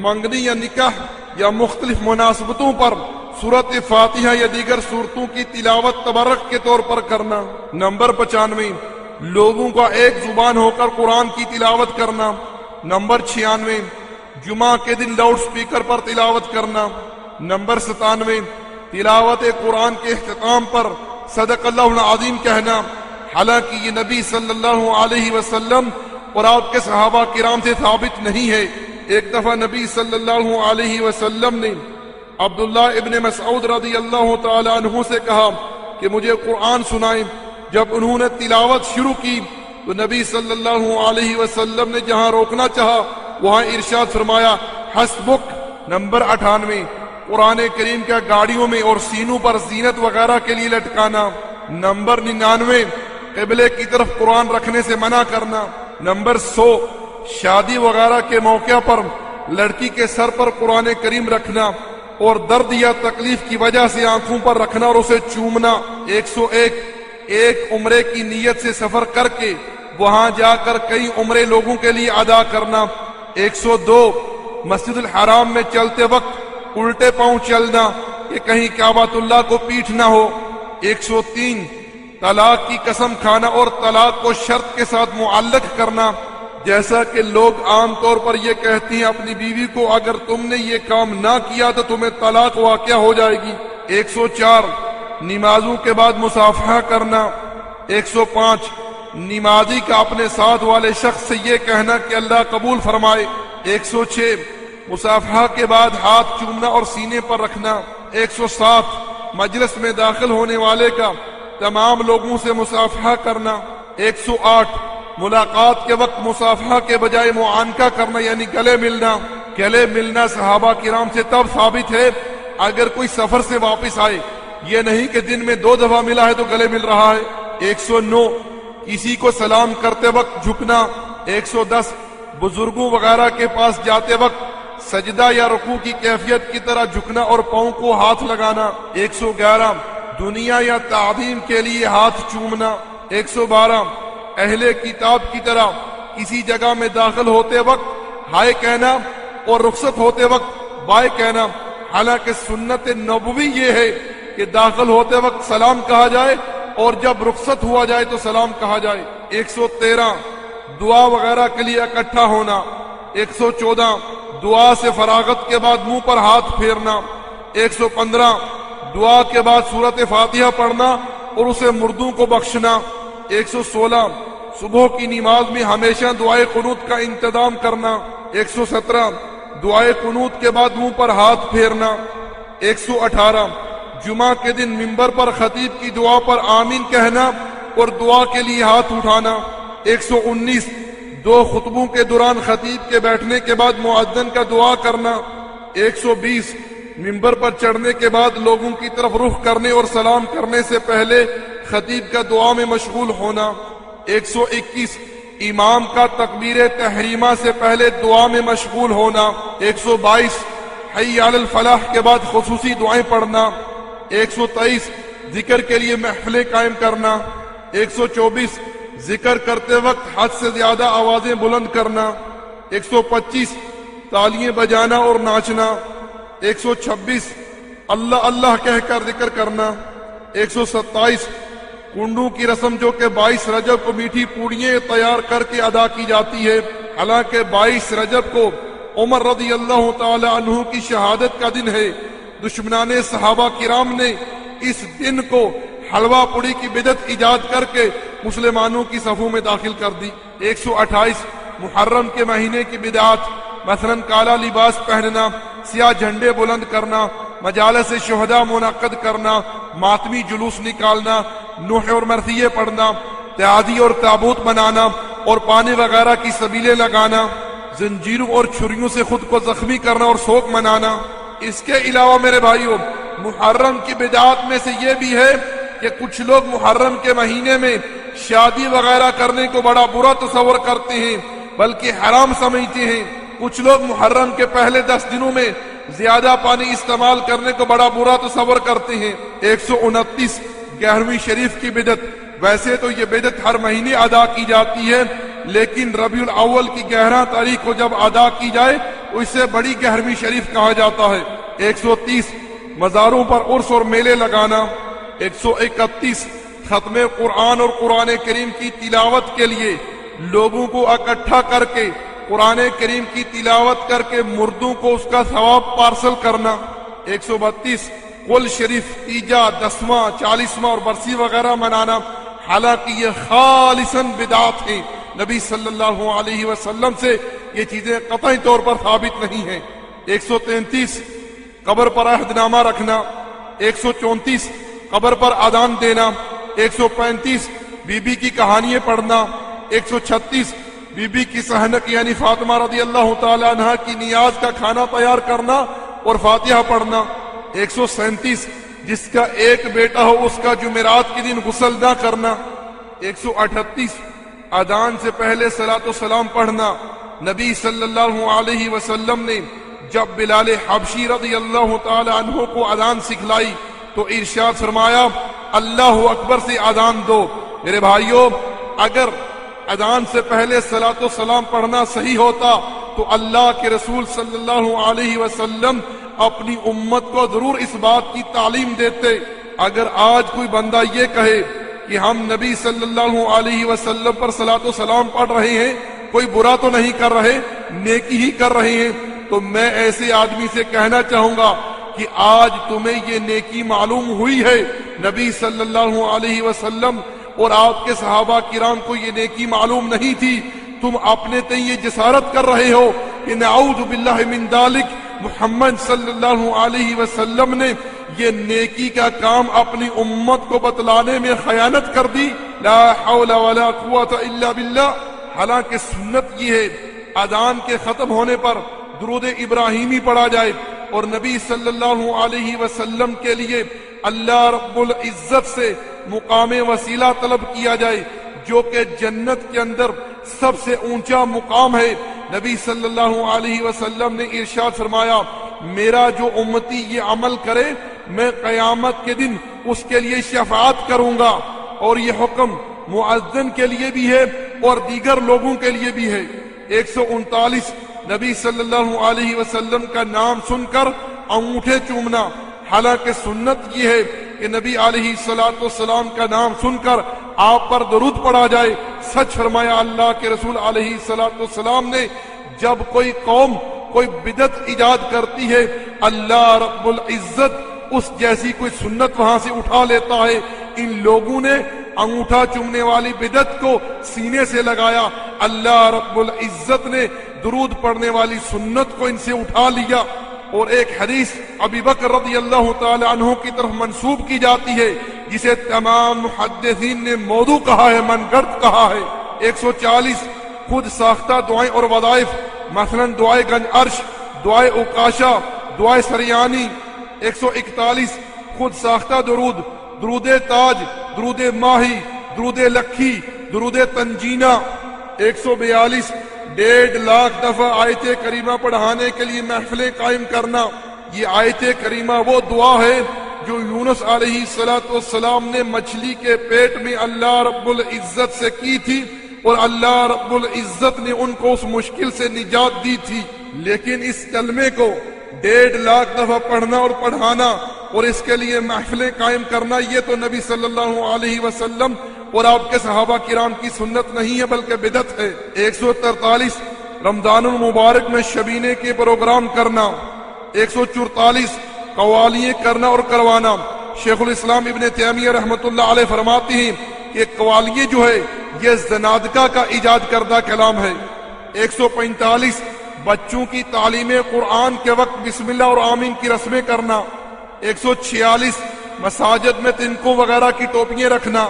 منگنی یا نکاح یا مختلف مناسبتوں پر سورۃ فاتحہ یا دیگر سورتوں کی تلاوت تبرک کے طور پر کرنا۔ نمبر 95 لوگوں کا ایک زبان ہو کر قرآن کی تلاوت کرنا۔ نمبر 96 جمعہ کے دن لاؤڈ سپیکر پر تلاوت کرنا۔ نمبر 97 تلاوت قرآن کے اختتام پر صدق اللہ العظیم کہنا، حالانکہ یہ نبی صلی اللہ علیہ وسلم اور آپ کے صحابہ کرام سے ثابت نہیں ہے۔ ایک دفعہ نبی صلی اللہ علیہ وسلم نے عبداللہ ابن مسعود رضی اللہ تعالی عنہ سے کہا کہ مجھے قرآن سنائیں۔ جب انہوں نے تلاوت شروع کی تو نبی صلی اللہ علیہ وسلم نے جہاں روکنا چاہا وہاں ارشاد فرمایا حسبک۔ نمبر 98 قرآن کریم کا گاڑیوں میں اور سینوں پر زینت وغیرہ کے لیے لٹکانا۔ نمبر 99 قبلے کی طرف قرآن رکھنے سے منع کرنا۔ نمبر 100 شادی وغیرہ کے موقع پر لڑکی کے سر پر قرآن کریم رکھنا اور درد یا تکلیف کی وجہ سے آنکھوں پر رکھنا اور اسے چومنا۔ 101 ایک عمرے کی نیت سے سفر کر کے وہاں جا کر کئی عمرے لوگوں کے لیے ادا کرنا۔ 102 مسجد الحرام میں چلتے وقت الٹے پاؤں چلنا کہ کہیں کعبۃ اللہ کو پیٹھ نہ ہو۔ 103 طلاق کی قسم کھانا اور طلاق کو شرط کے ساتھ معلق کرنا، جیسا کہ لوگ عام طور پر یہ کہتی ہیں اپنی بیوی کو اگر تم نے یہ کام نہ کیا تو تمہیں طلاق واقع ہو جائے گی۔ 104 نمازوں کے بعد مصافحہ کرنا۔ 105 نمازی کا اپنے ساتھ والے شخص سے یہ کہنا کہ اللہ قبول فرمائے۔ 106 مصافحہ کے بعد ہاتھ چومنا اور سینے پر رکھنا۔ 107 مجلس میں داخل ہونے والے کا تمام لوگوں سے مصافحہ کرنا۔ 108 ملاقات کے وقت مصافحہ کے بجائے معانقہ کرنا یعنی گلے ملنا۔ گلے ملنا صحابہ کرام سے تب ثابت ہے اگر کوئی سفر سے واپس آئے، یہ نہیں کہ دن میں 2 دفعہ ملا ہے تو گلے مل رہا ہے۔ 109 کسی کو سلام کرتے وقت جھکنا۔ 110 بزرگوں وغیرہ کے پاس جاتے وقت سجدہ یا رکوع کی کیفیت کی طرح جھکنا اور پاؤں کو ہاتھ لگانا۔ 111 دنیا یا تعظیم کے لیے ہاتھ چومنا۔ 112 اہل کتاب کی طرح کسی جگہ میں داخل ہوتے وقت ہائے کہنا اور رخصت ہوتے وقت بائے کہنا، حالانکہ سنت نبوی یہ ہے کہ داخل ہوتے وقت سلام کہا جائے اور جب رخصت ہوا جائے تو سلام کہا جائے۔ 113 دعا وغیرہ کے لیے اکٹھا ہونا۔ 114 دعا سے فراغت کے بعد منہ پر ہاتھ پھیرنا۔ 115 دعا کے بعد سورۃ فاتحہ پڑھنا اور اسے مردوں کو بخشنا۔ 116 صبح کی نماز میں ہمیشہ دعائے قنوت کا انتظام کرنا۔ 117 دعائے قنوت کے بعد منہ پر ہاتھ پھیرنا۔ 118 جمعہ کے دن منبر پر خطیب کی دعا پر آمین کہنا اور دعا کے لیے ہاتھ اٹھانا۔ 119 2 خطبوں کے دوران خطیب کے بیٹھنے کے بعد مؤذن کا دعا کرنا۔ 120 منبر پر چڑھنے کے بعد لوگوں کی طرف رخ کرنے اور سلام کرنے سے پہلے خطیب کا دعا میں مشغول ہونا۔ 121 امام کا تکبیر تحریمہ سے پہلے دعا میں مشغول ہونا۔ 122 حی علی الفلاح کے بعد خصوصی دعائیں پڑھنا۔ 123 ذکر کے لیے محفلیں قائم کرنا۔ 124 ذکر کرتے وقت حد سے زیادہ آوازیں بلند کرنا۔ 125 تالیاں بجانا اور ناچنا۔ 126 اللہ اللہ کہہ کر ذکر کرنا۔ 127 کنڈوں کی رسم جو کہ 22 رجب کو میٹھی پوڑیاں تیار کر کے ادا کی جاتی ہے، حالانکہ 22 رجب کو عمر رضی اللہ تعالی عنہ کی شہادت کا دن ہے۔ دشمنان صحابہ کرام نے اس دن کو حلوہ پوڑی کی بدعت ایجاد کر کے مسلمانوں کی صفوں میں داخل کر دی۔ 128 محرم کے مہینے کی بدعات، مثلا کالا لباس پہننا، سیاہ جھنڈے بلند کرنا، مجالس شہداء منعقد کرنا، ماتمی جلوس نکالنا، نوح اور مرثیے پڑھنا، تعادی اور تابوت بنانا اور پانی وغیرہ کی سبیلیں لگانا، زنجیروں اور چھریوں سے خود کو زخمی کرنا اور سوگ منانا۔ اس کے علاوہ میرے بھائیوں، محرم کی بدعات میں سے یہ بھی ہے کہ کچھ لوگ محرم کے مہینے میں شادی وغیرہ کرنے کو بڑا برا تصور کرتے ہیں، بلکہ حرام سمجھتے ہیں۔ کچھ لوگ محرم کے پہلے 10 دنوں میں زیادہ پانی استعمال کرنے کو بڑا برا تصور کرتے ہیں۔ 129 گیارہویں شریف کی بدعت، ویسے تو یہ بدعت ہر مہینے ادا کی جاتی ہے، لیکن ربیع الاول کی 11 تاریخ کو جب ادا کی جائے تو اسے بڑی گیارہویں شریف کہا جاتا ہے۔ 130 مزاروں پر عرس اور میلے لگانا۔ 131 ختم قرآن اور قرآن کریم کی تلاوت کے لیے لوگوں کو اکٹھا کر کے قرآن کریم کی تلاوت کر کے مردوں کو اس کا ثواب پارسل کرنا۔ 132 قل شریف تیجا، 10واں، 40واں اور برسی وغیرہ منانا، حالانکہ یہ خالصاً بدعات ہیں، نبی صلی اللہ علیہ وسلم سے یہ چیزیں قطعی طور پر ثابت نہیں ہیں۔ 133 قبر پر عہد نامہ رکھنا۔ 134 قبر پر اذان دینا۔ 135 بی بی کی کہانیاں پڑھنا۔ 136 بی بی کی سہنک یعنی فاطمہ رضی اللہ تعالی عنہ کی نیاز کا کھانا تیار کرنا اور فاتحہ پڑھنا۔ 137 جس کا ایک بیٹا ہو اس کا جمعرات کے دن غسل نہ کرنا۔ 138 اذان سے پہلے صلاۃ و سلام پڑھنا۔ نبی صلی اللہ علیہ وسلم نے جب بلال حبشی رضی اللہ تعالی عنہ کو اذان سکھلائی تو ارشاد فرمایا اللہ اکبر سے اذان دو۔ میرے بھائیوں، اگر اذان سے پہلے صلاۃ و سلام پڑھنا صحیح ہوتا تو اللہ کے رسول صلی اللہ علیہ وسلم اپنی امت کو ضرور اس بات کی تعلیم دیتے۔ اگر آج کوئی بندہ یہ کہے کہ ہم نبی صلی اللہ علیہ وسلم پر صلاۃ و سلام پڑھ رہے ہیں، کوئی برا تو نہیں کر رہے، نیکی ہی کر رہے ہیں، تو میں ایسے آدمی سے کہنا چاہوں گا کہ آج تمہیں یہ نیکی معلوم ہوئی ہے، نبی صلی اللہ علیہ وسلم اور آپ کے صحابہ کرام کو یہ نیکی معلوم نہیں تھی، تم اپنے تئیں یہ جسارت کر رہے ہو کہ نعوذ باللہ من ذالک، محمد صلی اللہ علیہ وسلم نے یہ نیکی کا کام اپنی امت کو بتلانے میں خیانت کر دی۔ لا حول ولا قوت الا باللہ۔ حالانکہ سنت یہ ہے اذان کے ختم ہونے پر درود ابراہیمی پڑھا جائے اور نبی صلی اللہ علیہ وسلم کے لیے اللہ رب العزت سے مقام وسیلہ طلب کیا جائے، جو کہ جنت کے اندر سب سے اونچا مقام ہے۔ نبی صلی اللہ علیہ وسلم نے ارشاد فرمایا میرا جو امتی یہ عمل کرے میں قیامت کے دن اس کے لیے شفاعت کروں گا، اور یہ حکم مؤذن کے لیے بھی ہے اور دیگر لوگوں کے لیے بھی ہے۔ 139 نبی صلی اللہ علیہ وسلم کا نام سن کر انگوٹھے چومنا۔ حالانکہ سنت یہ ہے کہ نبی علیہ الصلوۃ والسلام کا نام سن کر آپ پر درود پڑھا جائے۔ سچ فرمایا اللہ کے رسول علیہ الصلوۃ والسلام نے، جب کوئی قوم کوئی بدعت ایجاد کرتی ہے اللہ رب العزت اس جیسی کوئی سنت وہاں سے اٹھا لیتا ہے۔ ان لوگوں نے انگوٹھا چومنے والی بدعت کو سینے سے لگایا، اللہ رب العزت نے درود پڑھنے والی سنت کو ان سے اٹھا لیا۔ اور ایک حدیث ابی بکر رضی اللہ تعالی عنہ کی طرف منسوب کی جاتی ہے جسے تمام محدثین نے موضوع کہا ہے، من گڑت کہا ہے۔ 140 خود ساختہ دعائیں اور وظائف، مثلا دعائے گنج عرش، دعائے اوکاشا، دعائے سریانی۔ 141 خود ساختہ درود، درود تاج، درود ماہی، درود لکھی، درود تنجینہ 142 1.5 لاکھ دفعہ آیت کریمہ پڑھانے کے لیے محفلیں قائم کرنا. یہ آیت کریمہ وہ دعا ہے جو یونس علیہ السلام نے مچھلی کے پیٹ میں اللہ رب العزت سے کی تھی، اور اللہ رب العزت نے ان کو اس مشکل سے نجات دی تھی. لیکن اس کلمے کو 1.5 لاکھ دفعہ پڑھنا اور پڑھانا اور اس کے لیے محفلیں قائم کرنا، یہ تو نبی صلی اللہ علیہ وسلم اور آپ کے صحابہ کرام کی سنت نہیں ہے بلکہ بدعت ہے. 143 رمضان المبارک میں شبینے کے پروگرام کرنا. 144 قوالیاں کرنا اور کروانا. شیخ الاسلام ابن تیمیہ رحمۃ اللہ علیہ فرماتے ہیں کہ قوالیے جو ہے یہ زنادقہ کا ایجاد کردہ کلام ہے. 145 بچوں کی تعلیم قرآن کے وقت بسم اللہ اور آمین کی رسمیں کرنا. 146 مساجد میں تنکوں وغیرہ کی ٹوپیاں رکھنا.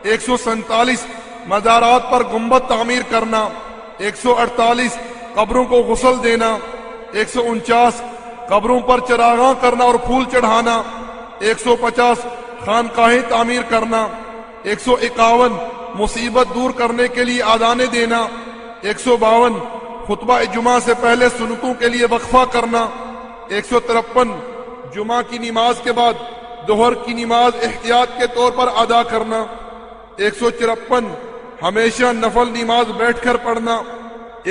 147 مزارات پر گنبد تعمیر کرنا. 148 قبروں کو غسل دینا. 149 قبروں پر چراغاں کرنا اور پھول چڑھانا. 150 خانقاہیں تعمیر کرنا. 151 مصیبت دور کرنے کے لیے آذانیں دینا. 152 خطبہ جمعہ سے پہلے سنتوں کے لیے وقفہ کرنا. 153 جمعہ کی نماز کے بعد ظہر کی نماز احتیاط کے طور پر ادا کرنا. 154 ہمیشہ نفل نماز بیٹھ کر پڑھنا.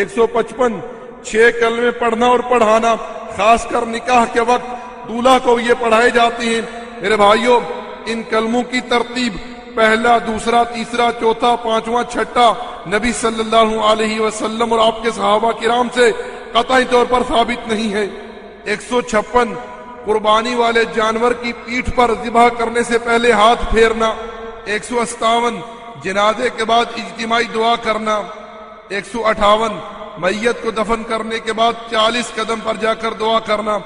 155 6 کلمے پڑھنا اور پڑھانا، خاص کر نکاح کے وقت دولہا کو یہ پڑھائے جاتے ہیں. میرے بھائیوں، ان کلموں کی ترتیب پہلا، دوسرا، تیسرا، چوتھا، پانچواں، چھٹا نبی صلی اللہ علیہ وسلم اور آپ کے صحابہ کرام سے قطعی طور پر ثابت نہیں ہے. 156 قربانی والے جانور کی پیٹھ پر ذبح کرنے سے پہلے ہاتھ پھیرنا. 157 جنازے کے بعد اجتماعی دعا کرنا. 158 میت کو دفن کرنے کے بعد 40 قدم پر جا کر دعا کرنا.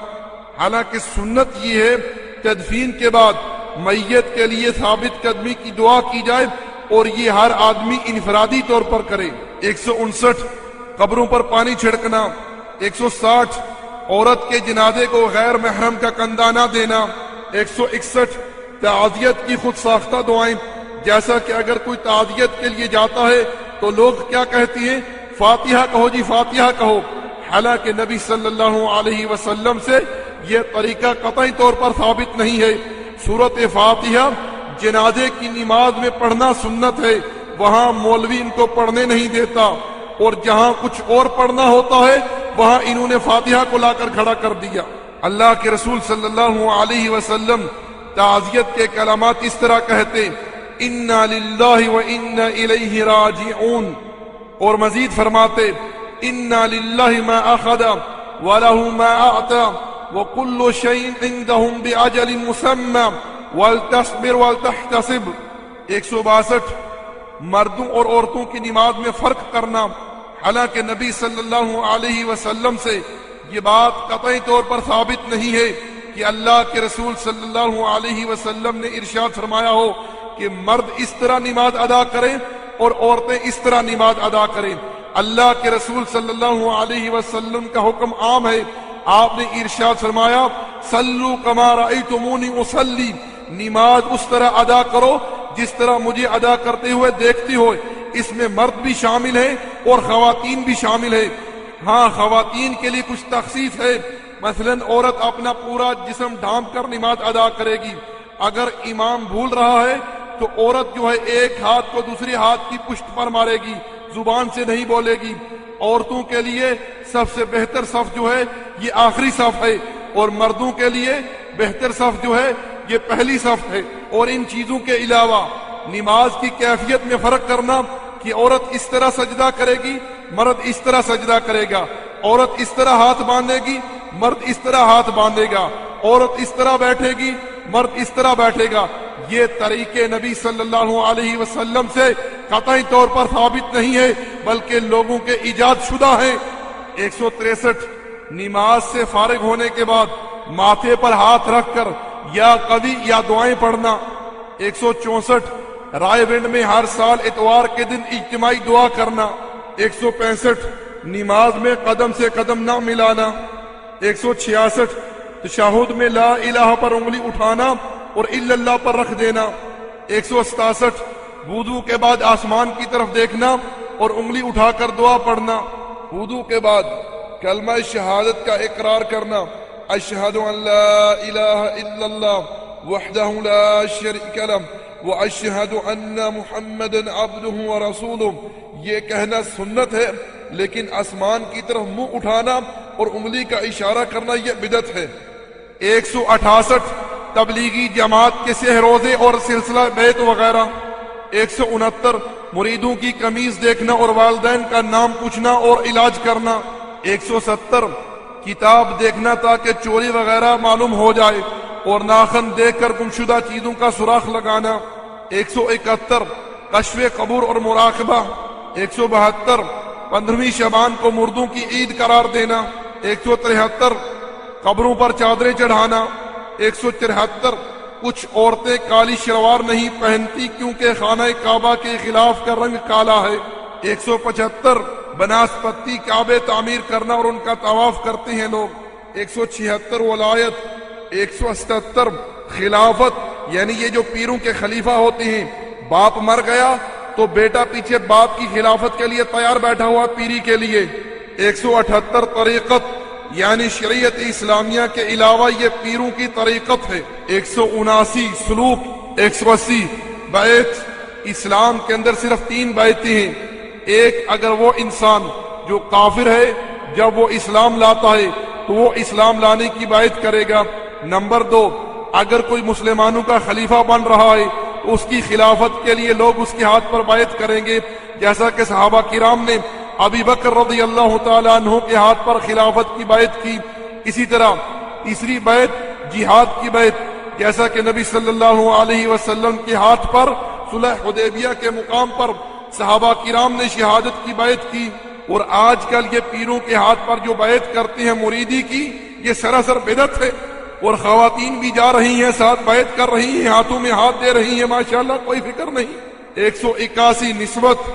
حالانکہ سنت یہ ہے تدفین کے بعد میت کے لیے ثابت قدمی کی دعا کی جائے اور یہ ہر آدمی انفرادی طور پر کرے. 159 قبروں پر پانی چھڑکنا. 160 عورت کے جنازے کو غیر محرم کا کندھا نہ دینا. 161 تعزیت کی خود ساختہ دعائیں، جیسا کہ اگر کوئی تعزیت کے لیے جاتا ہے تو لوگ کیا کہتی ہیں؟ فاتحہ کہو جی، فاتحہ کہو. حالانکہ نبی صلی اللہ علیہ وسلم سے یہ طریقہ قطعی طور پر ثابت نہیں ہے. سورۃ فاتحہ جنازے کی نماز میں پڑھنا سنت ہے، وہاں مولوی ان کو پڑھنے نہیں دیتا، اور جہاں کچھ اور پڑھنا ہوتا ہے وہاں انہوں نے فاتحہ کو لا کر کھڑا کر دیا. اللہ کے رسول صلی اللہ علیہ وسلم تعزیت کے کلمات اس طرح کہتے: انا للہ و انا الیہ راجعون، اور مزید فرماتے: انا للہ ما اخذ ولہ ما اعطى وكل شيء عندهم بأجل مسمى ولتصبر ولتحتسب. 162 مردوں اور عورتوں کی نماز میں فرق کرنا. حالانکہ نبی صلی اللہ علیہ وسلم سے یہ بات قطعی طور پر ثابت نہیں ہے کہ اللہ کے رسول صلی اللہ علیہ وسلم نے ارشاد فرمایا ہو کہ مرد اس طرح نماز ادا کریں اور عورتیں اس طرح نماز ادا کریں. اللہ کے رسول صلی اللہ علیہ وسلم کا حکم عام ہے. آپ نے ارشاد فرمایا: صلو کما رأیتمونی اصلی، نماز اس طرح ادا کرو جس طرح مجھے ادا کرتے ہوئے دیکھتی ہو. اس میں مرد بھی شامل ہے اور خواتین بھی شامل ہے. ہاں، خواتین کے لیے کچھ تخصیص ہے. مثلا عورت اپنا پورا جسم ڈھانپ کر نماز ادا کرے گی. اگر امام بھول رہا ہے تو عورت جو ہے ایک ہاتھ کو دوسرے ہاتھ کی پشت پر مارے گی، زبان سے نہیں بولے گی. عورتوں کے لیے سب سے بہتر صف جو ہے یہ آخری صف ہے، اور مردوں کے لیے بہتر صف جو ہے یہ پہلی صف ہے. اور ان چیزوں کے علاوہ نماز کی کیفیت میں فرق کرنا کہ عورت اس طرح سجدہ کرے گی، مرد اس طرح سجدہ کرے گا. عورت اس طرح ہاتھ باندھے گی، مرد اس طرح ہاتھ باندھے گا. عورت اس طرح بیٹھے گی، مرد اس طرح بیٹھے گا. یہ طریقے نبی صلی اللہ علیہ وسلم سے قطعی طور پر ثابت نہیں ہے بلکہ لوگوں کے ایجاد شدہ ہیں. 163 نماز سے فارغ ہونے کے بعد ماتھے پر ہاتھ رکھ کر یا قضی یا دعائیں پڑھنا. 164 رائے ونڈ میں ہر سال اتوار کے دن اجتماعی دعا کرنا. 165 نماز میں قدم سے قدم نہ ملانا. 166 تشہد میں لا الہ پر انگلی اٹھانا اور الا اللہ پر رکھ دینا. 167 وضو کے بعد آسمان کی طرف دیکھنا اور انگلی اٹھا کر دعا پڑھنا۔ وضو کے بعد کلمہ شہادت کا اقرار کرنا، اشہد ان لا الہ الا اللہ وحدہ لا شریک لہ واشہد ان محمدا عبدہ ورسولہ، یہ کہنا سنت ہے، لیکن آسمان کی طرف منہ اٹھانا اور انگلی کا اشارہ کرنا یہ بدعت ہے۔ 168 تبلیغی جماعت کے سہ روزے اور سلسلہ بیت وغیرہ۔ 169 مریدوں کی قمیض دیکھنا اور والدین کا نام پوچھنا اور علاج کرنا۔ 170 کتاب دیکھنا تاکہ چوری وغیرہ معلوم ہو جائے اور ناخن دیکھ کر گمشدہ چیزوں کا سراغ لگانا۔ 171 کشف قبور اور مراقبہ۔ 172 15ویں شعبان کو مردوں کی عید قرار دینا۔ 173 قبروں پر چادریں چڑھانا۔ 174 کچھ عورتیں کالی شلوار نہیں پہنتی کیونکہ خانہ کعبہ کے خلاف کا رنگ کالا ہے۔ 175 بناسپتی کعبے تعمیر کرنا اور ان کا طواف کرتے ہیں لوگ۔ 176 ولایت۔ 177 خلافت، یعنی یہ جو پیروں کے خلیفہ ہوتے ہیں، باپ مر گیا تو بیٹا پیچھے باپ کی خلافت کے لیے تیار بیٹھا ہوا پیری کے لیے۔ 178 طریقت، یعنی شریعت اسلامیہ کے علاوہ یہ پیروں کی طریقت ہے۔ 179 سلوک۔ 180 بیعت، اسلام کے اندر صرف 3 بیعتیں ہیں۔ ایک، اگر وہ انسان جو کافر ہے جب وہ اسلام لاتا ہے تو وہ اسلام لانے کی بیعت کرے گا۔ نمبر 2، اگر کوئی مسلمانوں کا خلیفہ بن رہا ہے تو اس کی خلافت کے لیے لوگ اس کے ہاتھ پر بیعت کریں گے، جیسا کہ صحابہ کرام نے ابی بکر رضی اللہ تعالیٰ عنہ کے ہاتھ پر خلافت کی بیعت کی۔ اسی طرح تیسری بیعت جہاد کی بیعت، جیسا کہ نبی صلی اللہ علیہ وسلم کے ہاتھ پر صلح حدیبیہ کے مقام پر صحابہ کرام نے شہادت کی بیعت کی۔ اور آج کل یہ پیروں کے ہاتھ پر جو بیعت کرتے ہیں مریدی کی، یہ سراسر بدعت ہے، اور خواتین بھی جا رہی ہیں ساتھ بیعت کر رہی ہیں، ہاتھوں میں ہاتھ دے رہی ہیں، ماشاءاللہ کوئی فکر نہیں۔ 181 نسبت،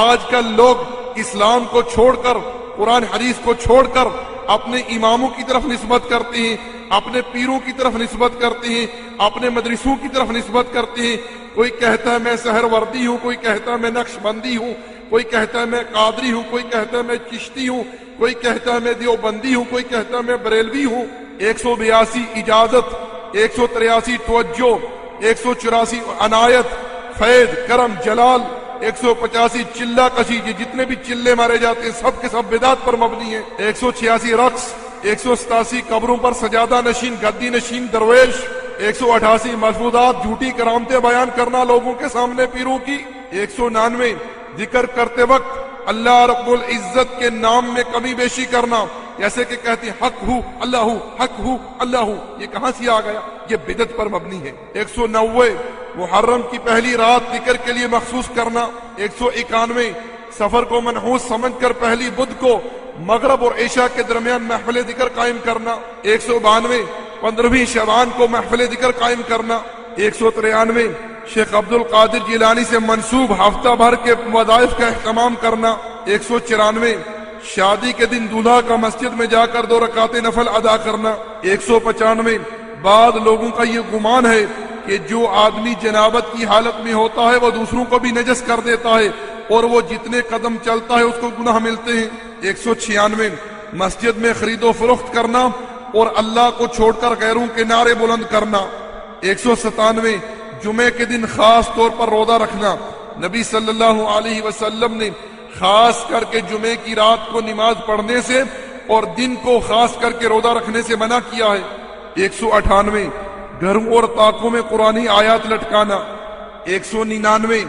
آج کل لوگ اسلام کو چھوڑ کر، قرآن حدیث کو چھوڑ کر اپنے اماموں کی طرف نسبت کرتے ہیں، اپنے پیروں کی طرف نسبت کرتے ہیں، اپنے مدرسوں کی طرف نسبت کرتے ہیں۔ کوئی کہتا ہے میں سحر وردی ہوں، کوئی کہتا ہے میں نقش بندی ہوں، کوئی کہتا ہے میں قادری ہوں، کوئی کہتا ہے میں چشتی ہوں، کوئی کہتا ہے میں دیوبندی ہوں، کوئی کہتا ہے میں بریلوی ہوں۔ 182 اجازت۔ 183 توجہ۔ 184 عنایت، فیض، کرم، جلال۔ 185 چلہ کشی، یہ جتنے بھی چلے مارے جاتے ہیں سب کے سب بدعت پر مبنی ہیں۔ 186 رقص۔ 187 قبروں پر سجادہ نشین، گدی نشین درویش۔ 188 ملفوظات، جھوٹی کرامتیں بیان کرنا لوگوں کے سامنے پیروں کی۔ 199 ذکر کرتے وقت اللہ رب العزت کے نام میں کمی بیشی کرنا، جیسے کہ کہتے حق ہو اللہ ہو، حق ہو اللہ ہو، یہ کہاں سے آ گیا؟ یہ بدعت پر مبنی ہے۔ 190 محرم کی پہلی رات ذکر کے لیے مخصوص کرنا۔ 191 سفر کو منحوس سمجھ کر پہلی بدھ کو مغرب اور عشاء کے درمیان محفل ذکر قائم کرنا۔ 192 15ویں شعبان کو محفل ذکر قائم کرنا۔ 193 شیخ عبد القادر جیلانی سے منسوب ہفتہ بھر کے وظائف کا اہتمام کرنا۔ 194 شادی کے دن دولہا کا مسجد میں جا کر 2 رکعت نفل ادا کرنا۔ 195 بعض لوگوں کا یہ گمان ہے کہ جو آدمی جنابت کی حالت میں ہوتا ہے وہ دوسروں کو بھی نجس کر دیتا ہے اور وہ جتنے قدم چلتا ہے اس کو گناہ ملتے ہیں۔ 196 مسجد میں خرید و فروخت کرنا اور اللہ کو چھوڑ کر غیروں کے نعرے بلند کرنا۔ 197 جمعے کے دن خاص طور پر روزہ رکھنا، نبی صلی اللہ علیہ وسلم نے خاص کر کے جمعے کی رات کو نماز پڑھنے سے اور دن کو خاص کر کے روزہ رکھنے سے منع کیا ہے۔ 198 گھروں اور طاقوں میں قرآنی آیات لٹکانا۔ 199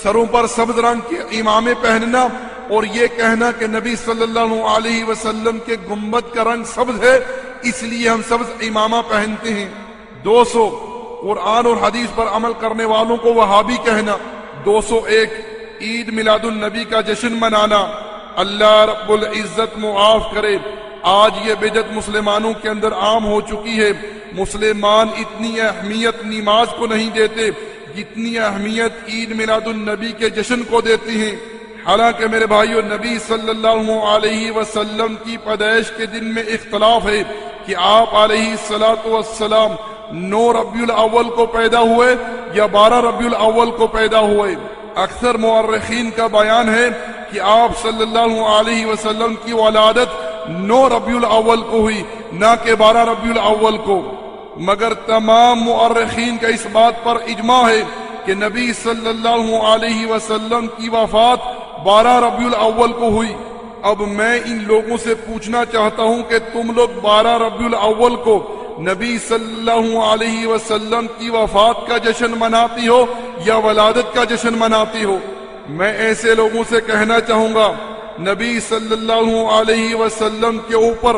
سروں پر سبز رنگ کے امامے پہننا اور یہ کہنا کہ نبی صلی اللہ علیہ وسلم کے گنبد کا رنگ سبز ہے اس لیے ہم سبز امامہ پہنتے ہیں۔ 200 قرآن اور حدیث پر عمل کرنے والوں کو وہابی کہنا۔ 201 عید میلاد النبی کا جشن منانا۔ اللہ رب العزت معاف کرے، آج یہ بدعت مسلمانوں کے اندر عام ہو چکی ہے۔ مسلمان اتنی اہمیت نماز کو نہیں دیتے جتنی اہمیت عید میلاد النبی کے جشن کو دیتے ہیں۔ حالانکہ میرے بھائیو، نبی صلی اللہ علیہ وسلم کی پیدائش کے دن میں اختلاف ہے کہ آپ علیہ الصلوۃ والسلام 9 ربیع الاول کو پیدا ہوئے یا 12 ربیع الاول کو پیدا ہوئے۔ اکثر مورخین کا بیان ہے کہ آپ صلی اللہ علیہ وسلم کی ولادت 9 ربیع الاول کو ہوئی، نہ کہ 12 ربیع الاول کو، مگر تمام مورخین کا اس بات پر اجماع ہے کہ نبی صلی اللہ علیہ وسلم کی وفات 12 ربیع الاول کو ہوئی۔ اب میں ان لوگوں سے پوچھنا چاہتا ہوں کہ تم لوگ 12 ربیع الاول کو نبی صلی اللہ علیہ وسلم کی وفات کا جشن مناتی ہو یا ولادت کا جشن مناتی ہو؟ میں ایسے لوگوں سے کہنا چاہوں گا، نبی صلی اللہ علیہ وسلم کے اوپر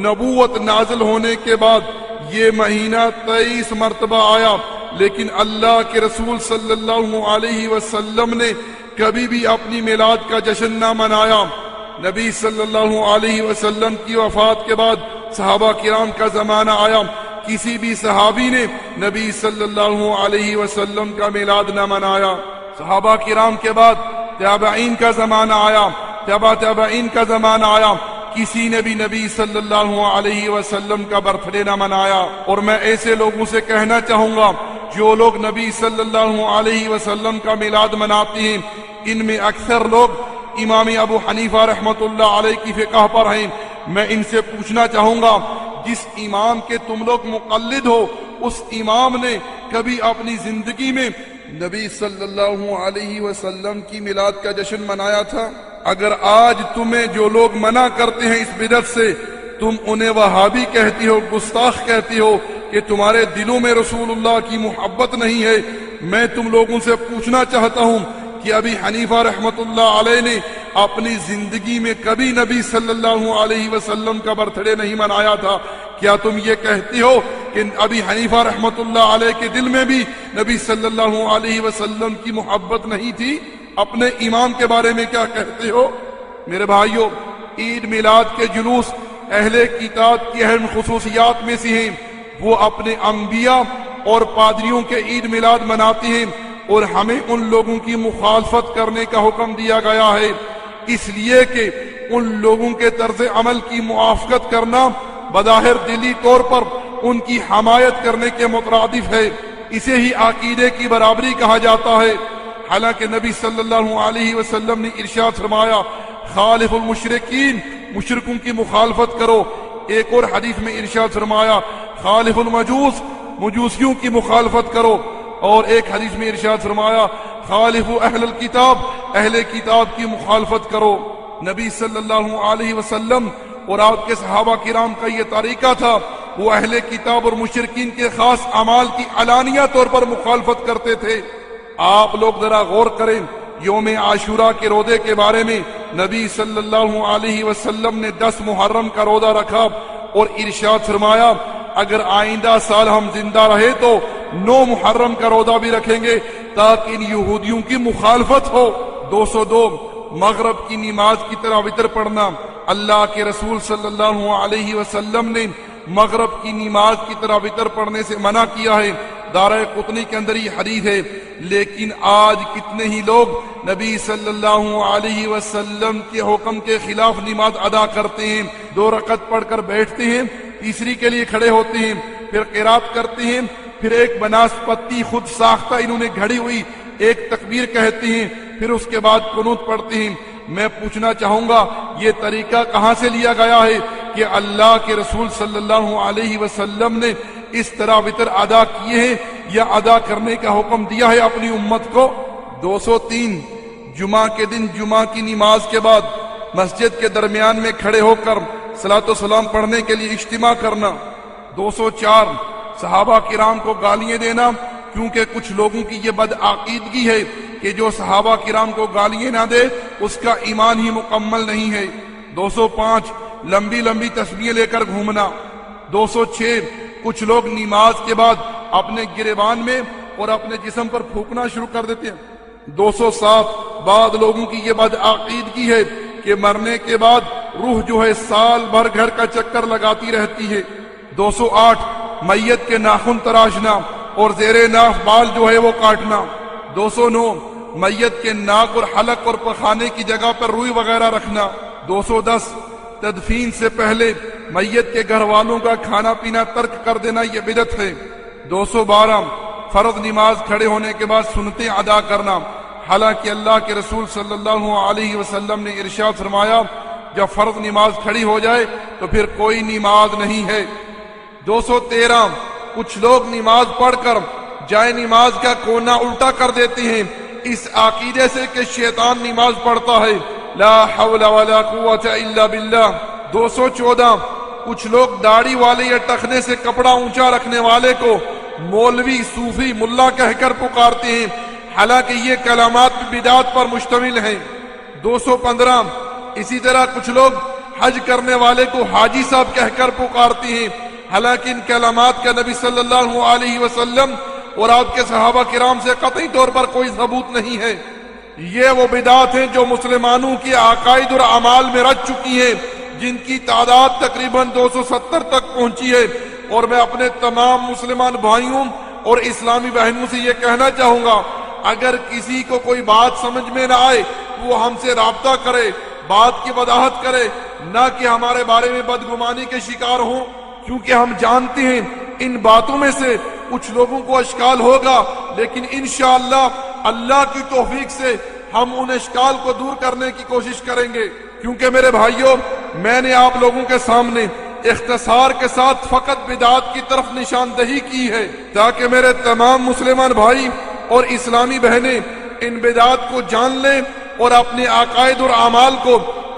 نبوت نازل ہونے کے بعد یہ مہینہ 23 مرتبہ آیا، لیکن اللہ کے رسول صلی اللہ علیہ وسلم نے کبھی بھی اپنی میلاد کا جشن نہ منایا۔ نبی صلی اللہ علیہ وسلم کی وفات کے بعد صحابہ کرام کا زمانہ آیا، کسی بھی صحابی نے نبی صلی اللہ علیہ وسلم کا میلاد نہ منایا۔ صحابہ کرام کے بعد تابعین کا زمانہ آیا، تابعین کا زمانہ آیا، کسی نے بھی نبی صلی اللہ علیہ وسلم کا برتھ ڈے نہ منایا۔ اور میں ایسے لوگوں سے کہنا چاہوں گا جو لوگ نبی صلی اللہ علیہ وسلم کا میلاد مناتے ہیں، ان میں اکثر لوگ امام ابو حنیفہ رحمۃ اللہ علیہ کی فقہ پر ہیں۔ میں ان سے پوچھنا چاہوں گا، جس امام کے تم لوگ مقلد ہو، اس امام نے کبھی اپنی زندگی میں نبی صلی اللہ علیہ وسلم کی میلاد کا جشن منایا تھا؟ اگر آج تمہیں جو لوگ منع کرتے ہیں اس بدعت سے، تم انہیں وہابی کہتی ہو، گستاخ کہتی ہو کہ تمہارے دلوں میں رسول اللہ کی محبت نہیں ہے، میں تم لوگوں سے پوچھنا چاہتا ہوں کہ ابی حنیفہ رحمۃ اللہ علیہ نے اپنی زندگی میں کبھی نبی صلی اللہ علیہ وسلم کا برتھ ڈے نہیں منایا تھا؟ کیا تم یہ کہتی ہو کہ ابی حنیفہ رحمۃ اللہ علیہ کے دل میں بھی نبی صلی اللہ علیہ وسلم کی محبت نہیں تھی؟ اپنے امام کے بارے میں کیا کہتے ہو؟ میرے بھائیوں، عید میلاد کے جلوس اہل کتاب کی اہم خصوصیات میں سے ہیں، وہ اپنے انبیاء اور پادریوں کے عید میلاد مناتے ہیں، اور ہمیں ان لوگوں کی مخالفت کرنے کا حکم دیا گیا ہے، اس لیے کہ ان لوگوں کے طرز عمل کی موافقت کرنا بظاہر دلی طور پر ان کی حمایت کرنے کے مترادف ہے۔ اسے ہی عقیدے کی برابری کہا جاتا ہے۔ حالانکہ نبی صلی اللہ علیہ وسلم نے ارشاد فرمایا، خالف المشرکین، مشرکوں کی مخالفت کرو۔ ایک اور حدیث میں ارشاد فرمایا، خالف المجوس، مجوسیوں کی مخالفت کرو۔ اور ایک حدیث میں ارشاد فرمایا، خالف اہل الکتاب، اہل کتاب کی مخالفت کرو۔ نبی صلی اللہ علیہ وسلم اور آپ کے صحابہ کرام کا یہ طریقہ تھا، وہ اہل کتاب اور مشرکین کے خاص اعمال کی علانیہ طور پر مخالفت کرتے تھے۔ آپ لوگ ذرا غور کریں، یوم عاشوراء کے روزے کے بارے میں نبی صلی اللہ علیہ وسلم نے 10 محرم کا روزہ رکھا اور ارشاد فرمایا، اگر آئندہ سال ہم زندہ رہے تو 9 محرم کا روزہ بھی رکھیں گے تاکہ ان یہودیوں کی مخالفت ہو۔ 202 مغرب کی نماز کی طرح وتر پڑھنا، اللہ کے رسول صلی اللہ علیہ وسلم نے مغرب کی نماز کی طرح وتر پڑھنے سے منع کیا ہے، دارائے قطنی کے اندر یہ حدیث ہے۔ لیکن آج کتنے ہی لوگ نبی صلی اللہ علیہ وسلم کے حکم کے خلاف نماز ادا کرتے ہیں، 2 رکعت پڑھ کر بیٹھتے ہیں، تیسری کے لیے کھڑے ہوتے ہیں، پھر قرات کرتے ہیں، پھر ایک بناسپتی خود ساختہ انہوں نے گھڑی ہوئی ایک تکبیر کہتے ہیں، پھر اس کے بعد قنوت پڑھتے ہیں۔ میں پوچھنا چاہوں گا، یہ طریقہ کہاں سے لیا گیا ہے کہ اللہ کے رسول صلی اللہ علیہ وسلم نے اس طرح وتر ادا کیے ہیں یا ادا کرنے کا حکم دیا ہے اپنی امت کو؟ 203 جمعہ کے دن جمعہ کی نماز کے بعد مسجد کے درمیان میں کھڑے ہو کر صلاۃ و سلام پڑھنے کے لیے اجتماع کرنا۔ 204 صحابہ کرام کو گالیاں دینا، کیونکہ کچھ لوگوں کی یہ بدعقیدگی ہے کہ جو صحابہ کرام کو گالیاں نہ دے اس کا ایمان ہی مکمل نہیں ہے۔ 205 لمبی لمبی تسبیحیں لے کر گھومنا۔ 206 کچھ لوگ نماز کے بعد اپنے گریبان میں اور اپنے جسم پر پھونکنا شروع کر دیتے ہیں۔ 207 بعض لوگوں کی یہ بدعقیدگی ہے کہ مرنے کے بعد روح جو ہے سال بھر گھر کا چکر لگاتی رہتی ہے۔ 208 میت کے ناخن تراشنا اور زیر ناف بال جو ہے وہ کاٹنا۔ 209 میت کے ناک اور حلق اور پخانے کی جگہ پر روئی وغیرہ رکھنا۔ 210 تدفین سے پہلے میت کے گھر والوں کا کھانا پینا ترک کر دینا، یہ بدعت ہے۔ 212 فرض نماز کھڑے ہونے کے بعد سنتیں ادا کرنا، حالانکہ اللہ کے رسول صلی اللہ علیہ وسلم نے ارشاد فرمایا جب فرض نماز کھڑی ہو جائے تو پھر کوئی نماز نہیں ہے۔ 213 کچھ لوگ نماز پڑھ کر جائے نماز کا کونا الٹا کر دیتے ہیں اس عقیدے سے کہ شیطان نماز پڑھتا ہے، لا حول ولا قوت الا باللہ۔ 214 کچھ لوگ داڑھی والے یا ٹخنے سے کپڑا اونچا رکھنے والے کو مولوی، صوفی، ملا کہہ کر پکارتے ہیں، حالانکہ یہ کلمات بدعات پر مشتمل ہیں۔ 215 اسی طرح کچھ لوگ حج کرنے والے کو حاجی صاحب کہہ کر پکارتے ہیں، حالانکہ ان کلمات کا نبی صلی اللہ علیہ وسلم اور آپ کے صحابہ کرام سے قطعی طور پر کوئی ثبوت نہیں ہے۔ یہ وہ بدعات ہیں جو مسلمانوں کے عقائد اور اعمال میں رچ چکی ہیں، جن کی تعداد تقریباً 270 تک پہنچی ہے۔ اور میں اپنے تمام مسلمان بھائیوں اور اسلامی بہنوں سے یہ کہنا چاہوں گا، اگر کسی کو کوئی بات سمجھ میں نہ آئے وہ ہم سے رابطہ کرے، بات کی وضاحت کرے، نہ کہ ہمارے بارے میں بدگمانی کے شکار ہوں، کیونکہ ہم جانتے ہیں ان باتوں میں سے کچھ لوگوں کو اشکال ہوگا، لیکن انشاءاللہ اللہ کی توفیق سے ہم ان اشکال کو دور کرنے کی کوشش کریں گے۔ کیونکہ میرے بھائیوں، میں نے آپ لوگوں کے سامنے اختصار کے ساتھ فقط بدعات کی طرف نشاندہی کی ہے، تاکہ میرے تمام مسلمان بھائی اور اسلامی بہنیں ان بدعات کو جان لیں اور اپنے عقائد اور اعمال کو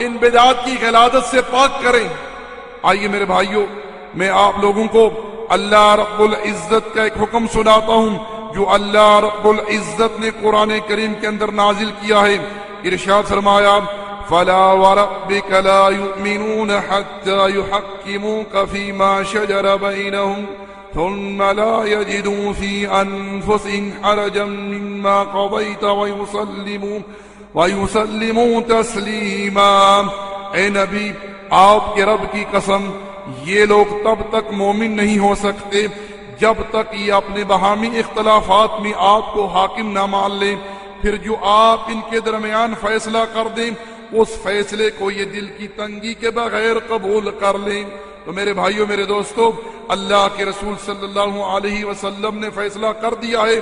ان بدعات کی غلاظت سے پاک کریں۔ آئیے میرے بھائیوں، میں آپ لوگوں کو اللہ رب العزت کا ایک حکم سناتا ہوں جو اللہ رب العزت نے قرآن کریم کے اندر نازل کیا ہے۔ ارشاد فرمایا، فَلَا وَرَبِّكَ لَا يُؤْمِنُونَ حَتَّى يُحَكِّمُوكَ فِي مَا شَجَرَ بَيْنَهُمْ ثُمَّ لَا يَجِدُوا فِي أَنفُسِهِمْ حَرَجًا مِّمَّا قَضَيْتَ وَيُسَلِّمُوا تَسْلِيمًا۔ اے نبی، آپ کے رب کی قسم، یہ لوگ تب تک مومن نہیں ہو سکتے جب تک یہ اپنے باہمی اختلافات میں آپ کو حاکم نہ مان لیں، پھر جو آپ ان کے درمیان فیصلہ کر دیں اس فیصلے کو یہ دل کی تنگی کے بغیر قبول کر لیں۔ تو میرے بھائیوں، میرے دوستوں، اللہ کے رسول صلی اللہ علیہ وسلم نے فیصلہ کر دیا ہے۔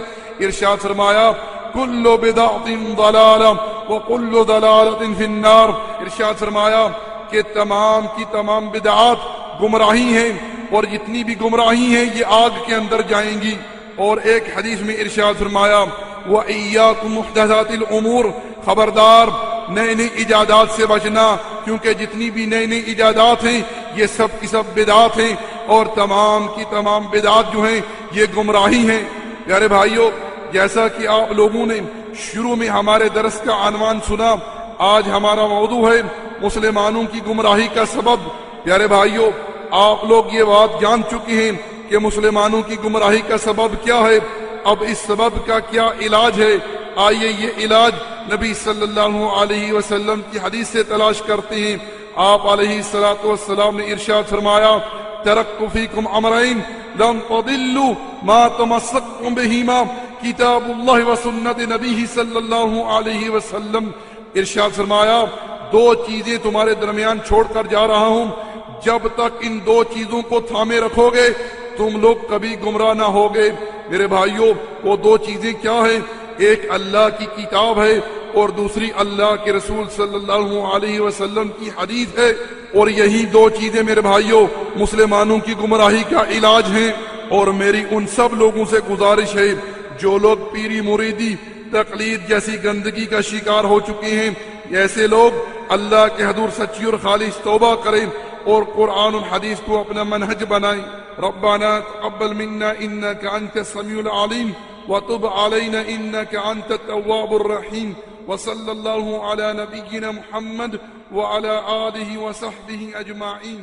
ارشاد فرمایا، کل بدعۃ ضلالہ وکل ضلالۃ فی النار۔ ارشاد فرمایا کہ تمام کی تمام بدعات گمراہی ہیں اور جتنی بھی گمراہی ہیں یہ آگ کے اندر جائیں گی۔ اور ایک حدیث میں ارشاد فرمایا، وَإِيَّاكُمْ مُحْدَثَاتِ الْأُمُورِ، خبردار نئے نئی ایجادات سے بچنا، کیونکہ جتنی بھی نئی نئی ایجادات ہیں یہ سب کی سب بدعات ہیں، اور تمام کی تمام بدعات جو ہیں یہ گمراہی ہیں۔ پیارے بھائیوں، جیسا کہ آپ لوگوں نے شروع میں ہمارے درس کا عنوان سنا، آج ہمارا موضوع ہے مسلمانوں کی گمراہی کا سبب۔ پیارے بھائیوں، آپ لوگ یہ بات جان چکے ہیں کہ مسلمانوں کی گمراہی کا سبب کیا ہے۔ اب اس سبب کا کیا علاج ہے؟ آئیے یہ علاج نبی صلی اللہ علیہ وسلم کی حدیث سے تلاش کرتے ہیں۔ آپ علیہ الصلوۃ والسلام نے ارشاد فرمایا، ترکت فیکم امرین لن تضلوا ما تمسکتم بہما، کتاب اللہ و سنت نبی صلی اللہ علیہ وسلم۔ ارشاد فرمایا، دو چیزیں تمہارے درمیان چھوڑ کر جا رہا ہوں، جب تک ان دو چیزوں کو تھامے رکھو گے تم لوگ کبھی گمراہ نہ ہوگے۔ میرے بھائیوں، وہ دو چیزیں کیا ہیں؟ ایک اللہ کی کتاب ہے اور دوسری اللہ کے رسول صلی اللہ علیہ وسلم کی حدیث ہے، اور یہی دو چیزیں میرے بھائیوں مسلمانوں کی گمراہی کا علاج ہیں۔ اور میری ان سب لوگوں سے گزارش ہے جو لوگ پیری مریدی، تقلید جیسی گندگی کا شکار ہو چکے ہیں، ایسے لوگ اللہ کے حضور سچی اور خالص توبہ کریں اور قرآن و حدیث کو اپنا منہج بنائیں۔ ربنا تقبل منا انك انت السميع العليم وتب علينا انك انت التواب الرحيم، وصلى الله على نبينا محمد وعلى آله وصحبه اجمعين۔